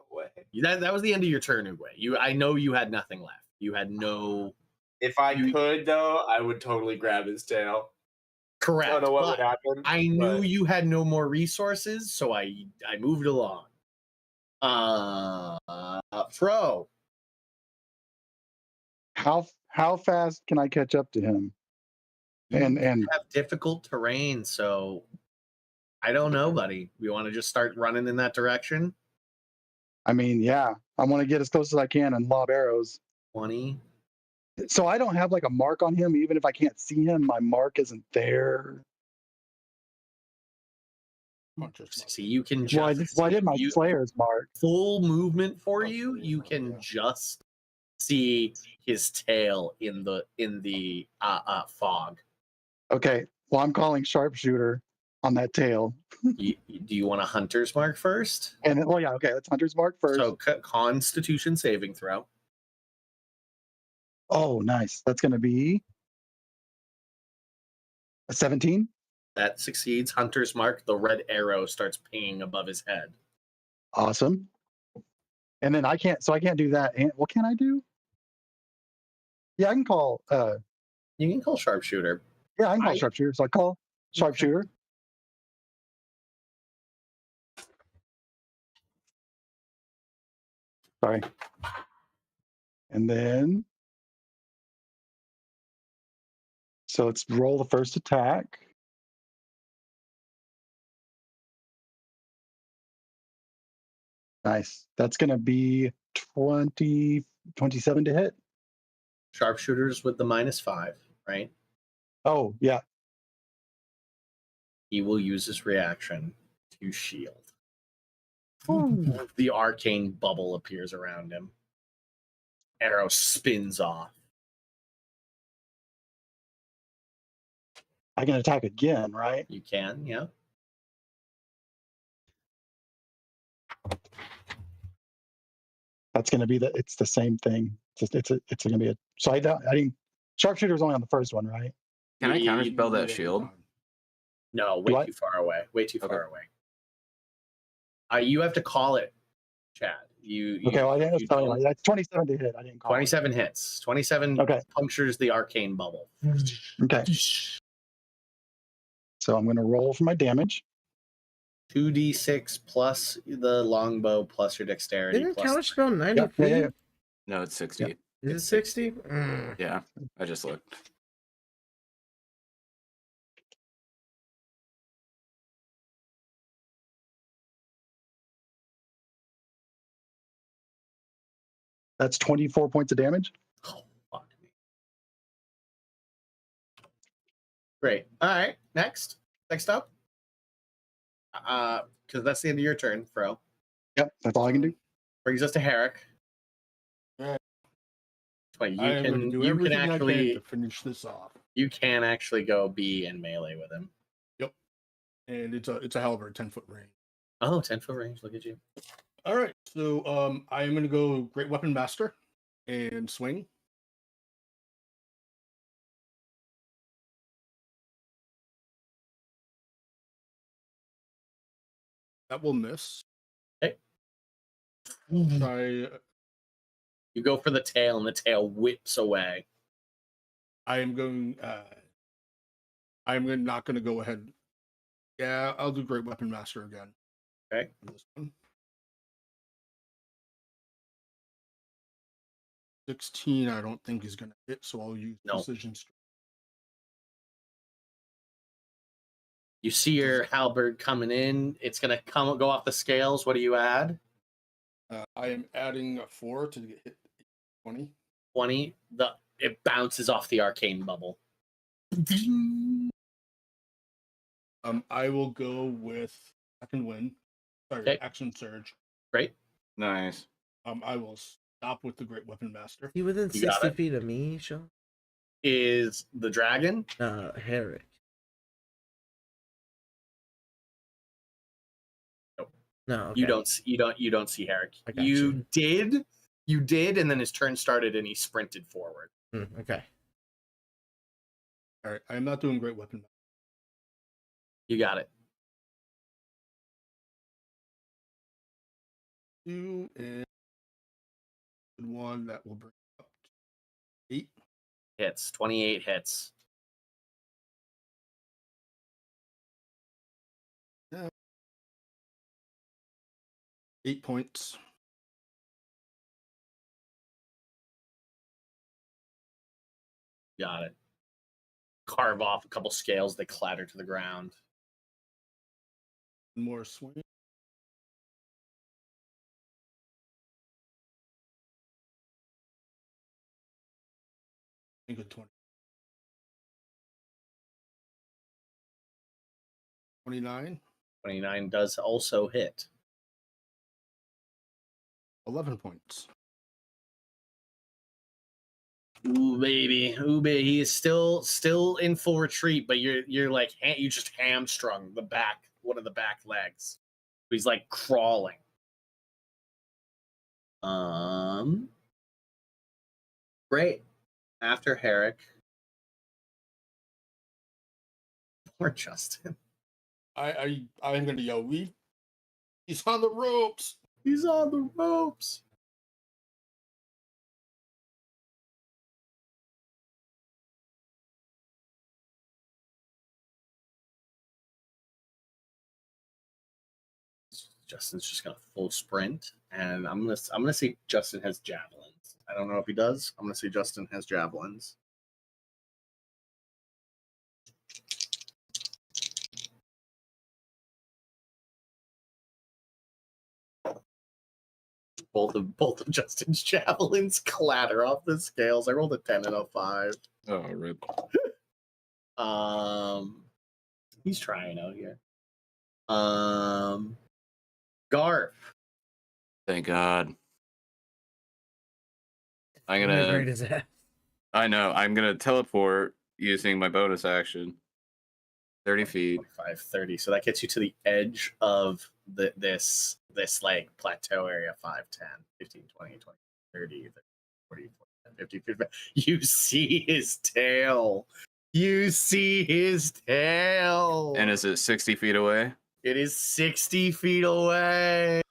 E: Way.
I: That was the end of your turn, Oogway. I know you had nothing left. You had no.
E: If I could, though, I would totally grab his tail.
I: Correct.
E: I don't know what
I: but
E: would happen.
I: I knew
E: but-
I: you had no more resources, so I moved along. Fro.
B: How fast can I catch up to him? And
I: have difficult terrain, so I don't know, buddy. We want to just start running in that direction.
B: I mean, yeah, I want to get as close as I can and lob arrows.
I: 20.
B: So I don't have like a mark on him, even if I can't see him, my mark isn't there.
I: See, you can just.
B: Why did my Slayer's mark?
I: Full movement for you. You can just see his tail in the fog.
B: Okay, well, I'm calling sharpshooter on that tail.
I: Do you want a hunter's mark first?
B: And well, yeah, okay, let's hunter's mark first.
I: So Constitution saving throw.
B: Oh, nice. That's going to be a 17.
I: That succeeds. Hunter's mark. The red arrow starts pinging above his head.
B: Awesome. And then I can't do that. And what can I do? Yeah, I can call.
I: You can call sharpshooter.
B: Yeah, I can call sharpshooter. So I call sharpshooter. Sorry. And then, so let's roll the first attack. Nice. That's going to be 27 to hit.
I: Sharpshooters with the -5, right?
B: Oh, yeah.
I: He will use his reaction to shield. The arcane bubble appears around him. Arrow spins off.
B: I can attack again, right?
I: You can, yeah.
B: That's going to be it's the same thing. It's going to be so I didn't, sharpshooter's only on the first one, right?
H: Can I counterspell that shield?
I: No, way too far away. Way too far away. You have to call it, Chad.
B: Okay, well, that's 27 to hit. I didn't call
I: 27 hits. 27 punctures the arcane bubble.
B: Okay. So I'm going to roll for my damage.
I: 2d6 plus the longbow plus your dexterity.
A: Didn't
I: plus
A: counterspell 90 feet?
B: Yeah.
H: No, it's 60.
B: Yep.
A: Is it 60?
H: Yeah, I just looked.
B: That's 24 points of damage.
I: Oh, fuck me. Great. All right. Next up. Because that's the end of your turn, Fro.
B: Yep, that's all I can do.
I: Brings us to Herrick.
C: Right.
I: You can actually
C: to finish this off.
I: You can actually go be in melee with him.
C: Yep. And it's a hell of a 10-foot range.
I: Oh, 10-foot range. Look at you.
C: All right. So I am going to go Great Weapon Master and swing. That will miss.
D: Okay.
C: Try.
D: You go for the tail, and the tail whips away.
C: I am going. Not going to go ahead. Yeah, I'll do Great Weapon Master again.
D: Okay.
C: On this one. 16, I don't think is going to hit, so I'll use
D: No.
C: Precision Strike.
D: You see your halberd coming in. It's gonna go off the scales. What do you add?
C: I am adding a 4 to get hit 20.
D: 20. It bounces off the arcane bubble.
C: I will go with Second Wind. Sorry,
D: Okay.
C: Action Surge.
D: Great.
H: Nice.
C: I will stop with the Great Weapon Master.
A: You within
D: You got
A: 60
D: it.
A: feet of me, Sean?
D: Is the dragon?
A: Herrick.
D: Nope.
A: No, okay.
D: You don't see Herrick.
A: I got
D: You did, and then his turn started, and he sprinted forward.
A: Okay.
C: All right, I am not doing Great Weapon Master.
D: You got it.
C: 2 and 1 that will bring up to 8.
D: Hits. 28 hits.
C: Yeah. 8 points.
D: Got it. Carve off a couple scales. They clatter to the ground.
C: More swing. I think a 20. 29.
D: 29 does also hit.
C: 11 points.
D: Ooh baby, he is still in full retreat, but you're like you just hamstrung one of the back legs. He's like crawling. Great. After Herrick, poor Justin.
C: I'm gonna yell, he's on the ropes.
D: He's on the ropes. Justin's just gonna full sprint, and I'm gonna say Justin has javelins. I don't know if he does. I'm gonna say Justin has javelins. Both of Justin's javelins clatter off the scales. I rolled a 10 and a 5.
H: Oh, rip.
D: He's trying out here. Garf.
H: Thank God. I'm
A: Great
H: gonna.
A: his ass.
H: I know. I'm gonna teleport using my bonus action. 30 feet.
D: 25, 30. So that gets you to the edge of this like plateau area. 5, 10, 15, 20, 30, 40, 50, 50. You see his tail. You see his tail.
H: And is it 60 feet away?
D: It is 60 feet away.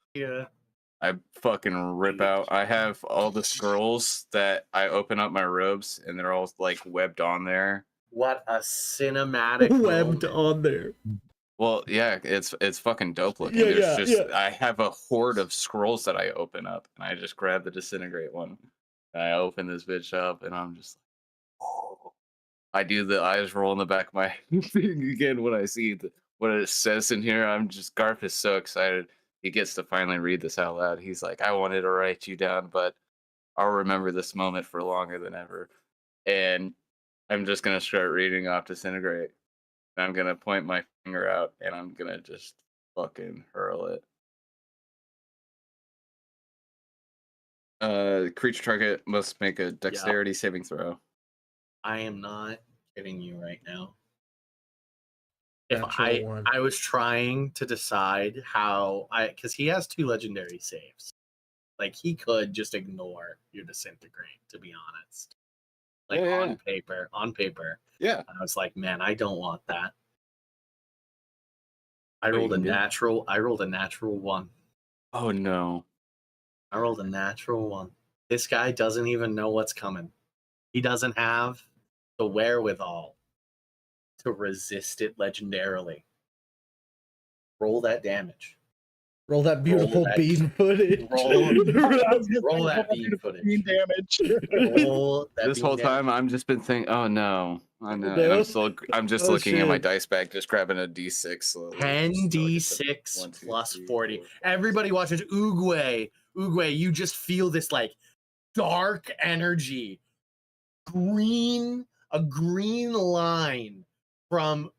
H: I fucking rip out. I have all the scrolls that I open up my robes and they're all like webbed on there.
D: What a cinematic
A: Webbed
D: moment.
A: on there.
H: Well, yeah, it's fucking dope looking.
A: Yeah,
H: There's
A: yeah,
H: just I have a horde of scrolls that I open up and I just grab the disintegrate one. And I open this bitch up and I'm just like, oh. I do the eyes roll in the back of my thing again when I see what it says in here. Garf is so excited. He gets to finally read this out loud. He's like, I wanted to write you down, but I'll remember this moment for longer than ever. And I'm just going to start reading off Disintegrate. And I'm going to point my finger out and I'm going to just fucking hurl it. Creature target must make a dexterity saving throw.
D: I am not kidding you right now. If
A: Natural one.
D: I was trying to decide how because he has 2 legendary saves. Like he could just ignore your disintegrate, to be honest. Like
H: Yeah.
D: on paper.
H: Yeah.
D: I was like, man, I don't want that.
I: I
H: Wait,
I: rolled a
H: you did?
I: natural. I rolled a natural 1.
H: Oh no.
I: I rolled a natural 1. This guy doesn't even know what's coming. He doesn't have the wherewithal to resist it legendarily. Roll that damage.
A: Roll that beautiful
I: that-
A: bean footage.
I: roll-
B: I was gonna say,
I: Roll that
B: roll
I: bean
B: the
I: footage.
B: bean damage.
I: Roll that
H: This
I: bean
H: whole
I: damage.
H: time I've just been thinking, oh no. I know. And
A: No?
H: I'm just
A: Oh,
H: looking at my
A: shit.
H: dice bag, just grabbing a D6 slowly. just till I get to
I: 10d6
H: 1, 2,
I: plus
H: 3,
I: 40.
H: 4.
I: Everybody watches Oogway. Oogway, you just feel this like dark energy. A green line from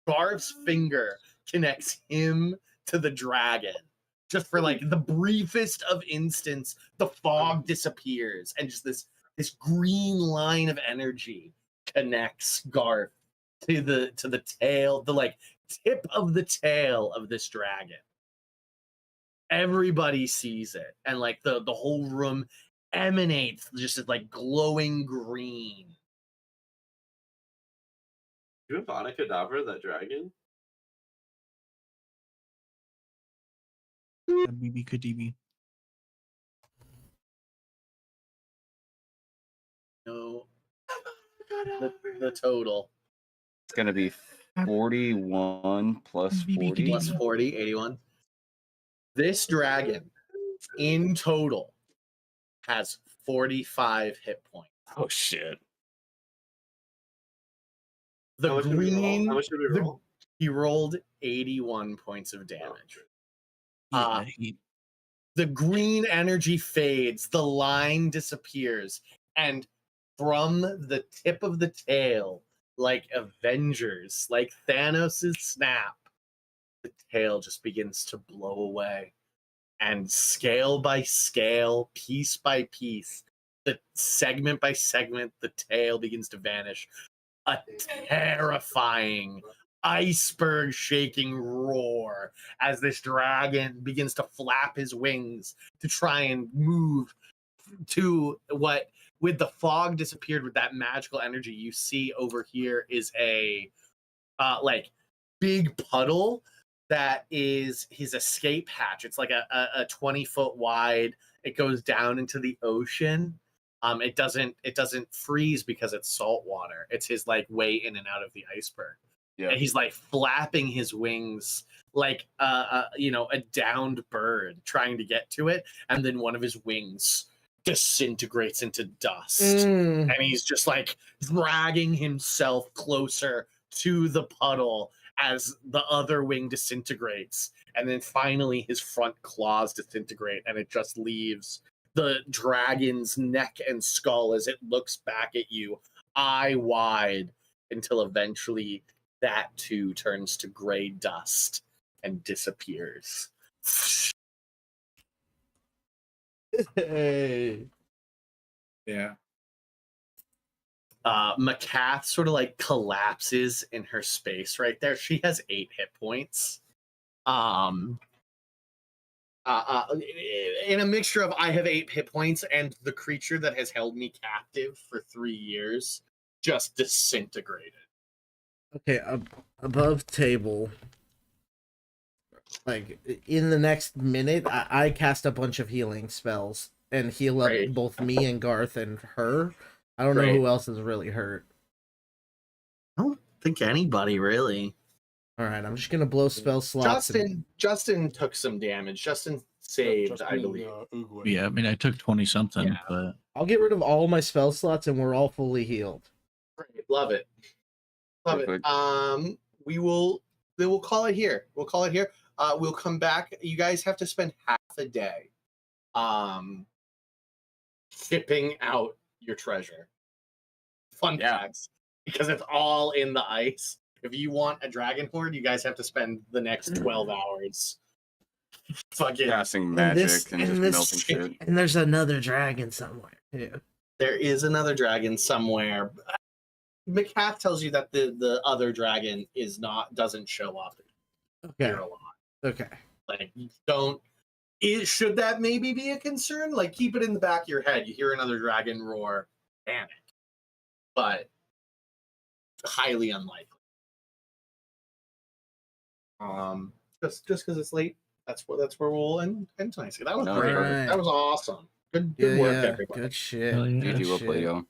I: Garth's finger connects him to the dragon. Just for like the briefest of instants, the fog disappears and just this green line of energy connects Garth to the tail, the like tip of the tail of this dragon. Everybody sees it, and like the whole room emanates just as like glowing green.
E: You have Avada Kedavra, that dragon?
F: BB Kadibi.
I: No, the total
H: It's gonna be 41 plus
F: BB
H: 40.
I: plus 40, 81. This dragon in total has 45 hit points.
H: Oh shit.
I: The
E: How much did we roll?
I: green,
E: How much did we roll?
I: he rolled 81 points of damage.
F: Yeah,
I: The green energy fades, the line disappears, and from the tip of the tail, like Avengers, like Thanos' snap, the tail just begins to blow away. And scale by scale, piece by piece, the segment by segment, the tail begins to vanish. A terrifying, iceberg shaking roar as this dragon begins to flap his wings to try and move to what, with the fog disappeared with that magical energy you see over here, is a like big puddle that is his escape hatch. It's like a 20-foot wide. It goes down into the ocean. It doesn't freeze because it's salt water. It's his like way in and out of the iceberg.
H: Yeah.
I: And he's like flapping his wings like a downed bird trying to get to it, and then one of his wings disintegrates into dust.
A: Mm.
I: And he's just like dragging himself closer to the puddle as the other wing disintegrates, and then finally his front claws disintegrate, and it just leaves the dragon's neck and skull as it looks back at you, eye wide, until eventually that too turns to gray dust and disappears.
A: Hey.
C: Yeah.
I: Macath sort of like collapses in her space right there. She has 8 hit points. In a mixture of I have 8 hit points and the creature that has held me captive for 3 years just disintegrated.
A: Okay, above table. Like in the next minute, I cast a bunch of healing spells and heal up
I: Great.
A: both me and Garth and her. I don't know
I: Great.
A: who else is really hurt.
I: I don't think anybody really.
A: All right, I'm just gonna blow spell slots.
I: Justin took some damage. Justin saved, I believe.
C: Oogway.
F: Yeah, I mean, I took 20 something,
I: Yeah.
F: but
A: I'll get rid of all my spell slots, and we're all fully healed.
I: Great. Love it. Love
H: Perfect.
I: it. We'll call it here. We'll call it here. We'll come back. You guys have to spend half a day shipping out your treasure. Fun facts. Because it's all in the ice. If you want a dragon horde, you guys have to spend the next 12 hours fucking
H: Casting magic and just
A: this
H: melting shit.
A: And there's another dragon somewhere. Yeah.
I: There is another dragon somewhere. Macath tells you that the other dragon doesn't show up
A: Okay.
I: here a lot.
A: Okay.
I: Like, you don't. Should that maybe be a concern? Like, keep it in the back of your head. You hear another dragon roar, panic. But highly unlikely. Just because it's late, that's where we'll end tonight. So that was
H: No,
I: great.
A: right.
I: That was awesome. Good
A: Yeah,
I: work,
A: yeah.
I: everybody.
A: Good shit.
F: Hell yeah.
A: Good
H: GG, well played,
A: shit.
H: y'all.